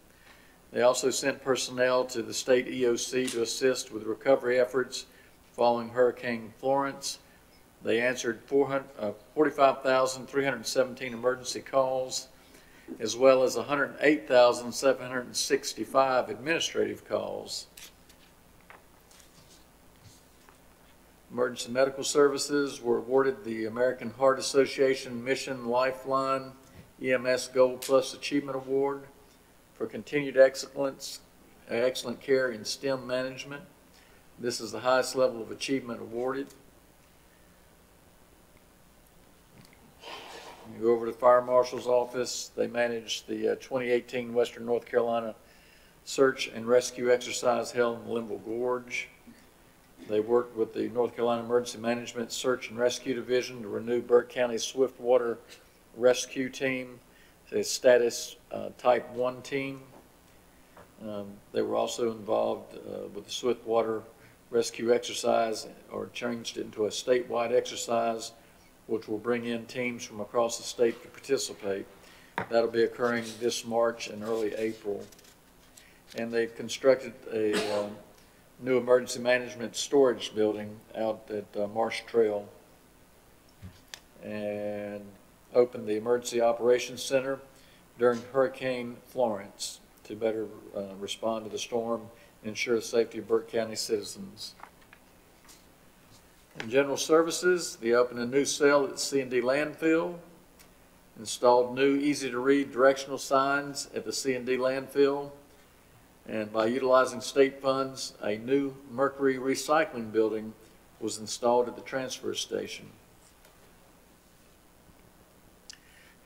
S: They also sent personnel to the state EOC to assist with recovery efforts following Hurricane Florence. They answered 45,317 emergency calls, as well as 108,765 administrative calls. Emergency medical services were awarded the American Heart Association Mission Lifeline EMS Gold Plus Achievement Award for continued excellent care in STEM management. This is the highest level of achievement awarded. You go over to the Fire Marshal's office. They managed the 2018 Western North Carolina Search and Rescue Exercise held in Linville Gorge. They worked with the North Carolina Emergency Management Search and Rescue Division to renew Burke County Swiftwater Rescue Team, a status Type 1 team. They were also involved with the Swiftwater Rescue Exercise, or changed it into a statewide exercise, which will bring in teams from across the state to participate. That'll be occurring this March and early April. And they've constructed a new emergency management storage building out at Marsh Trail, and opened the Emergency Operations Center during Hurricane Florence to better respond to the storm and ensure the safety of Burke County citizens. In general services, they opened a new cell at C&D landfill, installed new easy-to-read directional signs at the C&D landfill, and by utilizing state funds, a new mercury recycling building was installed at the transfer station.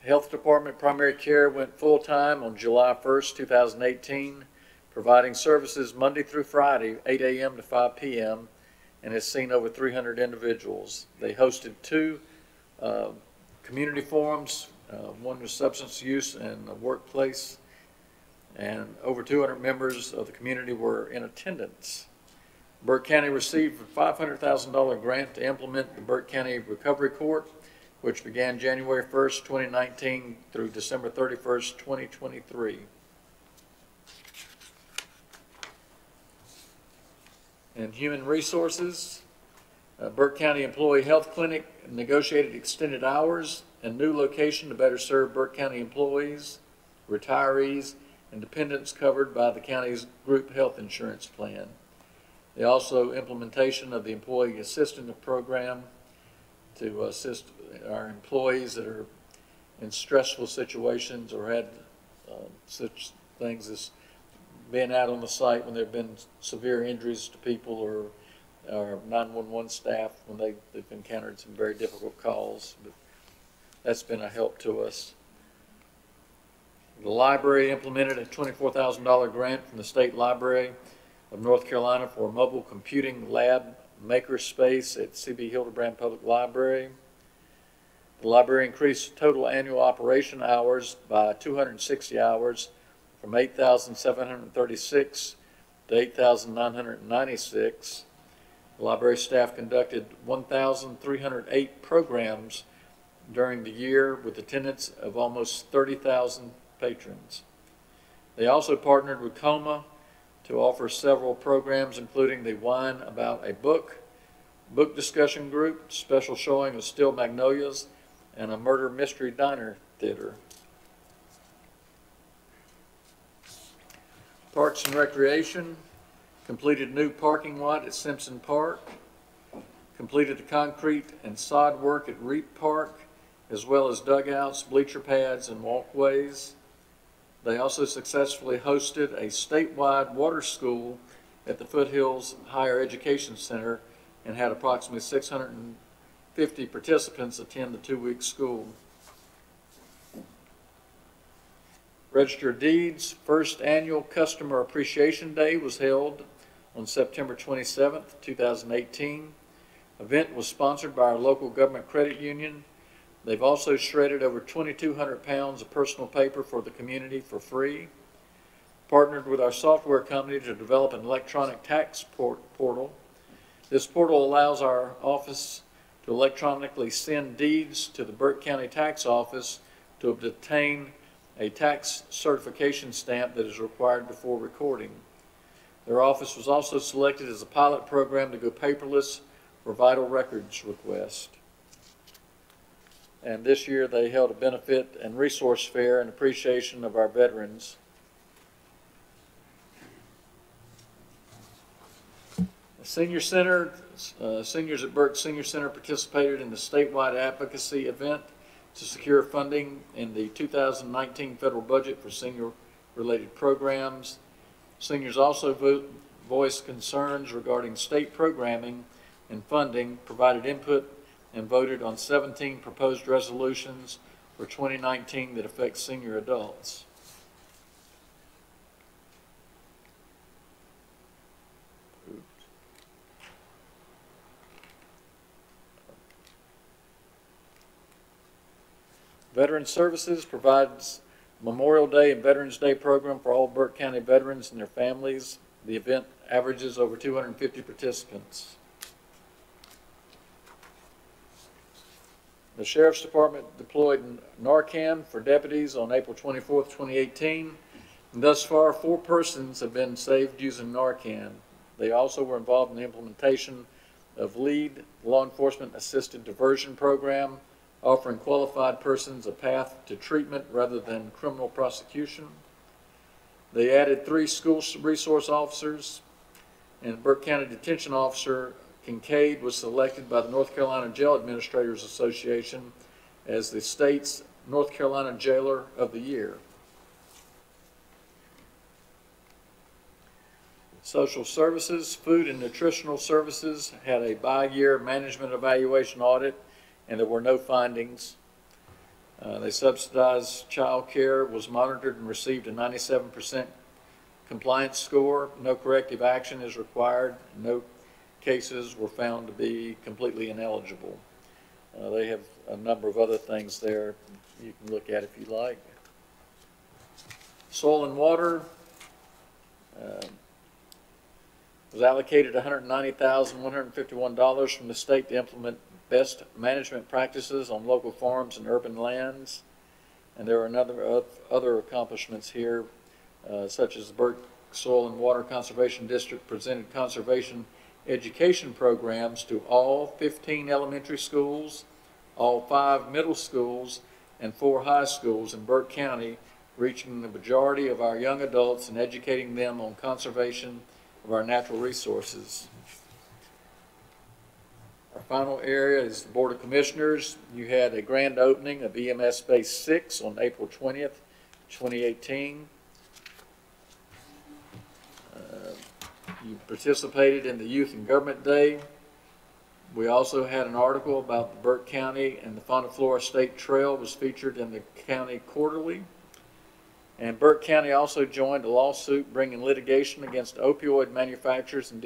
S: Health Department Primary Care went full-time on July 1st, 2018, providing services Monday through Friday, 8 a.m. to 5 p.m., and has seen over 300 individuals. They hosted 2 community forums, one was substance use and the workplace, and over 200 members of the community were in attendance. Burke County received a $500,000 grant to implement the Burke County Recovery Court, which began January 1st, 2019 through December 31st, 2023. And human resources, Burke County Employee Health Clinic negotiated extended hours and new location to better serve Burke County employees, retirees, and dependents covered by the county's group health insurance plan. They also implementation of the Employee Assistance Program to assist our employees that are in stressful situations or had such things as being out on the site when there have been severe injuries to people, or 911 staff when they've encountered some very difficult calls. But that's been a help to us. The library implemented a $24,000 grant from the State Library of North Carolina for a mobile computing lab makerspace at C.B. Hildebrand Public Library. The library increased total annual operation hours by 260 hours from 8,736 to 8,996. The library staff conducted 1,308 programs during the year with attendance of almost 30,000 patrons. They also partnered with Coma to offer several programs, including the Wine About a Book discussion group, special showing of Still Magnolias, and a murder mystery diner theater. Parks and Recreation completed new parking lot at Simpson Park, completed the concrete and sod work at Reap Park, as well as dugouts, bleacher pads, and walkways. They also successfully hosted a statewide water school at the Foothills Higher Education Center and had approximately 650 participants attend the 2-week school. Register of Deeds' first annual Customer Appreciation Day was held on September 27th, 2018. Event was sponsored by our local government credit union. They've also shredded over 2,200 pounds of personal paper for the community for free. Partnered with our software company to develop an electronic tax portal. This portal allows our office to electronically send deeds to the Burke County Tax Office to obtain a tax certification stamp that is required before recording. Their office was also selected as a pilot program to go paperless for vital records request. And this year they held a benefit and resource fair in appreciation of our veterans. The Senior Center, seniors at Burke Senior Center participated in the statewide advocacy event to secure funding in the 2019 federal budget for senior-related programs. Seniors also voiced concerns regarding state programming and funding, provided input, and voted on 17 proposed resolutions for 2019 that affect senior adults. Veterans Services provides Memorial Day and Veterans Day program for all Burke County veterans and their families. The event averages over 250 participants. The Sheriff's Department deployed Narcan for deputies on April 24th, 2018. And thus far, 4 persons have been saved using Narcan. They also were involved in the implementation of LEAD, Law Enforcement Assisted Diversion Program, offering qualified persons a path to treatment rather than criminal prosecution. They added 3 school resource officers, and Burke County Detention Officer Kincaid was selected by the North Carolina Jail Administrators Association as the state's North Carolina Jailer of the Year. Social Services, Food and Nutritional Services had a bi-year management evaluation audit, and there were no findings. They subsidized child care, was monitored and received a 97% compliance score. No corrective action is required. No cases were found to be completely ineligible. They have a number of other things there you can look at if you like. Soil and Water was allocated $190,151 from the state to implement best management practices on local farms and urban lands. And there are other accomplishments here, such as the Burke Soil and Water Conservation District presented conservation education programs to all 15 elementary schools, all 5 middle schools, and 4 high schools in Burke County, reaching the majority of our young adults and educating them on conservation of our natural resources. Our final area is the Board of Commissioners. You had a grand opening of EMS Space 6 on April 20th, 2018. You participated in the Youth and Government Day. We also had an article about the Burke County, and the Fonda Flora State Trail was featured in the County Quarterly. And Burke County also joined a lawsuit bringing litigation against opioid manufacturers and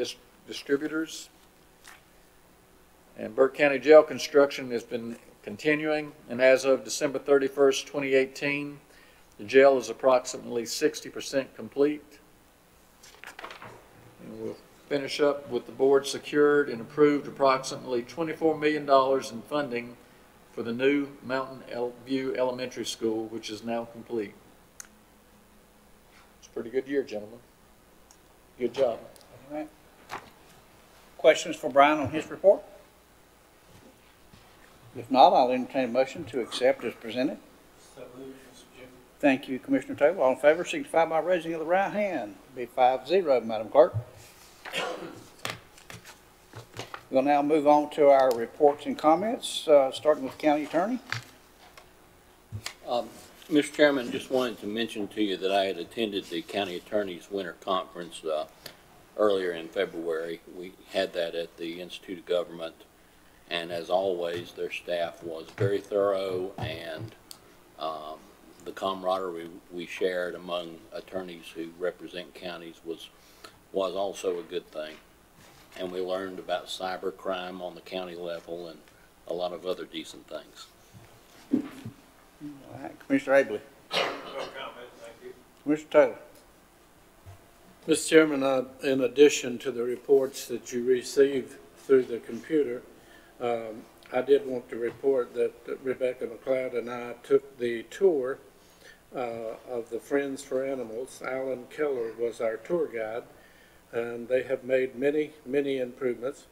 S: distributors. And Burke County jail construction has been continuing, and as of December 31st, 2018, the jail is approximately 60% complete. And we'll finish up with the board secured and approved approximately $24 million in funding for the new Mountain View Elementary School, which is now complete. Pretty good year, gentlemen. Good job.
A: All right. Questions for Brian on his report? If not, I'll entertain a motion to accept as presented. Thank you, Commissioner Taylor. All in favor, signify by raising of the right hand. Be 5-0, Madam Clerk. We'll now move on to our reports and comments, starting with the County Attorney.
G: Mr. Chairman, just wanted to mention to you that I had attended the County Attorney's Winter Conference earlier in February. We had that at the Institute of Government, and as always, their staff was very thorough, and the camaraderie we shared among attorneys who represent counties was also a good thing. And we learned about cyber crime on the county level and a lot of other decent things.
A: All right, Commissioner Abley.
H: No comment, thank you.
A: Commissioner Taylor.
H: Mr. Chairman, in addition to the reports that you received through the computer, I did want to report that Rebecca McLeod and I took the tour of the Friends for Animals. Alan Keller was our tour guide, and they have made many, many improvements.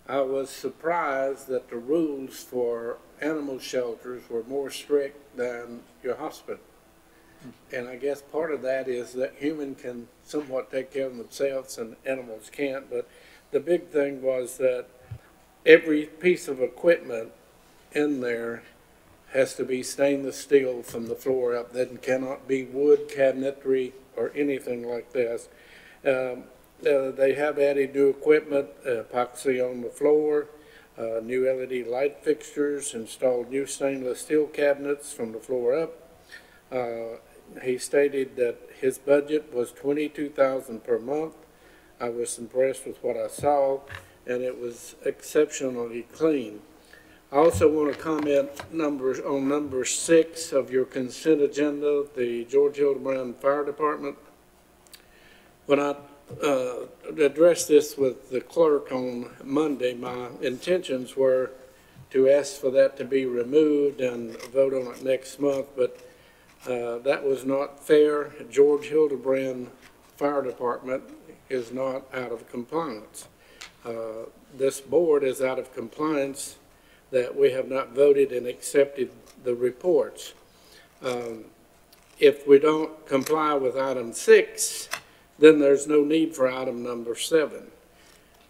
H: I was surprised that the rules for animal shelters were more strict than your hospital. And I guess part of that is that humans can somewhat take care of themselves and animals can't. But the big thing was that every piece of equipment in there has to be stainless steel from the floor up. That cannot be wood cabinetry or anything like this. They have added new equipment, epoxy on the floor, new LED light fixtures, installed new stainless steel cabinets from the floor up. He stated that his budget was $22,000 per month. I was impressed with what I saw, and it was exceptionally clean. I also want to comment on number 6 of your consent agenda, the George Hildebrand Fire Department. When I addressed this with the clerk on Monday, my intentions were to ask for that to be removed and vote on it next month, but that was not fair. George Hildebrand Fire Department is not out of compliance. This board is out of compliance that we have not voted and accepted the reports. If we don't comply with item 6, then there's no need for item number 7.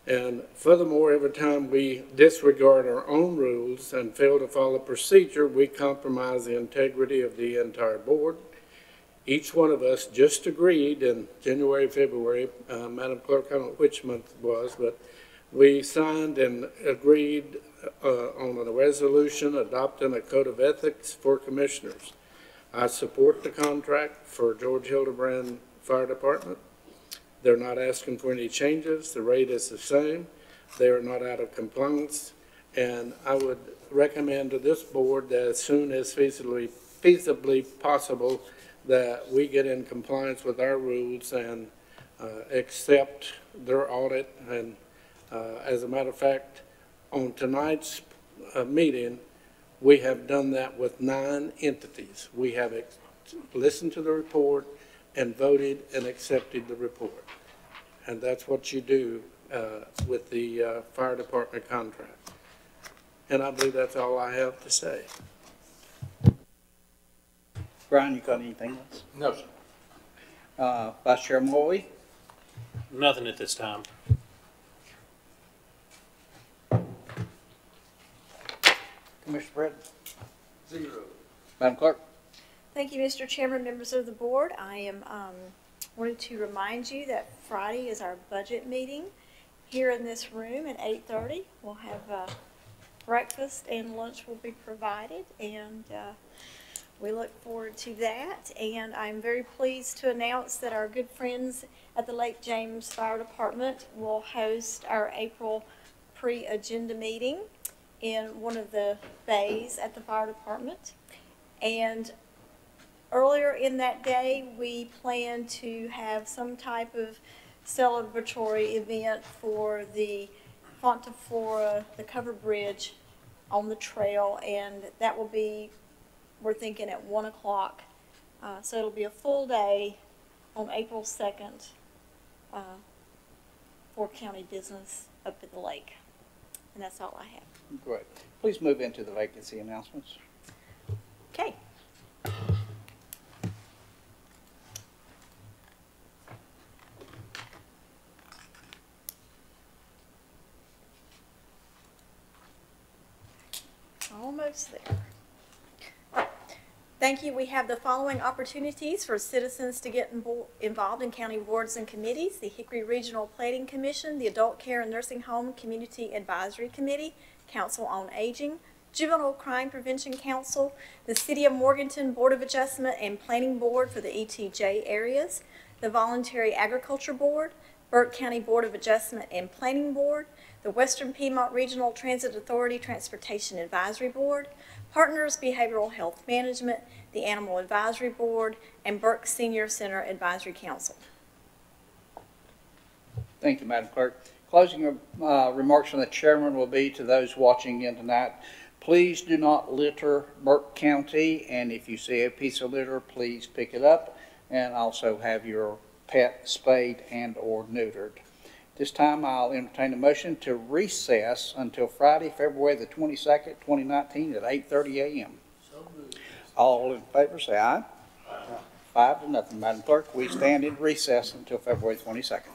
H: And furthermore, every time we disregard our own rules and fail to follow procedure, we compromise the integrity of the entire board. Each one of us just agreed in January, February, Madam Clerk, I don't know which month it was, but we signed and agreed on a resolution adopting a code of ethics for commissioners. I support the contract for George Hildebrand Fire Department. They're not asking for any changes. The rate is the same. They are not out of compliance. And I would recommend to this board that as soon as feasibly possible that we get in compliance with our rules and accept their audit. And as a matter of fact, on tonight's meeting, we have done that with 9 entities. We have listened to the report and voted and accepted the report. And that's what you do with the fire department contract. And I believe that's all I have to say.
A: Brian, you got anything else?
S: No, sir.
A: Vice Chair Moy?
E: Nothing at this time.
A: Commissioner Brett?
J: 0.
A: Madam Clerk?
I: Thank you, Mr. Chairman, members of the board. I am wanted to remind you that Friday is our budget meeting here in this room at 8:30. We'll have breakfast and lunch will be provided, and we look forward to that. And I'm very pleased to announce that our good friends at the Lake James Fire Department will host our April pre-agenda meeting in one of the bays at the fire department. And earlier in that day, we plan to have some type of celebratory event for the Fonta Flora, the covered bridge on the trail, and that will be, we're thinking, at 1 o'clock. So it'll be a full day on April 2nd for county business up at the lake. And that's all I have.
A: Great. Please move into the vacancy announcements.
I: Okay. Almost there. Thank you. We have the following opportunities for citizens to get involved in county boards and committees: the Hickory Regional Planning Commission, the Adult Care and Nursing Home Community Advisory Committee, Council on Aging, Juvenile Crime Prevention Council, the City of Morganton Board of Adjustment and Planning Board for the ETJ areas, the Voluntary Agriculture Board, Burke County Board of Adjustment and Planning Board, the Western Piedmont Regional Transit Authority Transportation Advisory Board, Partners Behavioral Health Management, the Animal Advisory Board, and Burke Senior Center Advisory Council.
A: Thank you, Madam Clerk. Closing remarks from the chairman will be to those watching in tonight. Please do not litter Burke County, and if you see a piece of litter, please pick it up, and also have your pet spayed and or neutered. This time I'll entertain a motion to recess until Friday, February the 22nd, 2019 at 8:30 a.m.
C: So moved.
A: All in favor say aye. Aye. 5-0, Madam Clerk. We stand in recess until February 22nd.